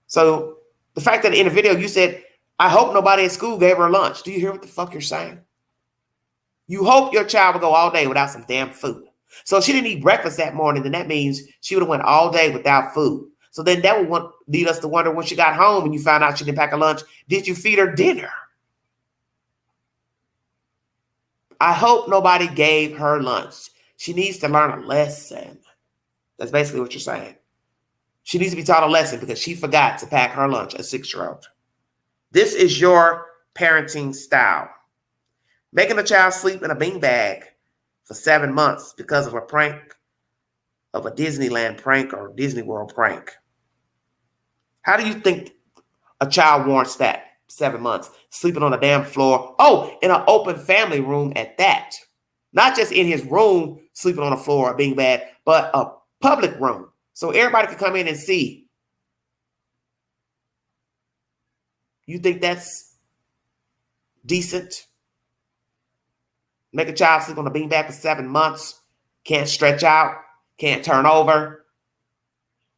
So the fact that in the video you said, I hope nobody at school gave her lunch. Do you hear what the fuck you're saying? You hope your child will go all day without some damn food. So if she didn't eat breakfast that morning, then that means she would have went all day without food. So then that would lead us to wonder when she got home and you found out she didn't pack a lunch, did you feed her dinner? I hope nobody gave her lunch. She needs to learn a lesson. That's basically what you're saying. She needs to be taught a lesson because she forgot to pack her lunch, a 6-year-old. This is your parenting style. Making a child sleep in a beanbag for 7 months because of a prank, of a Disneyland prank or Disney World prank. How do you think a child warrants that? 7 months, sleeping on a damn floor. Oh, in an open family room at that. Not just in his room, sleeping on the floor, being bad, but a public room. So everybody can come in and see. You think that's decent? Make a child sleep on a beanbag for 7 months. Can't stretch out. Can't turn over.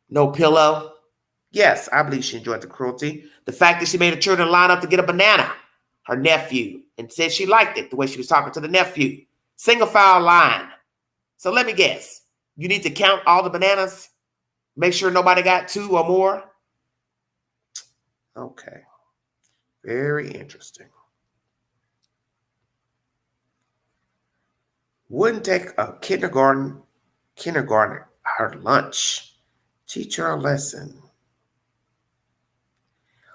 No pillow. Yes, I believe she enjoyed the cruelty. The fact that she made her children line up to get a banana, her nephew, and said she liked it, the way she was talking to the nephew. Single file line. So let me guess. You need to count all the bananas? Make sure nobody got 2 or more? Okay. Very interesting. Wouldn't take a kindergartner her lunch. Teach her a lesson.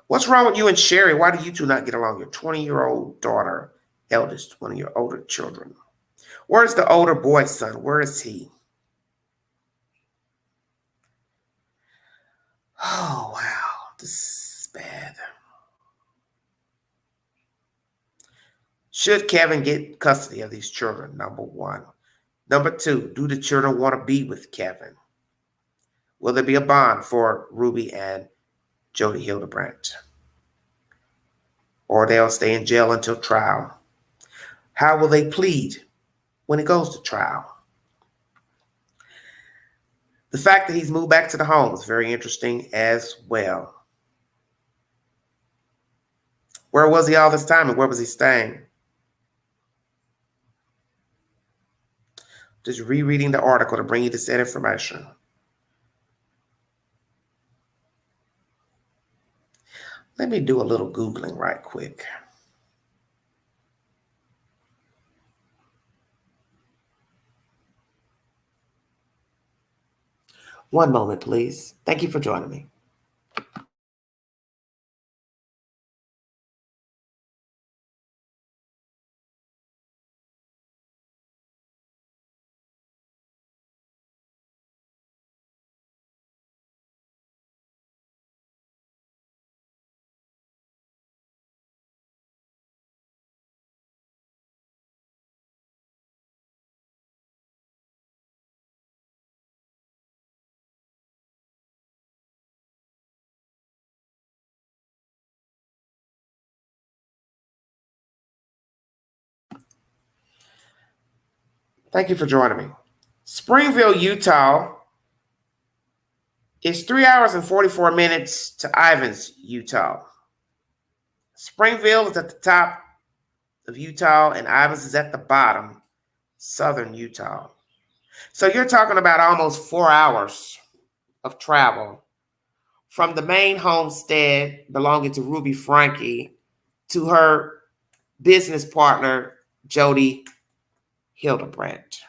What's wrong with you and Sherry? Why do you two not get along? Your 20-year-old daughter, eldest, one of your older children. Where's the older boy son? Where is he? Oh, wow. This is bad. Should Kevin get custody of these children? Number 1. Number 2, do the children want to be with Kevin? Will there be a bond for Rubi and Jodi Hildebrandt? Or they'll stay in jail until trial? How will they plead when it goes to trial? The fact that he's moved back to the home is very interesting as well. Where was he all this time and where was he staying? Just rereading the article to bring you this information. Let me do a little Googling right quick. One moment, please. Thank you for joining me. Thank you for joining me. Springville, Utah is 3 hours and 44 minutes to Ivins, Utah. Springville is at the top of Utah and Ivins is at the bottom, southern Utah. So you're talking about almost 4 hours of travel from the main homestead belonging to Ruby Franke to her business partner, Jodi Hildebrandt.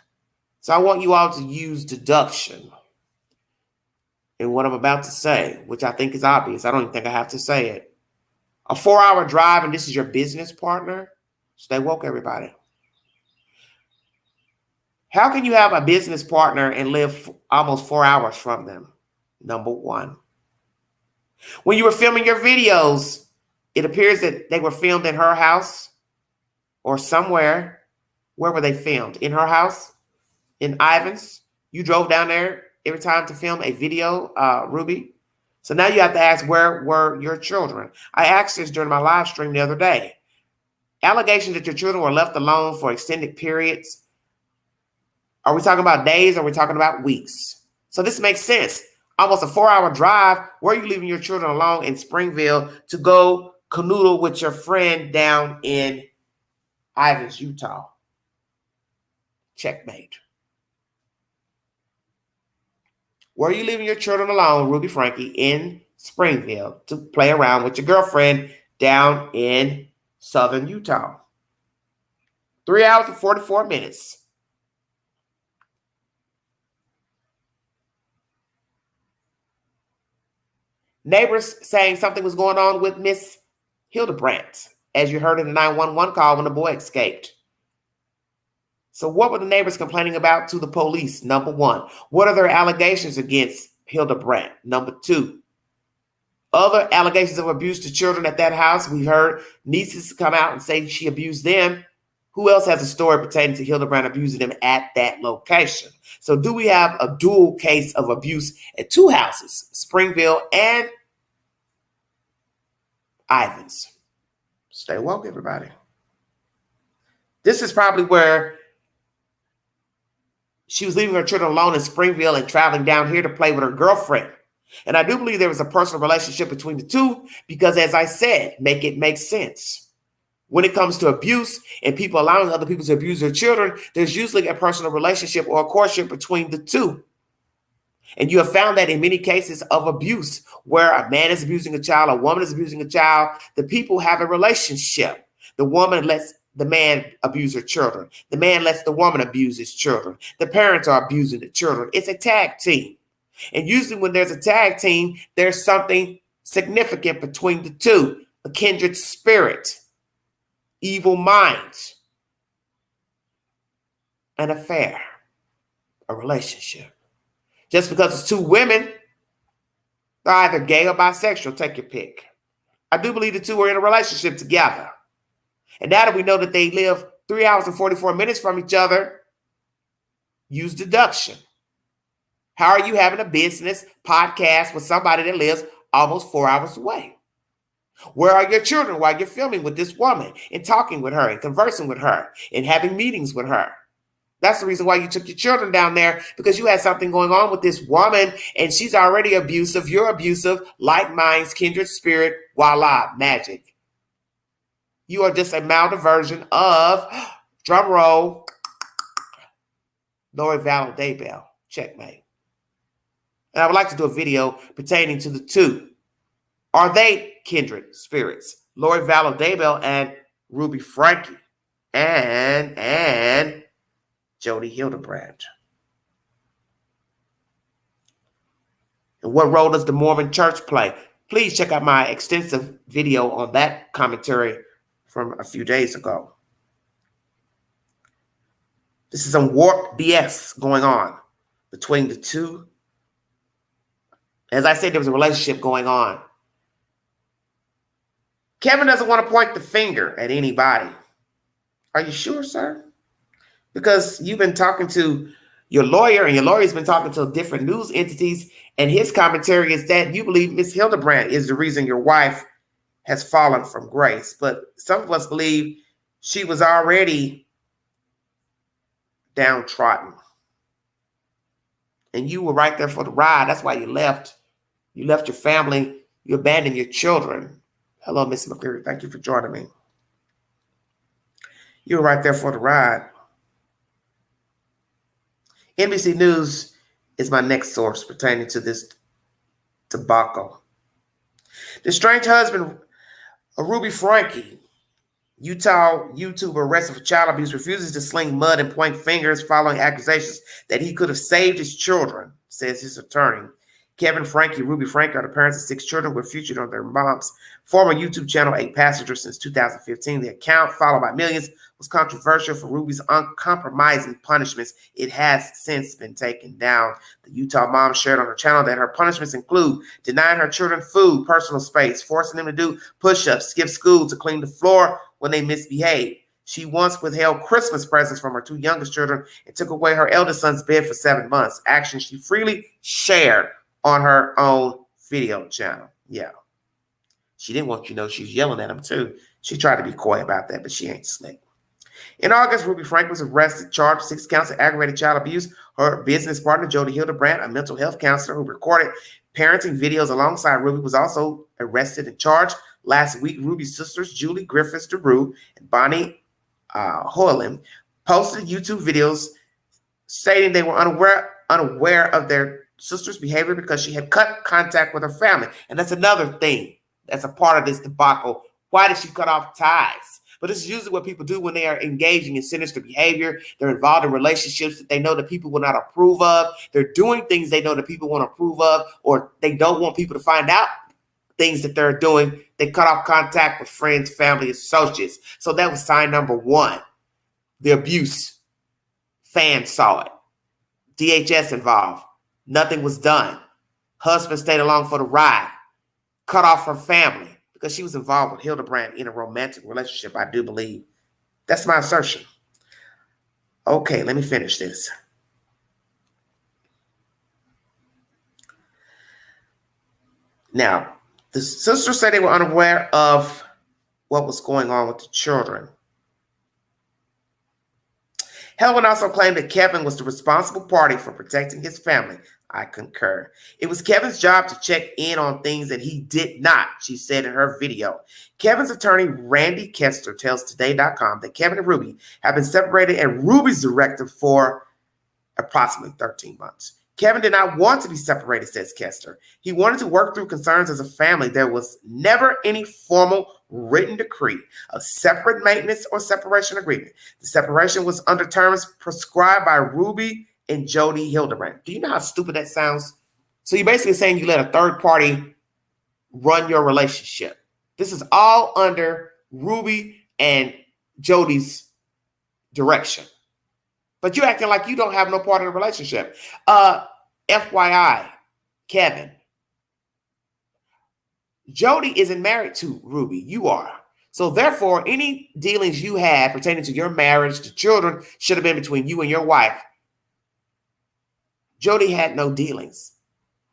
So I want you all to use deduction in what I'm about to say, which I think is obvious. I don't even think I have to say it. A 4-hour drive, and this is your business partner? Stay woke, everybody. How can you have a business partner and live almost 4 hours from them? Number 1. When you were filming your videos, it appears that they were filmed in her house or somewhere. Where were they filmed? In her house? In Ivins? You drove down there every time to film a video, Ruby? So now you have to ask, where were your children? I asked this during my live stream the other day. Allegations that your children were left alone for extended periods. Are we talking about days or are we talking about weeks? So this makes sense. Almost a 4-hour drive. Where are you leaving your children alone in Springville to go canoodle with your friend down in Ivins, Utah? Checkmate. Where are you leaving your children alone, Ruby Franke, in Springville to play around with your girlfriend down in southern Utah? 3 hours and 44 minutes. Neighbors saying something was going on with Miss Hildebrandt, as you heard in the 911 call when the boy escaped. So what were the neighbors complaining about to the police? Number 1. What are their allegations against Hildebrandt? Number 2. Other allegations of abuse to children at that house. We heard nieces come out and say she abused them. Who else has a story pertaining to Hildebrandt abusing them at that location? So do we have a dual case of abuse at 2 houses, Springville and Ivins? Stay woke, everybody. This is probably where she was leaving her children alone in Springville and traveling down here to play with her girlfriend. And I do believe there was a personal relationship between the two because, as I said, it make sense. When it comes to abuse and people allowing other people to abuse their children, there's usually a personal relationship or a courtship between the two. And you have found that in many cases of abuse, where a man is abusing a child, a woman is abusing a child, the people have a relationship. The woman lets the man abuse her children. The man lets the woman abuse his children. The parents are abusing the children. It's a tag team. And usually when there's a tag team, there's something significant between the two, a kindred spirit, evil minds, an affair, a relationship. Just because it's two women, they're either gay or bisexual, take your pick. I do believe the two are in a relationship together. And now that we know that they live 3 hours and 44 minutes from each other, use deduction. How are you having a business podcast with somebody that lives almost 4 hours away? Where are your children while you're filming with this woman and talking with her and conversing with her and having meetings with her? That's the reason why you took your children down there, because you had something going on with this woman and she's already abusive. You're abusive, like minds, kindred spirit, voila, magic. You are just a milder version of, drum roll, Lori Vallow Daybell. Checkmate. And I would like to do a video pertaining to the two. Are they kindred spirits? Lori Vallow Daybell and Ruby Franke and Jodi Hildebrandt. And what role does the Mormon church play? Please check out my extensive video on that commentary from a few days ago. This is some warped BS going on between the two. As I said, there was a relationship going on. Kevin doesn't want to point the finger at anybody. Are you sure, sir? Because you've been talking to your lawyer, and your lawyer's been talking to different news entities, and his commentary is that you believe Miss Hildebrandt is the reason your wife has fallen from grace. But some of us believe she was already downtrodden. And you were right there for the ride. That's why you left. You left your family. You abandoned your children. Hello, Miss McCleary. Thank you for joining me. You were right there for the ride. NBC News is my next source pertaining to this debacle. The strange husband of Ruby Franke, Utah YouTuber arrested for child abuse, refuses to sling mud and point fingers following accusations that he could have saved his children, says his attorney. Kevin Franke, Ruby Franke are the parents of 6 children who were featured on their mom's former YouTube channel, 8 Passengers, since 2015. The account, followed by millions, was controversial for Ruby's uncompromising punishments. It has since been taken down. The Utah mom shared on her channel that her punishments include denying her children food, personal space, forcing them to do push-ups, skip school, to clean the floor when they misbehave. She once withheld Christmas presents from her 2 youngest children and took away her eldest son's bed for 7 months, action she freely shared on her own video channel. Yeah. She didn't want you to know she was yelling at him too. She tried to be coy about that, but she ain't slick. In August, Ruby Franke was arrested, charged with 6 counts of aggravated child abuse. Her business partner, Jodi Hildebrandt, a mental health counselor who recorded parenting videos alongside Ruby, was also arrested and charged. Last week, Ruby's sisters, Julie Griffiths DeRue and Bonnie Heuermann, posted YouTube videos stating they were unaware of their sister's behavior because she had cut contact with her family. And that's another thing that's a part of this debacle. Why did she cut off ties? But this is usually what people do when they are engaging in sinister behavior. They're involved in relationships that they know that people will not approve of. They're doing things they know that people won't approve of, or they don't want people to find out things that they're doing. They cut off contact with friends, family, associates. So that was sign number 1. The abuse. Fans saw it. DHS involved. Nothing was done. Husband stayed along for the ride. Cut off her family because she was involved with Hildebrandt in a romantic relationship, I do believe. That's my assertion. Okay, let me finish this. Now, the sisters said they were unaware of what was going on with the children. Heuermann also claimed that Kevin was the responsible party for protecting his family. I concur. It was Kevin's job to check in on things that he did not, she said in her video. Kevin's attorney, Randy Kester, tells Today.com that Kevin and Ruby have been separated and Ruby's directive for approximately 13 months. Kevin did not want to be separated, says Kester. He wanted to work through concerns as a family. There was never any formal written decree of separate maintenance or separation agreement. The separation was under terms prescribed by Rubi and Jodi Hildebrandt. Do you know how stupid that sounds? So you're basically saying you let a third party run your relationship. This is all under Rubi and Jodi's direction. But you're acting like you don't have no part of the relationship. FYI, Kevin, Jodi isn't married to Ruby. You are. So therefore, any dealings you had pertaining to your marriage, the children, should have been between you and your wife. Jodi had no dealings.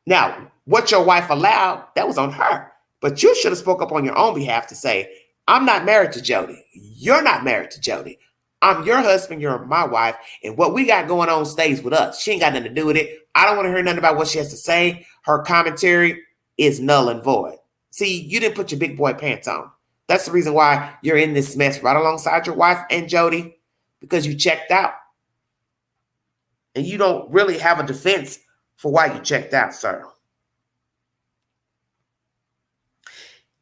Now, what your wife allowed, that was on her. But you should have spoke up on your own behalf to say, I'm not married to Jodi. You're not married to Jodi. I'm your husband, you're my wife, and what we got going on stays with us. She ain't got nothing to do with it. I don't want to hear nothing about what she has to say. Her commentary is null and void. See, you didn't put your big boy pants on. That's the reason why you're in this mess right alongside your wife and Jodi, because you checked out. And you don't really have a defense for why you checked out, sir.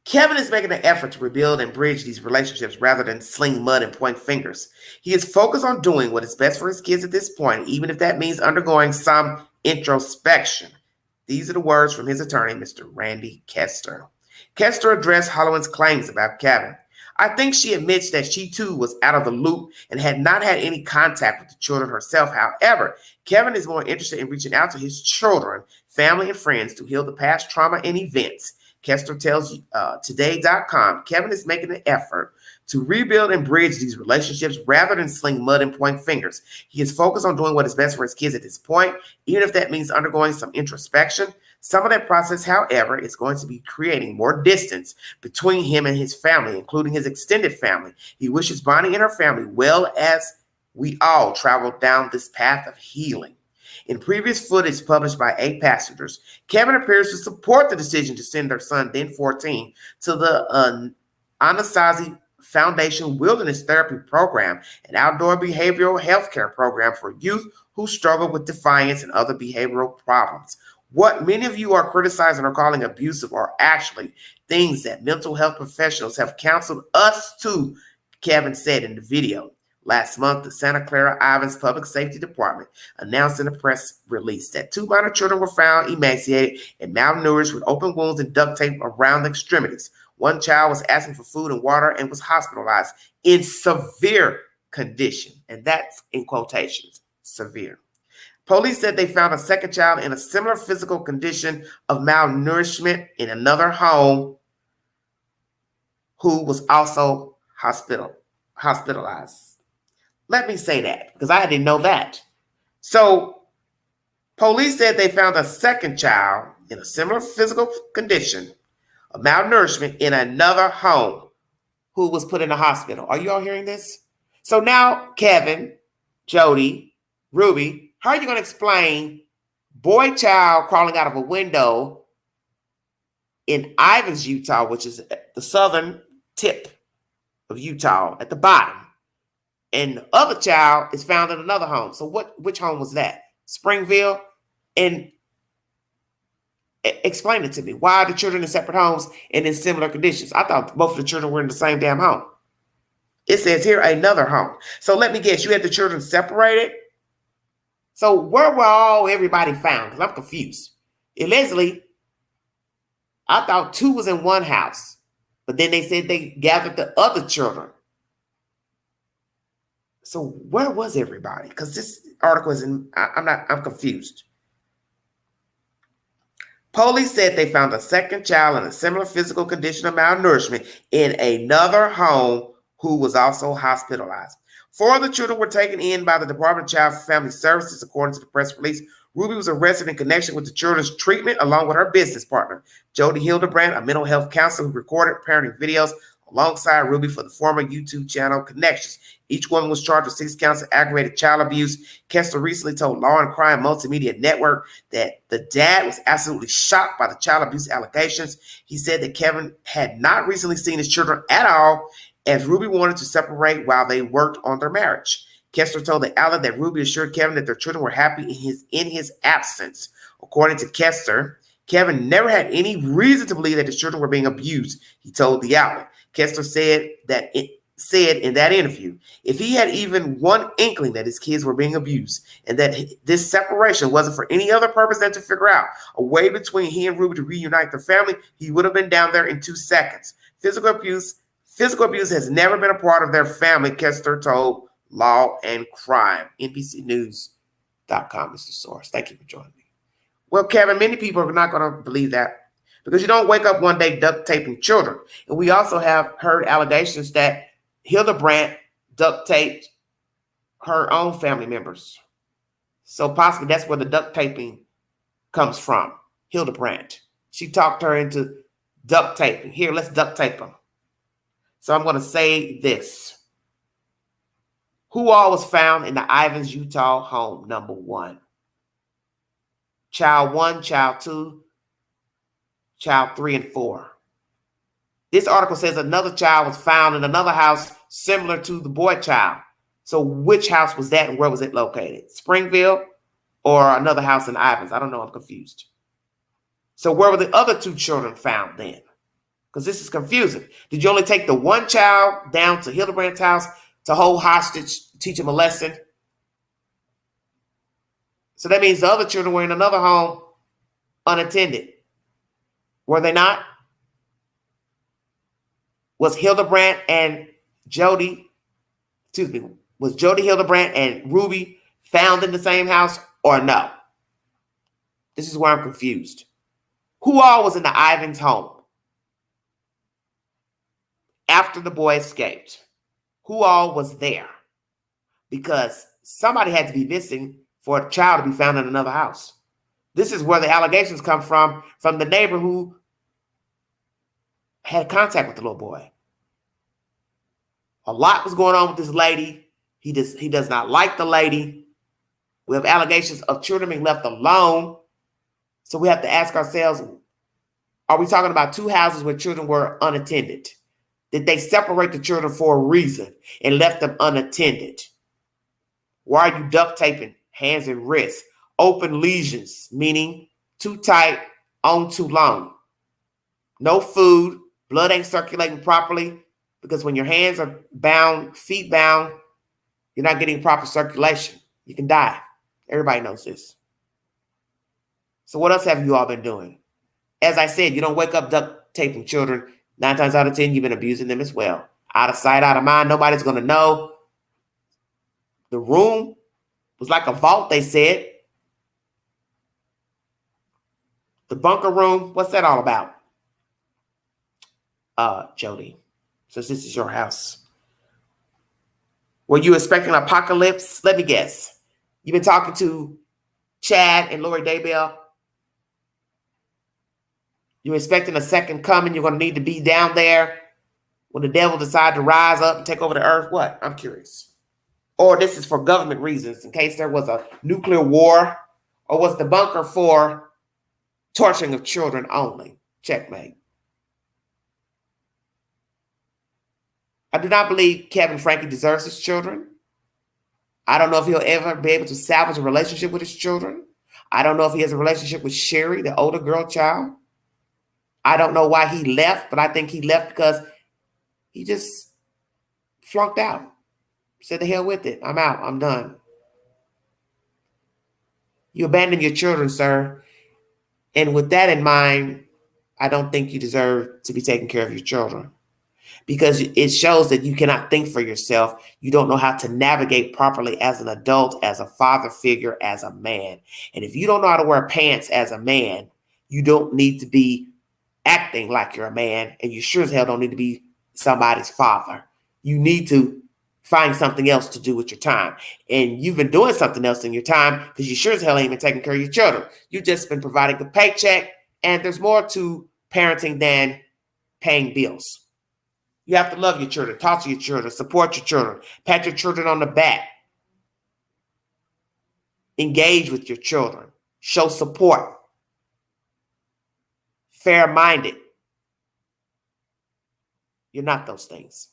Kevin is making an effort to rebuild and bridge these relationships rather than sling mud and point fingers. He is focused on doing what is best for his kids at this point, even if that means undergoing some introspection. These are the words from his attorney, Mr. Randy Kester. Kester addressed Heuermann's claims about Kevin. I think she admits that she too was out of the loop and had not had any contact with the children herself. However, Kevin is more interested in reaching out to his children, family, and friends to heal the past trauma and events. Kester tells Today.com, Kevin is making an effort to rebuild and bridge these relationships rather than sling mud and point fingers. He is focused on doing what is best for his kids at this point, even if that means undergoing some introspection. Some of that process, however, is going to be creating more distance between him and his family, including his extended family. He wishes Bonnie and her family well as we all travel down this path of healing. In previous footage published by 8 passengers, Kevin appears to support the decision to send their son, then 14, to the Anasazi Foundation Wilderness Therapy Program, an outdoor behavioral health care program for youth who struggle with defiance and other behavioral problems. What many of you are criticizing or calling abusive are actually things that mental health professionals have counseled us to, Kevin said in the video. Last month, the Santa Clara Islands Public Safety Department announced in a press release that 2 minor children were found emaciated and malnourished with open wounds and duct tape around the extremities. One child was asking for food and water and was hospitalized in severe condition. And that's in quotations, severe. Police said they found a second child in a similar physical condition of malnourishment in another home who was also hospitalized. Let me say that because I didn't know that. So police said they found a second child in a similar physical condition of malnourishment in another home who was put in a hospital. Are you all hearing this? So now, Kevin, Jodi, Ruby, how are you going to explain boy child crawling out of a window in Ivins, Utah, which is the southern tip of Utah at the bottom? And the other child is found in another home. So which home was that? Springville? And explain it to me. Why are the children in separate homes and in similar conditions? I thought both of the children were in the same damn home. It says here another home. So let me guess, you had the children separated? So where were everybody found? Because I'm confused. Allegedly, I thought 2 was in one house. But then they said they gathered the other children. So where was everybody? Because this article is I'm confused. Police said they found a second child in a similar physical condition of malnourishment in another home who was also hospitalized. 4 of the children were taken in by the Department of Child and Family Services, according to the press release. Ruby was arrested in connection with the children's treatment along with her business partner, Jodi Hildebrandt, a mental health counselor who recorded parenting videos alongside Rubi for the former YouTube channel Connections. Each woman was charged with 6 counts of aggravated child abuse. Kester recently told Law and Crime Multimedia Network that the dad was absolutely shocked by the child abuse allegations. He said that Kevin had not recently seen his children at all, as Rubi wanted to separate while they worked on their marriage. Kester told the outlet that Rubi assured Kevin that their children were happy in his absence. According to Kester, Kevin never had any reason to believe that his children were being abused, he told the outlet. Kester said in that interview, if he had even one inkling that his kids were being abused and that this separation wasn't for any other purpose than to figure out a way between he and Rubi to reunite their family, he would have been down there in 2 seconds. Physical abuse has never been a part of their family, Kester told Law and Crime. NBCnews.com is the source. Thank you for joining me. Well, Kevin, many people are not going to believe that because you don't wake up one day duct taping children. And we also have heard allegations that Hildebrandt duct taped her own family members. So possibly that's where the duct taping comes from, Hildebrandt. She talked her into duct taping. Here, let's duct tape them. So I'm going to say this. Who all was found in the Ivins, Utah home, number 1? Child 1, child 2, child 3, and 4. This article says another child was found in another house similar to the boy child. So which house was that and where was it located? Springville or another house in Ivins? I don't know. I'm confused. So where were the other 2 children found then? Because this is confusing. Did you only take the one child down to Hildebrandt's house to hold hostage, teach him a lesson? So that means the other children were in another home unattended. Were they not? Was Hildebrandt and Jodi, was Jodi Hildebrandt and Rubi found in the same house or no? This is where I'm confused. Who all was in the Ivins home after the boy escaped? Who all was there? Because somebody had to be missing for a child to be found in another house. This is where the allegations come from the neighbor who had contact with the little boy. A lot was going on with this lady. He does not like the lady. We have allegations of children being left alone. So we have to ask ourselves, are we talking about 2 houses where children were unattended? Did they separate the children for a reason and left them unattended? Why are you duct taping hands and wrists? Open lesions, meaning too tight, on too long. No food, blood ain't circulating properly because when your hands are bound, feet bound, you're not getting proper circulation. You can die. Everybody knows this. So what else have you all been doing? As I said, you don't wake up duct taping children. 9 times out of 10, you've been abusing them as well. Out of sight, out of mind. Nobody's going to know. The room was like a vault, they said. The bunker room, what's that all about? Jodi, since this is your house. Were you expecting an apocalypse? Let me guess. You've been talking to Chad and Lori Daybell. You're expecting a second coming. You're going to need to be down there when the devil decides to rise up and take over the earth. What? I'm curious. Or this is for government reasons, in case there was a nuclear war, or was the bunker for torturing of children only? Checkmate. I do not believe Kevin Franke deserves his children. I don't know if he'll ever be able to salvage a relationship with his children. I don't know if he has a relationship with Sherry, the older girl child. I don't know why he left, but I think he left because he just flunked out. Said the hell with it. I'm out. I'm done. You abandoned your children, sir. And with that in mind, I don't think you deserve to be taking care of your children, because it shows that you cannot think for yourself. You don't know how to navigate properly as an adult, as a father figure, as a man. And if you don't know how to wear pants as a man, you don't need to be acting like you're a man, and you sure as hell don't need to be somebody's father. You need to find something else to do with your time. And you've been doing something else in your time because you sure as hell ain't been taking care of your children. You've just been providing a paycheck, and there's more to parenting than paying bills. You have to love your children, talk to your children, support your children, pat your children on the back. Engage with your children. Show support. Fair-minded. You're not those things.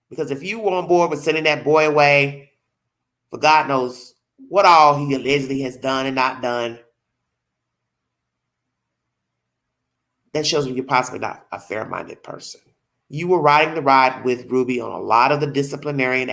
Because if you were on board with sending that boy away for God knows what all he allegedly has done and not done, that shows me you're possibly not a fair-minded person. You were riding the ride with Rubi on a lot of the disciplinary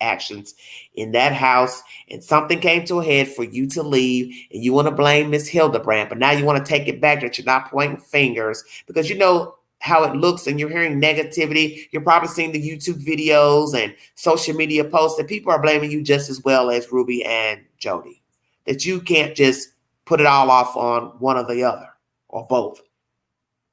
actions in that house, and something came to a head for you to leave, and you want to blame Miss Hildebrandt, but now you want to take it back that you're not pointing fingers because you know how it looks and you're hearing negativity. You're probably seeing the YouTube videos and social media posts that people are blaming you just as well as Rubi and Jodi, that you can't just put it all off on one or the other or both.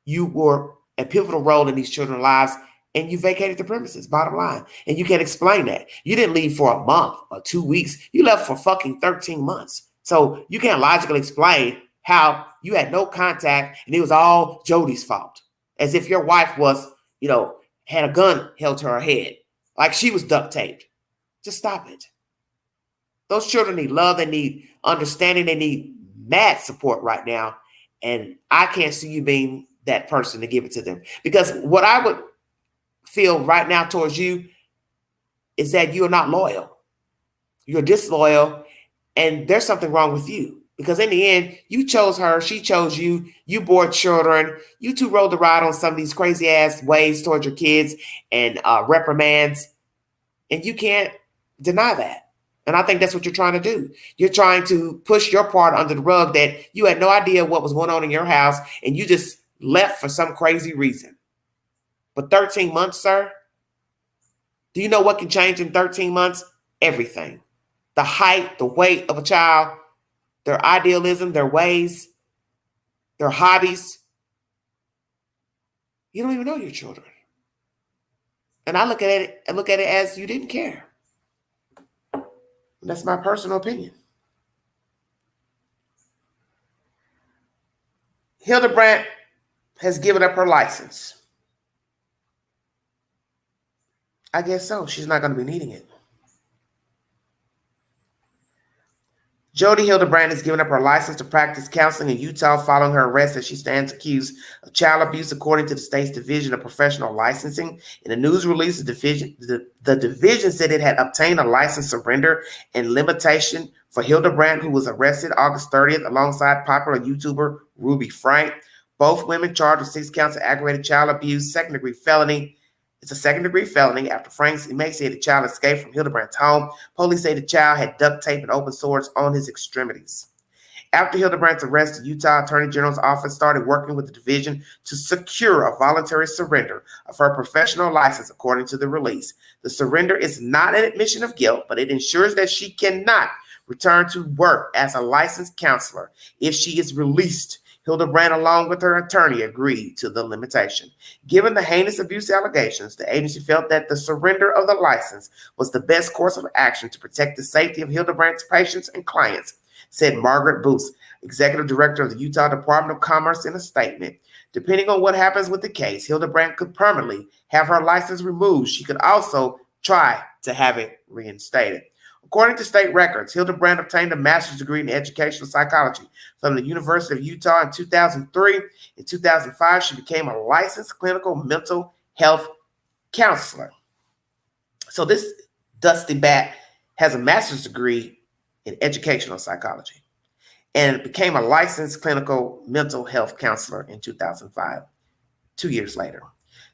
You were a pivotal role in these children's lives, and you vacated the premises, bottom line. And you can't explain that. You didn't leave for a month or 2 weeks. You left for fucking 13 months. So you can't logically explain how you had no contact and it was all Jodi's fault. As if your wife was, had a gun held to her head. Like she was duct taped. Just stop it. Those children need love. They need understanding. They need mad support right now. And I can't see you being that person to give it to them. Because what I would feel right now towards you is that you're not loyal. You're disloyal. And there's something wrong with you. Because in the end, you chose her, she chose you, you bore children, you two rode the ride on some of these crazy ass ways towards your kids and reprimands. And you can't deny that. And I think that's what you're trying to do. You're trying to push your part under the rug that you had no idea what was going on in your house and you just left for some crazy reason. But 13 months, sir, do you know what can change in 13 months? Everything. The height, the weight of a child, their idealism, their ways, their hobbies. You don't even know your children. And I look at it as you didn't care. That's my personal opinion. Hildebrandt has given up her license. I guess so. She's not going to be needing it. Jodi Hildebrandt has given up her license to practice counseling in Utah following her arrest as she stands accused of child abuse, according to the state's Division of Professional Licensing. In a news release, the division said it had obtained a license surrender and limitation for Hildebrandt, who was arrested August 30th alongside popular YouTuber Rubi Frank. Both women charged with 6 counts of aggravated child abuse, second-degree felony. It's a second-degree felony after Frank's emaciated child escaped from Hildebrandt's home. Police say the child had duct tape and open sores on his extremities. After Hildebrandt's arrest, the Utah Attorney General's office started working with the division to secure a voluntary surrender of her professional license, according to the release. The surrender is not an admission of guilt, but it ensures that she cannot return to work as a licensed counselor if she is released. Hildebrandt, along with her attorney, agreed to the limitation. Given the heinous abuse allegations, the agency felt that the surrender of the license was the best course of action to protect the safety of Hildebrandt's patients and clients, said Margaret Booth, executive director of the Utah Department of Commerce, in a statement. Depending on what happens with the case, Hildebrandt could permanently have her license removed. She could also try to have it reinstated. According to state records, Hildebrandt obtained a master's degree in educational psychology from the University of Utah in 2003. In 2005, she became a licensed clinical mental health counselor. So this Dusty Bat has a master's degree in educational psychology and became a licensed clinical mental health counselor in 2005, 2 years later.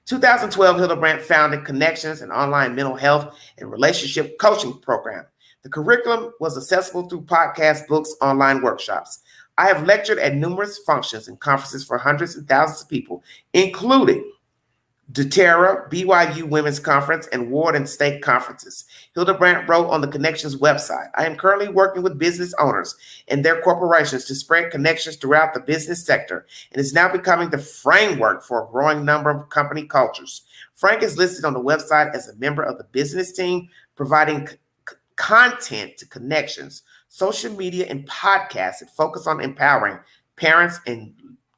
2012, Hildebrandt founded Connections, an online mental health and relationship coaching program. The curriculum was accessible through podcasts, books, online workshops. I have lectured at numerous functions and conferences for hundreds and thousands of people, including DeTerra, BYU Women's Conference, and ward and state conferences. Hildebrandt wrote on the Connections website, I am currently working with business owners and their corporations to spread connections throughout the business sector, and is now becoming the framework for a growing number of company cultures. Frank is listed on the website as a member of the business team, providing content to Connections, social media, and podcasts that focus on empowering parents and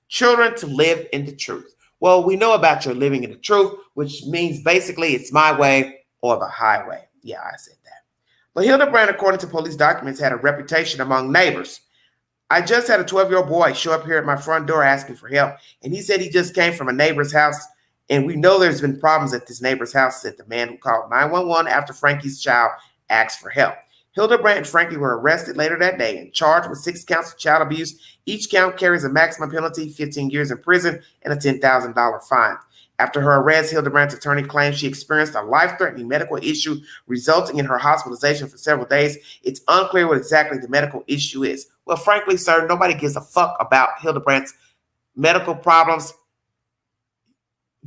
children to live in the truth. Well, we know about your living in the truth, which means basically it's my way or the highway. Yeah, I said that. But Hildebrandt, according to police documents, had a reputation among neighbors. I just had a 12-year-old boy show up here at my front door asking for help, and he said he just came from a neighbor's house, and we know there's been problems at this neighbor's house, said the man who called 911 after Franke's child asked for help. Hildebrandt and Franke were arrested later that day and charged with 6 counts of child abuse. Each count carries a maximum penalty, 15 years in prison, and a $10,000 fine. After her arrest, Hildebrandt's attorney claims she experienced a life-threatening medical issue resulting in her hospitalization for several days. It's unclear what exactly the medical issue is. Well, frankly, sir, nobody gives a fuck about Hildebrandt's medical problems.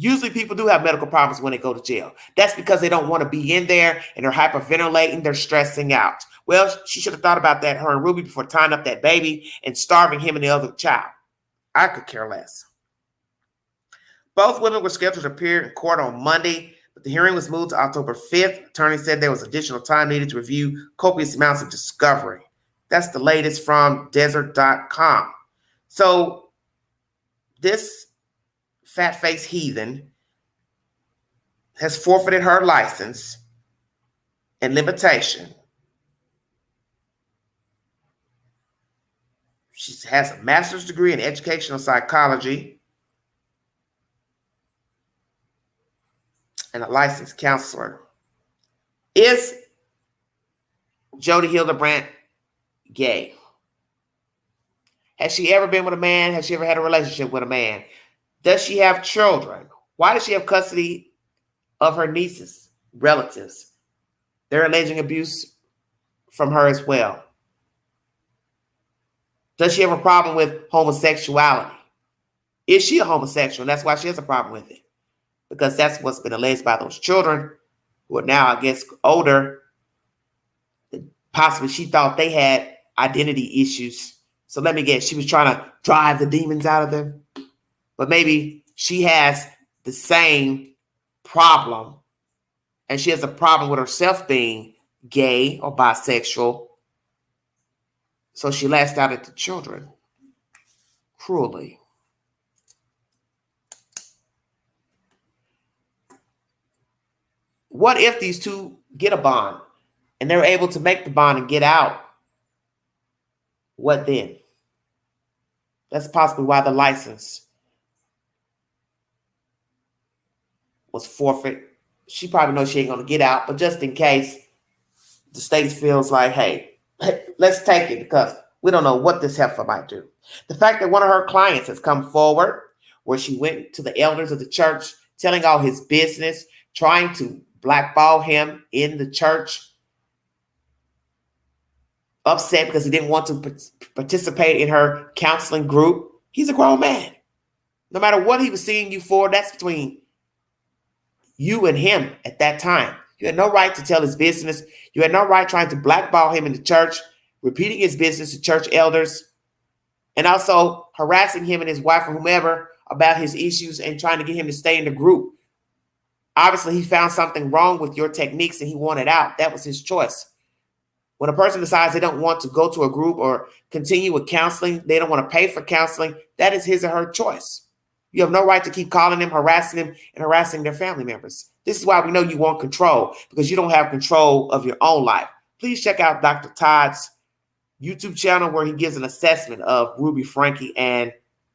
Usually people do have medical problems when they go to jail. That's because they don't want to be in there and they're hyperventilating, they're stressing out. Well, she should have thought about that, her and Ruby, before tying up that baby and starving him and the other child. I could care less. Both women were scheduled to appear in court on Monday, but the hearing was moved to October 5th. Attorney said there was additional time needed to review copious amounts of discovery. That's the latest from desert.com. So this fat-faced heathen has forfeited her license and limitation. She has a master's degree in educational psychology and a licensed counselor. Is Jodi Hildebrandt gay? Has she ever been with a man? Has she ever had a relationship with a man? Does she have children? Why does she have custody of her nieces, relatives? They're alleging abuse from her as well. Does she have a problem with homosexuality? Is she a homosexual? That's why she has a problem with it. Because that's what's been alleged by those children who are now, I guess, older. Possibly she thought they had identity issues. So let me guess, she was trying to drive the demons out of them. But maybe she has the same problem. And she has a problem with herself being gay or bisexual. So she lashed out at the children cruelly. What if these two get a bond and they're able to make the bond and get out? What then? That's possibly why the license was forfeit. She probably knows she ain't going to get out, but just in case, the state feels like, hey, let's take it because we don't know what this heifer might do. The fact that one of her clients has come forward where she went to the elders of the church telling all his business, trying to blackball him in the church, upset because he didn't want to participate in her counseling group. He's a grown man. No matter what he was seeing you for, that's between you and him at that time. You had no right to tell his business. You had no right trying to blackball him in the church, repeating his business to church elders, and also harassing him and his wife or whomever about his issues and trying to get him to stay in the group. Obviously, he found something wrong with your techniques and he wanted out. That was his choice. When a person decides they don't want to go to a group or continue with counseling, they don't want to pay for counseling, that is his or her choice. You have no right to keep calling them, harassing them, and harassing their family members. This is why we know you want control, because you don't have control of your own life. Please check out Dr. Todd's YouTube channel where he gives an assessment of Ruby, Franke, and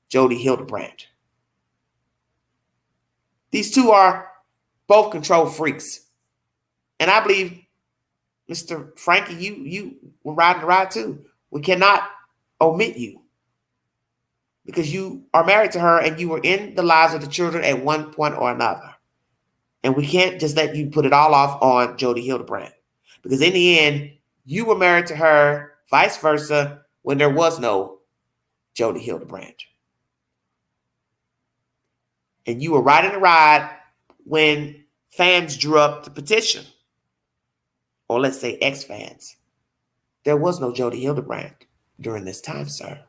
Jodi Hildebrandt. These two are both control freaks. And I believe, Mr. Franke, you were riding the ride too. We cannot omit you because you are married to her and you were in the lives of the children at one point or another. And we can't just let you put it all off on Jodi Hildebrandt because in the end, you were married to her, vice versa, when there was no Jodi Hildebrandt. And you were riding the ride when fans drew up the petition. Or let's say ex-fans. There was no Jodi Hildebrandt during this time, sir.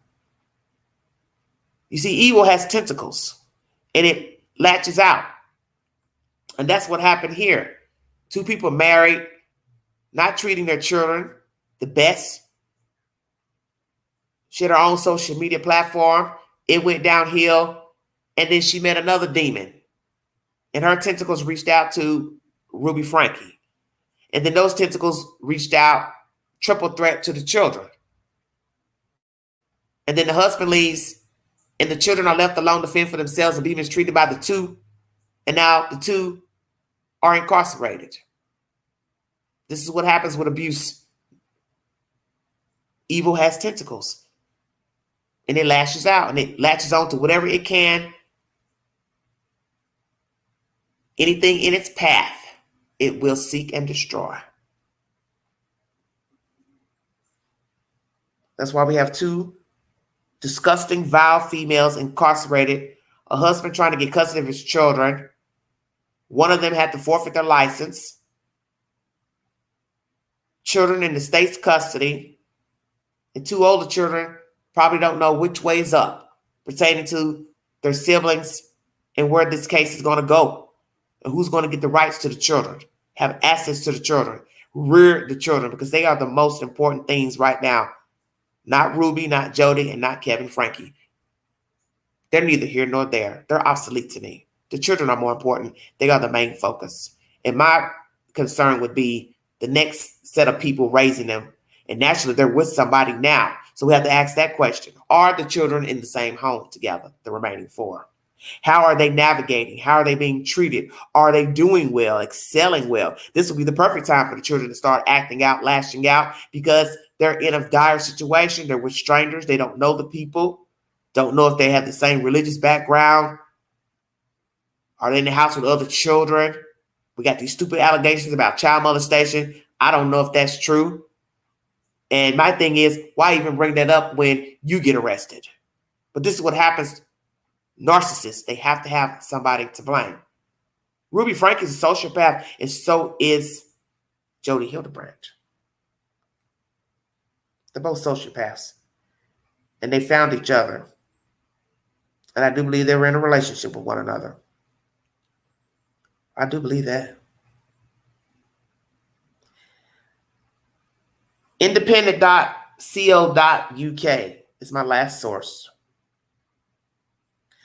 You see, evil has tentacles and it latches out. And that's what happened here. Two people married, not treating their children the best. She had her own social media platform. It went downhill. And then she met another demon. And her tentacles reached out to Ruby Franke. And then those tentacles reached out, triple threat, to the children. And then the husband leaves, and the children are left alone to fend for themselves and be mistreated by the two. And now the two are incarcerated. This is what happens with abuse. Evil has tentacles. And it lashes out, and it latches on to whatever it can. Anything in its path, it will seek and destroy. That's why we have two disgusting, vile females incarcerated, a husband trying to get custody of his children. One of them had to forfeit their license. Children in the state's custody. And two older children probably don't know which way is up pertaining to their siblings and where this case is going to go and who's going to get the rights to the children, have access to the children, rear the children, because they are the most important things right now. Not Ruby, not Jodi, and not Kevin Franke. They're neither here nor there. They're obsolete to me. The children are more important. They are the main focus. And my concern would be the next set of people raising them. And naturally, they're with somebody now. So we have to ask that question. Are the children in the same home together, the remaining four? How are they navigating? How are they being treated? Are they doing well, excelling well? This will be the perfect time for the children to start acting out, lashing out, because they're in a dire situation. They're with strangers. They don't know the people, don't know if they have the same religious background. Are they in the house with other children? We got these stupid allegations about child molestation. I don't know if that's true. And my thing is, why even bring that up when you get arrested? But this is what happens. Narcissists, they have to have somebody to blame. Ruby Franke is a sociopath, and so is Jodi Hildebrandt. They're both sociopaths. And they found each other. And I do believe they were in a relationship with one another. I do believe that. Independent.co.uk is my last source.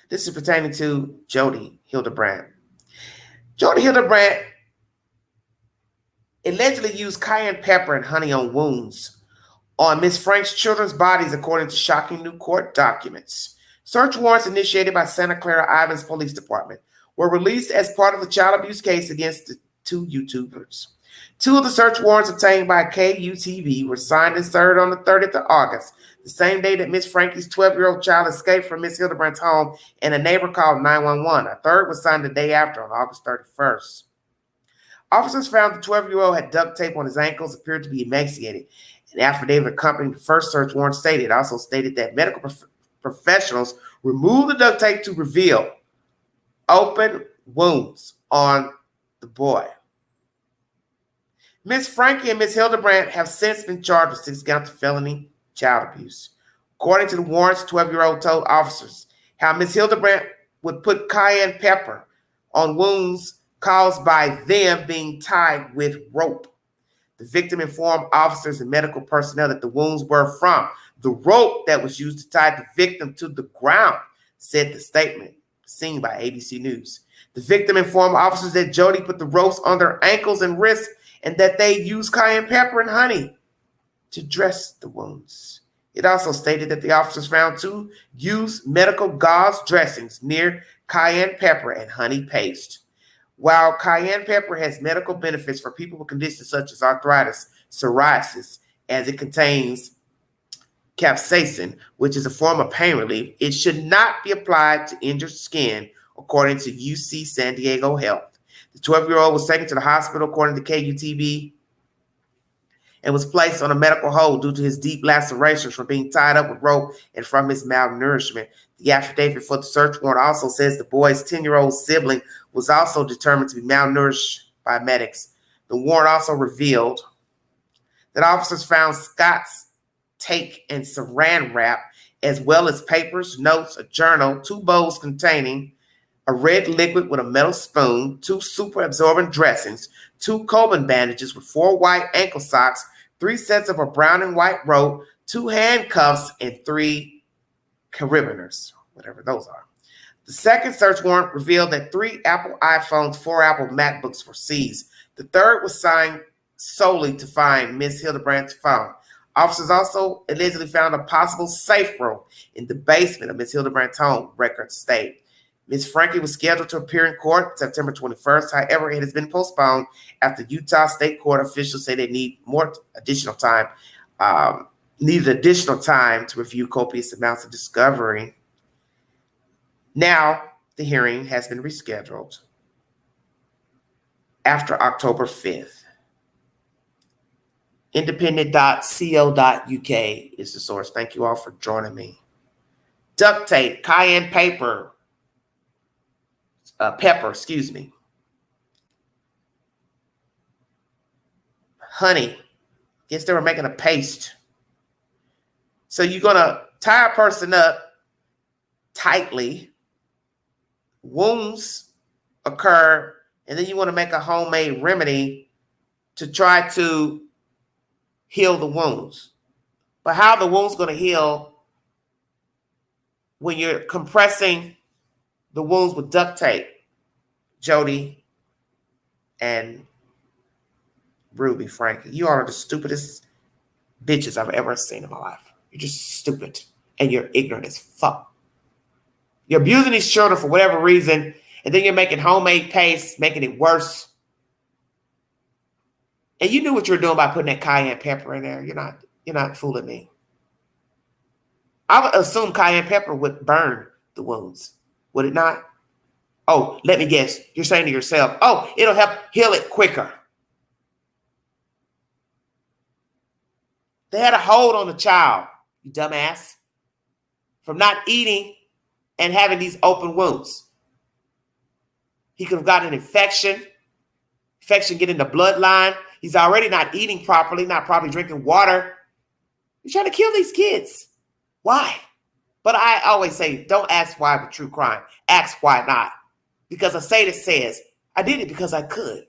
This is pertaining to Jodi Hildebrandt. Jodi Hildebrandt allegedly used cayenne pepper and honey on wounds on Miss Frank's children's bodies, according to shocking new court documents. Search warrants initiated by Santa Clara Islands Police Department were released as part of the child abuse case against the two YouTubers. Two of the search warrants obtained by KUTV were signed and served on the 30th of August, the same day that Miss Franke's 12-year-old child escaped from Miss Hildebrandt's home and a neighbor called 911. A third was signed the day after, on August 31st. Officers found the 12-year-old had duct tape on his ankles, appeared to be emaciated. An affidavit accompanying the first search warrant also stated that medical professionals removed the duct tape to reveal open wounds on the boy. Miss Franke and Miss Hildebrandt have since been charged with 6 counts of felony child abuse. According to the warrants, 12-year-old told officers how Miss Hildebrandt would put cayenne pepper on wounds caused by them being tied with rope. The victim informed officers and medical personnel that the wounds were from the rope that was used to tie the victim to the ground, said the statement seen by ABC News. The victim informed officers that Jodi put the ropes on their ankles and wrists and that they used cayenne pepper and honey to dress the wounds. It also stated that the officers found 2 used medical gauze dressings near cayenne pepper and honey paste. While cayenne pepper has medical benefits for people with conditions such as arthritis, psoriasis, as it contains capsaicin, which is a form of pain relief, it should not be applied to injured skin, according to UC San Diego Health. The 12-year-old was taken to the hospital, according to KUTV, and was placed on a medical hold due to his deep lacerations from being tied up with rope and from his malnourishment. The affidavit for the search warrant also says the boy's 10-year-old sibling was also determined to be malnourished by medics. The warrant also revealed that officers found Scott's tape and saran wrap, as well as papers, notes, a journal, 2 bowls containing a red liquid with a metal spoon, 2 super absorbent dressings, 2 Kohberger bandages with 4 white ankle socks, 3 sets of a brown and white rope, 2 handcuffs, and 3 carabiners, whatever those are. The second search warrant revealed that 3 Apple iPhones, 4 Apple MacBooks were seized. The third was signed solely to find Ms. Hildebrandt's phone. Officers also allegedly found a possible safe room in the basement of Ms. Hildebrandt's home, records state. Ms. Franke was scheduled to appear in court September 21st. However, it has been postponed after Utah State Court officials say they need additional time to review copious amounts of discovery. Now, the hearing has been rescheduled after October 5th. Independent.co.uk is the source. Thank you all for joining me. Duct tape, cayenne pepper, honey. Guess they were making a paste. So you're going to tie a person up tightly. Wounds occur, and then you want to make a homemade remedy to try to heal the wounds. But how are the wounds going to heal when you're compressing the wounds with duct tape? Jodi and Rubi, Franke, you are the stupidest bitches I've ever seen in my life. You're just stupid, and you're ignorant as fuck. You're abusing these children for whatever reason, and then you're making homemade paste, making it worse. And you knew what you were doing by putting that cayenne pepper in there. You're not fooling me. I would assume cayenne pepper would burn the wounds, would it not? Oh, let me guess. You're saying to yourself, oh, it'll help heal it quicker. They had a hold on the child, you dumbass, from not eating and having these open wounds. He could have gotten an infection get in the bloodline. He's already not eating properly, not probably drinking water. You're trying to kill these kids. Why? But I always say, don't ask why with true crime. Ask why not. Because a sadist says, I did it because I could.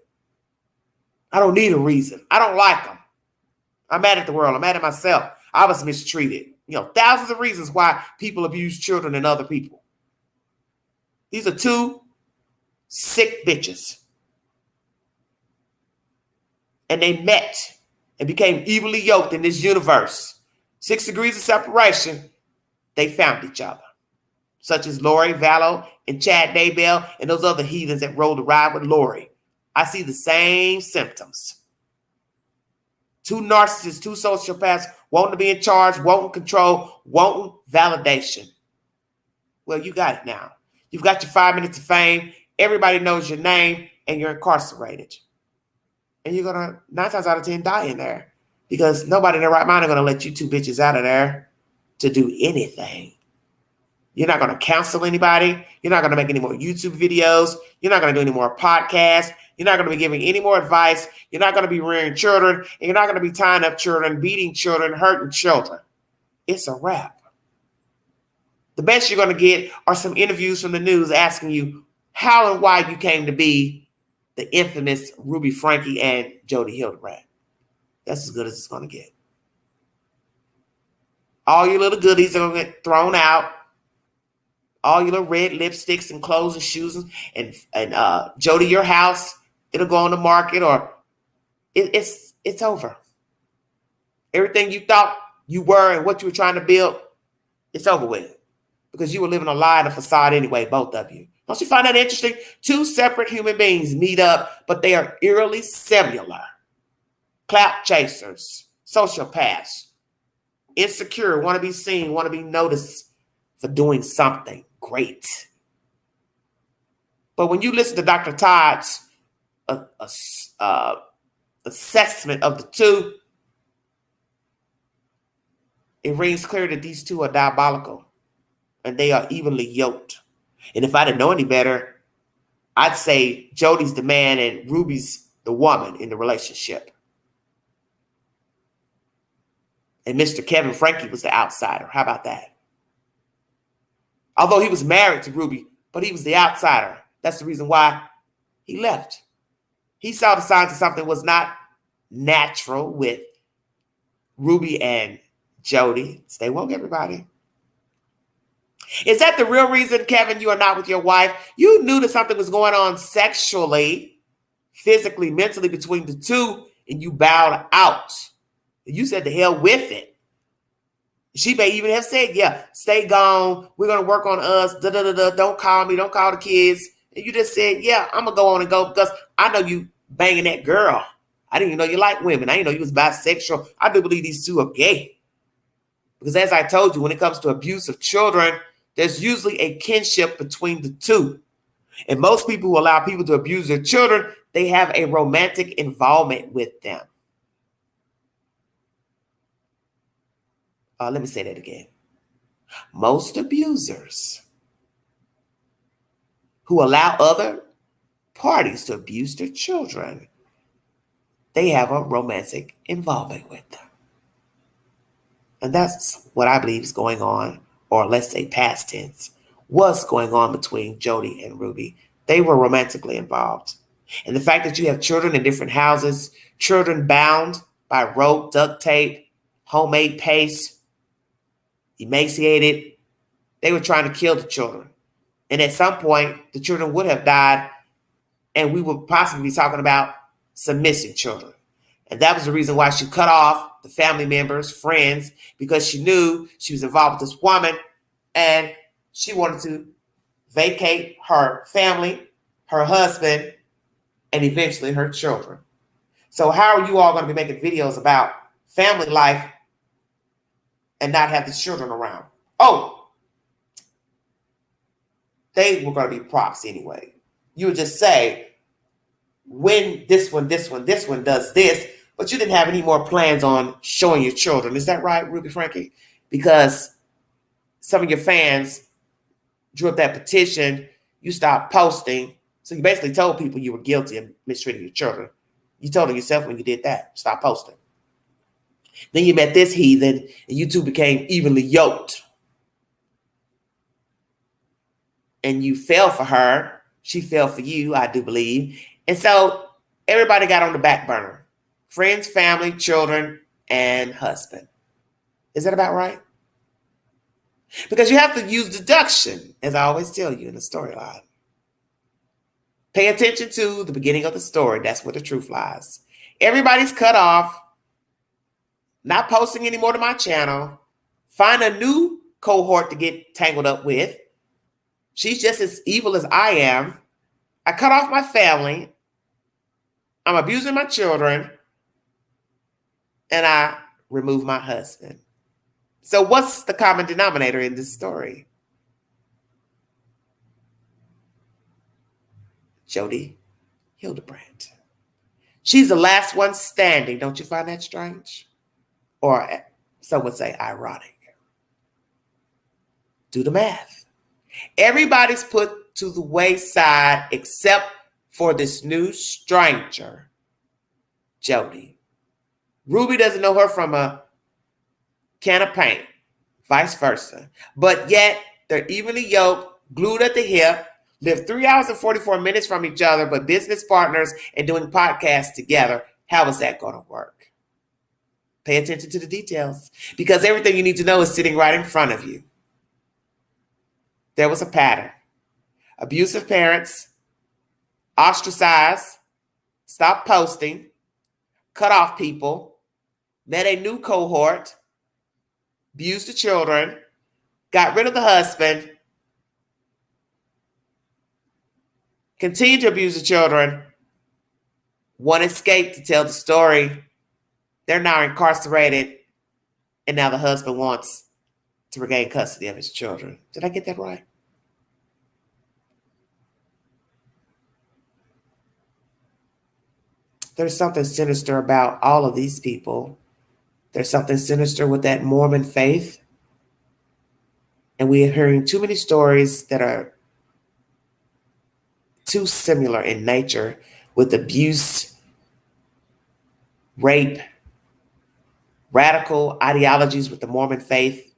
I don't need a reason. I don't like them. I'm mad at the world. I'm mad at myself. I was mistreated. Thousands of reasons why people abuse children and other people. These are 2 sick bitches. And they met and became evenly yoked in this universe. 6 degrees of separation, they found each other. Such as Lori Vallow and Chad Daybell and those other heathens that rolled the ride with Lori. I see the same symptoms. 2 narcissists, 2 sociopaths, wanting to be in charge, wanting control, wanting validation. Well, you got it now. You've got your 5 minutes of fame. Everybody knows your name, and you're incarcerated. And you're going to, 9 times out of 10, die in there. Because nobody in their right mind is going to let you 2 bitches out of there to do anything. You're not going to counsel anybody. You're not going to make any more YouTube videos. You're not going to do any more podcasts. You're not going to be giving any more advice. You're not going to be rearing children. And you're not going to be tying up children, beating children, hurting children. It's a wrap. The best you're going to get are some interviews from the news asking you how and why you came to be the infamous Ruby Franke and Jodi Hildebrandt. That's as good as it's going to get. All your little goodies are going to get thrown out. All your little red lipsticks and clothes and shoes and Jodi, your house, it'll go on the market, or it's over. Everything you thought you were and what you were trying to build, it's over with. Because you were living a lie in a facade anyway, both of you. Don't you find that interesting? 2 separate human beings meet up, but they are eerily similar. Clout chasers, sociopaths, insecure, want to be seen, want to be noticed for doing something great. But when you listen to Dr. Todd's assessment of the 2, it rings clear that these 2 are diabolical and they are evenly yoked. And if I didn't know any better, I'd say Jodi's the man and Ruby's the woman in the relationship. And Mr. Kevin Franke was the outsider. How about that? Although he was married to Ruby, but he was the outsider. That's the reason why he left. He saw the signs of something was not natural with Ruby and Jodi. Stay woke, everybody. Is that the real reason, Kevin, you are not with your wife? You knew that something was going on sexually, physically, mentally between the two, and you bowed out. You said the hell with it. She may even have said, yeah, stay gone. We're going to work on us. Don't call me. Don't call the kids. And you just said, yeah, I'm going to go on and go because I know you banging that girl. I didn't even know you like women. I didn't know you was bisexual. I do believe these two are gay. Because as I told you, when it comes to abuse of children, there's usually a kinship between the two. And most people who allow people to abuse their children, they have a romantic involvement with them. Let me say that again. Most abusers who allow other parties to abuse their children, they have a romantic involvement with them. And that's what I believe is going on, or let's say past tense, was going on between Jodi and Rubi. They were romantically involved. And the fact that you have children in different houses, children bound by rope, duct tape, homemade paste, emaciated, they were trying to kill the children. And at some point, the children would have died, and we would possibly be talking about some missing children. And that was the reason why she cut off the family members, friends, because she knew she was involved with this woman, and she wanted to vacate her family, her husband, and eventually her children. So how are you all going to be making videos about family life and not have the children around? Oh, they were going to be props anyway. You would just say, when this one does this, but you didn't have any more plans on showing your children. Is that right, Ruby Franke? Because some of your fans drew up that petition, you stopped posting. So you basically told people you were guilty of mistreating your children. You told them yourself when you did that. Stop posting. Then you met this heathen, and you two became evenly yoked. And you fell for her. She fell for you, I do believe. And so everybody got on the back burner. Friends, family, children, and husband. Is that about right? Because you have to use deduction, as I always tell you in the storyline. Pay attention to the beginning of the story. That's where the truth lies. Everybody's cut off. Not posting anymore to my channel. Find a new cohort to get tangled up with. She's just as evil as I am. I cut off my family. I'm abusing my children. And I remove my husband. So what's the common denominator in this story? Jodi Hildebrandt. She's the last one standing. Don't you find that strange? Or some would say ironic. Do the math. Everybody's put to the wayside except for this new stranger, Jodi. Rubi doesn't know her from a can of paint, vice versa. But yet, they're evenly yoked, glued at the hip, live 3 hours and 44 minutes from each other, but business partners and doing podcasts together. How is that going to work? Pay attention to the details, because everything you need to know is sitting right in front of you. There was a pattern. Abusive parents, ostracized, stopped posting, cut off people, met a new cohort, abused the children, got rid of the husband, continued to abuse the children. One escaped to tell the story. They're now incarcerated, and now the husband wants to regain custody of his children. Did I get that right? There's something sinister about all of these people. There's something sinister with that Mormon faith. And we are hearing too many stories that are too similar in nature with abuse, rape, radical ideologies with the Mormon faith.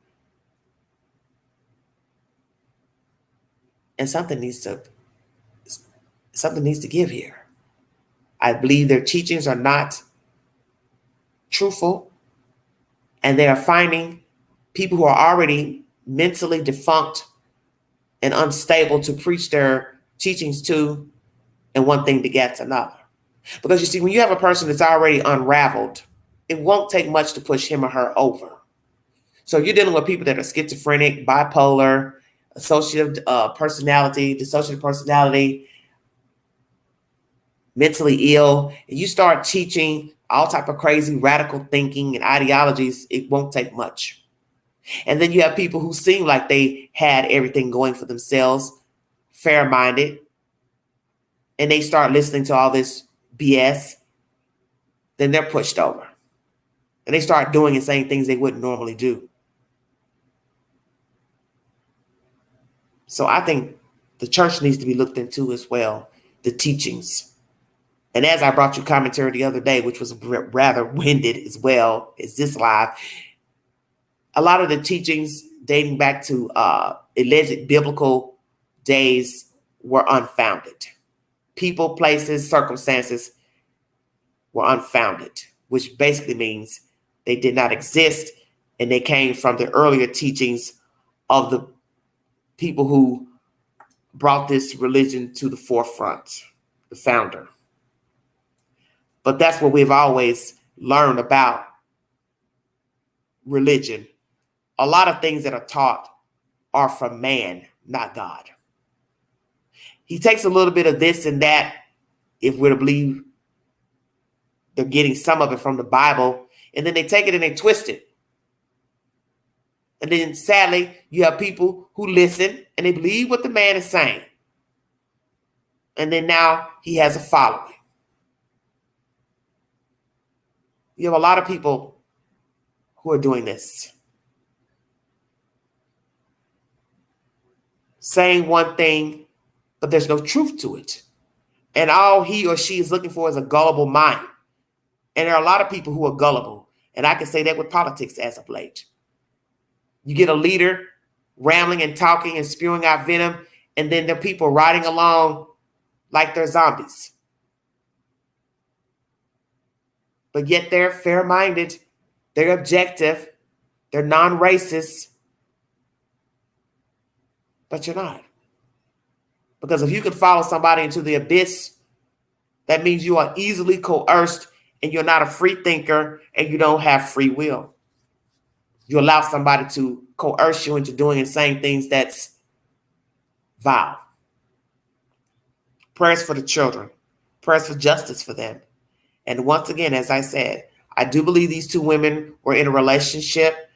And something needs to give here. I believe their teachings are not truthful, and they are finding people who are already mentally defunct and unstable to preach their teachings to, and one thing begets another. Because you see, when you have a person that's already unraveled, it won't take much to push him or her over. So you're dealing with people that are schizophrenic, bipolar, dissociative personality, mentally ill, and you start teaching all type of crazy radical thinking and ideologies, it won't take much. And then you have people who seem like they had everything going for themselves, fair-minded, and they start listening to all this BS, then they're pushed over. And they start doing and saying things they wouldn't normally do. So I think the church needs to be looked into as well, the teachings. And as I brought you commentary the other day, which was rather winded as well as this live, a lot of the teachings dating back to alleged biblical days were unfounded. People, places, circumstances were unfounded, which basically means they did not exist, and they came from the earlier teachings of the people who brought this religion to the forefront, the founder. But that's what we've always learned about religion. A lot of things that are taught are from man, not God. He takes a little bit of this and that, if we're to believe they're getting some of it from the Bible, and then they take it and they twist it. And then sadly, you have people who listen and they believe what the man is saying. And then now he has a following. You have a lot of people who are doing this. Saying one thing, but there's no truth to it. And all he or she is looking for is a gullible mind. And there are a lot of people who are gullible. And I can say that with politics as of late. You get a leader rambling and talking and spewing out venom, and then there are people riding along like they're zombies. But yet they're fair-minded, they're objective, they're non-racist. But you're not. Because if you can follow somebody into the abyss, that means you are easily coerced and you're not a free thinker and you don't have free will. You allow somebody to coerce you into doing and saying things that's vile. Prayers for the children. Prayers for justice for them. And once again, as I said, I do believe these two women were in a relationship.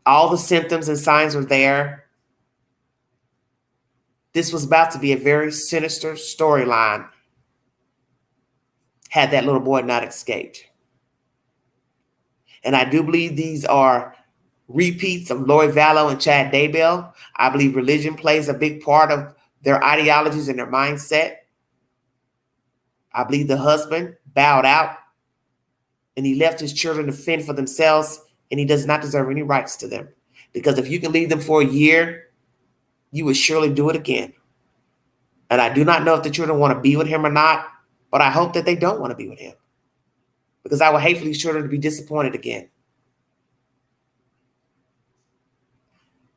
All the symptoms and signs were there. This was about to be a very sinister storyline had that little boy not escaped. And I do believe these are repeats of Lori Vallow and Chad Daybell. I believe religion plays a big part of their ideologies and their mindset. I believe the husband bowed out and he left his children to fend for themselves, and he does not deserve any rights to them. Because if you can leave them for a year, you would surely do it again. And I do not know if the children want to be with him or not, but I hope that they don't want to be with him. Because I would hate for these children to be disappointed again.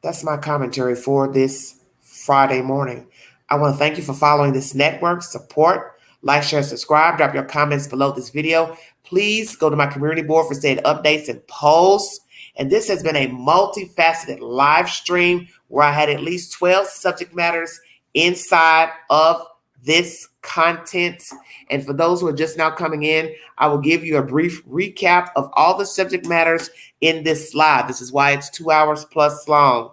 That's my commentary for this Friday morning. I want to thank you for following this network. Support, like, share, subscribe. Drop your comments below this video. Please go to my community board for said updates and posts. And this has been a multifaceted live stream where I had at least 12 subject matters inside of this content. And for those who are just now coming in, I will give you a brief recap of all the subject matters in this slide. This is why it's 2 hours plus long.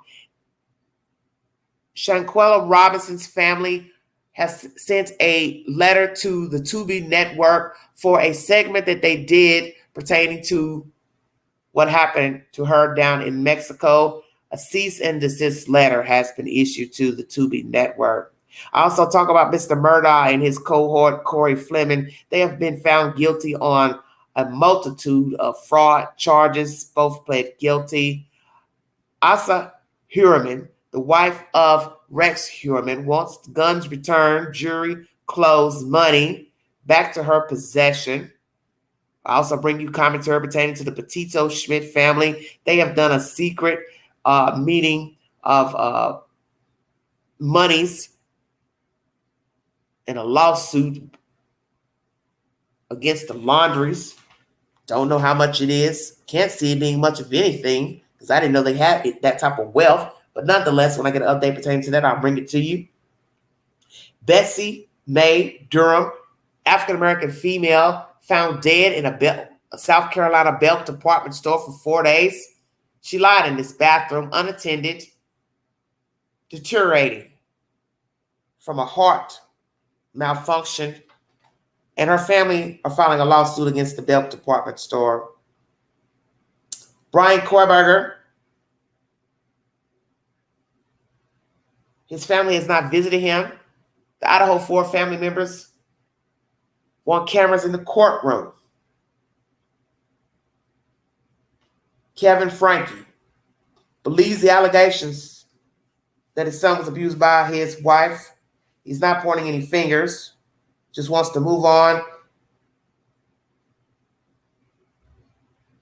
Shanquella Robinson's family has sent a letter to the Tubi network for a segment that they did pertaining to what happened to her down in Mexico. A cease and desist letter has been issued to the Tubi network. I also talk about Mr. Murdaugh and his cohort, Corey Fleming. They have been found guilty on a multitude of fraud charges. Both pled guilty. Asa Heuermann, the wife of Rex Heuermann, wants guns returned, jewelry, clothes, money back to her possession. I also bring you commentary pertaining to the Petito Schmidt family. They have done a secret meeting of monies in a lawsuit against the Laundries. Don't know how much it is. Can't see it being much of anything because I didn't know they had that type of wealth. But nonetheless, when I get an update pertaining to that, I'll bring it to you. Bessie Mae Durham, African-American female, found dead in a South Carolina Belk department store for 4 days. She lied in this bathroom unattended, deteriorating from a heart malfunction. And her family are filing a lawsuit against the Belk department store. Brian Kohberger, his family has not visited him. The Idaho 4 family members want cameras in the courtroom. Kevin Franke believes the allegations that his son was abused by his wife. He's not pointing any fingers, just wants to move on.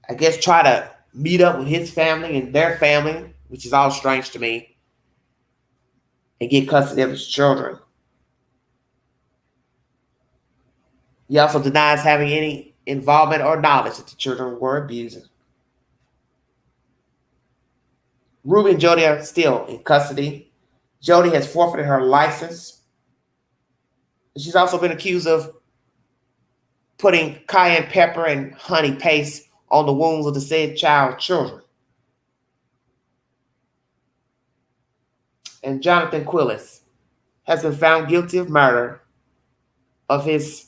I guess try to meet up with his family and their family, which is all strange to me, and get custody of his children. He also denies having any involvement or knowledge that the children were abused. Rubi and Jodi are still in custody. Jodi has forfeited her license. She's also been accused of putting cayenne pepper and honey paste on the wounds of the said children. And Jonathan Quillis has been found guilty of murder of his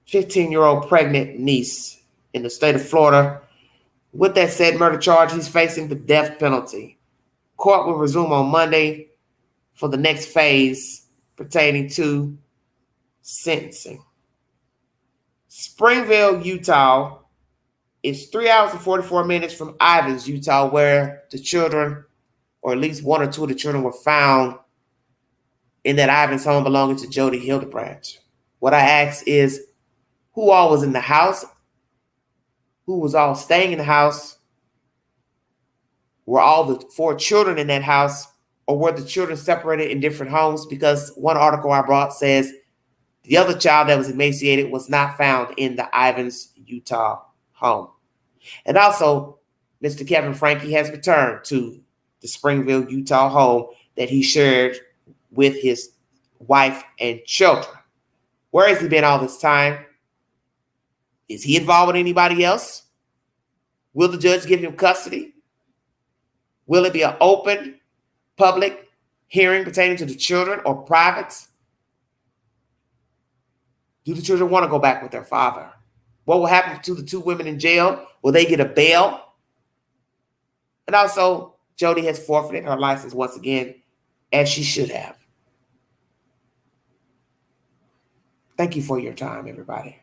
15-year-old pregnant niece in the state of Florida. With that said murder charge, he's facing the death penalty. Court will resume on Monday for the next phase pertaining to sentencing. Springville, Utah is 3 hours and 44 minutes from Ivins, Utah, where the children, or at least one or two of the children, were found in that Ivins home belonging to Jodi Hildebrandt. What I ask is, who all was in the house? Who was all staying in the house? Were all the 4 children in that house, or were the children separated in different homes? Because one article I brought says the other child that was emaciated was not found in the Ivins, Utah home. And also, Mr. Kevin Franke has returned to the Springville, Utah home that he shared with his wife and children. Where has he been all this time? Is he involved with anybody else? Will the judge give him custody? Will it be an open, public hearing pertaining to the children or private? Do the children want to go back with their father? What will happen to the 2 women in jail? Will they get a bail? And also, Jodi has forfeited her license once again, as she should have. Thank you for your time, everybody.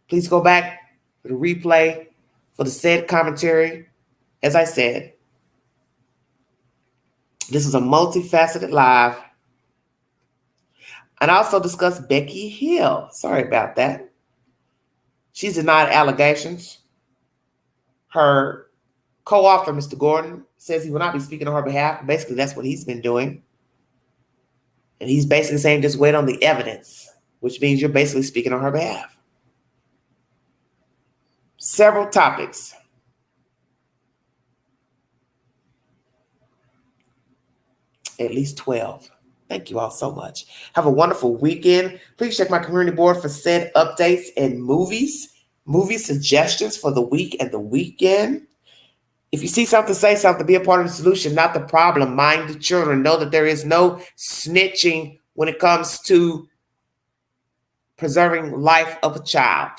Please go back to the replay for the said commentary. As I said, this is a multifaceted live. And I also discussed Becky Hill. Sorry about that. She's denied allegations. Her co-author, Mr. Gordon, says he will not be speaking on her behalf. Basically, that's what he's been doing. And he's basically saying just wait on the evidence, which means you're basically speaking on her behalf. Several topics. At least 12. Thank you all so much. Have a wonderful weekend. Please check my community board for said updates and movie suggestions for the week and the weekend. If you see something, say something. Be a part of the solution, not the problem. Mind the children. Know that there is no snitching when it comes to preserving life of a child.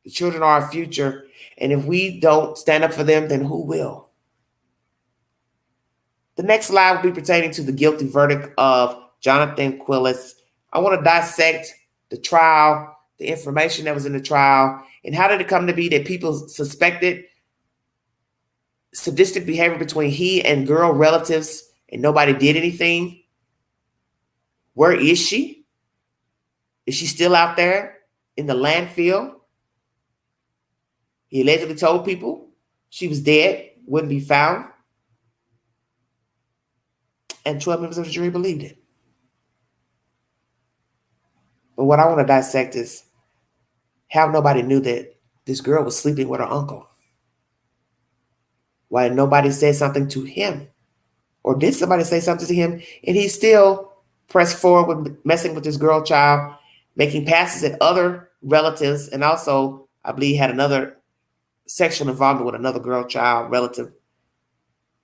The children are our future, and if we don't stand up for them, then who will? The next live will be pertaining to the guilty verdict of Jonathan Quillis. I want to dissect the trial, the information that was in the trial, and how did it come to be that people suspected sadistic behavior between he and girl relatives and nobody did anything? Where is she? Is she still out there in the landfill? He allegedly told people she was dead, wouldn't be found. And 12 members of the jury believed it. But what I want to dissect is how nobody knew that this girl was sleeping with her uncle. Why nobody said something to him? Or did somebody say something to him? And he still pressed forward with messing with this girl child, making passes at other relatives, and also, I believe, had another sexual involvement with another girl child relative.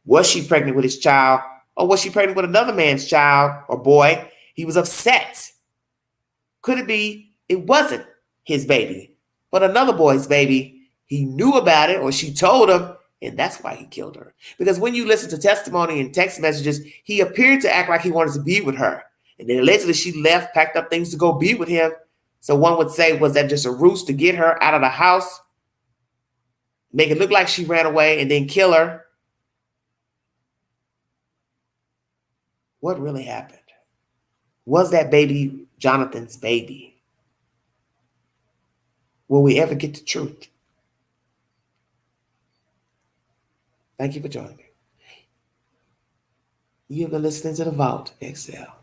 Was she pregnant with his child? Or was she pregnant with another man's child or boy? He was upset. Could it be it wasn't his baby, but another boy's baby? He knew about it, or she told him, and that's why he killed her. Because when you listen to testimony and text messages, he appeared to act like he wanted to be with her. And then allegedly she left, packed up things to go be with him. So one would say, was that just a ruse to get her out of the house? Make it look like she ran away and then kill her? What really happened? Was that baby Jonathan's baby? Will we ever get the truth? Thank you for joining me. You've been listening to The Vault XL.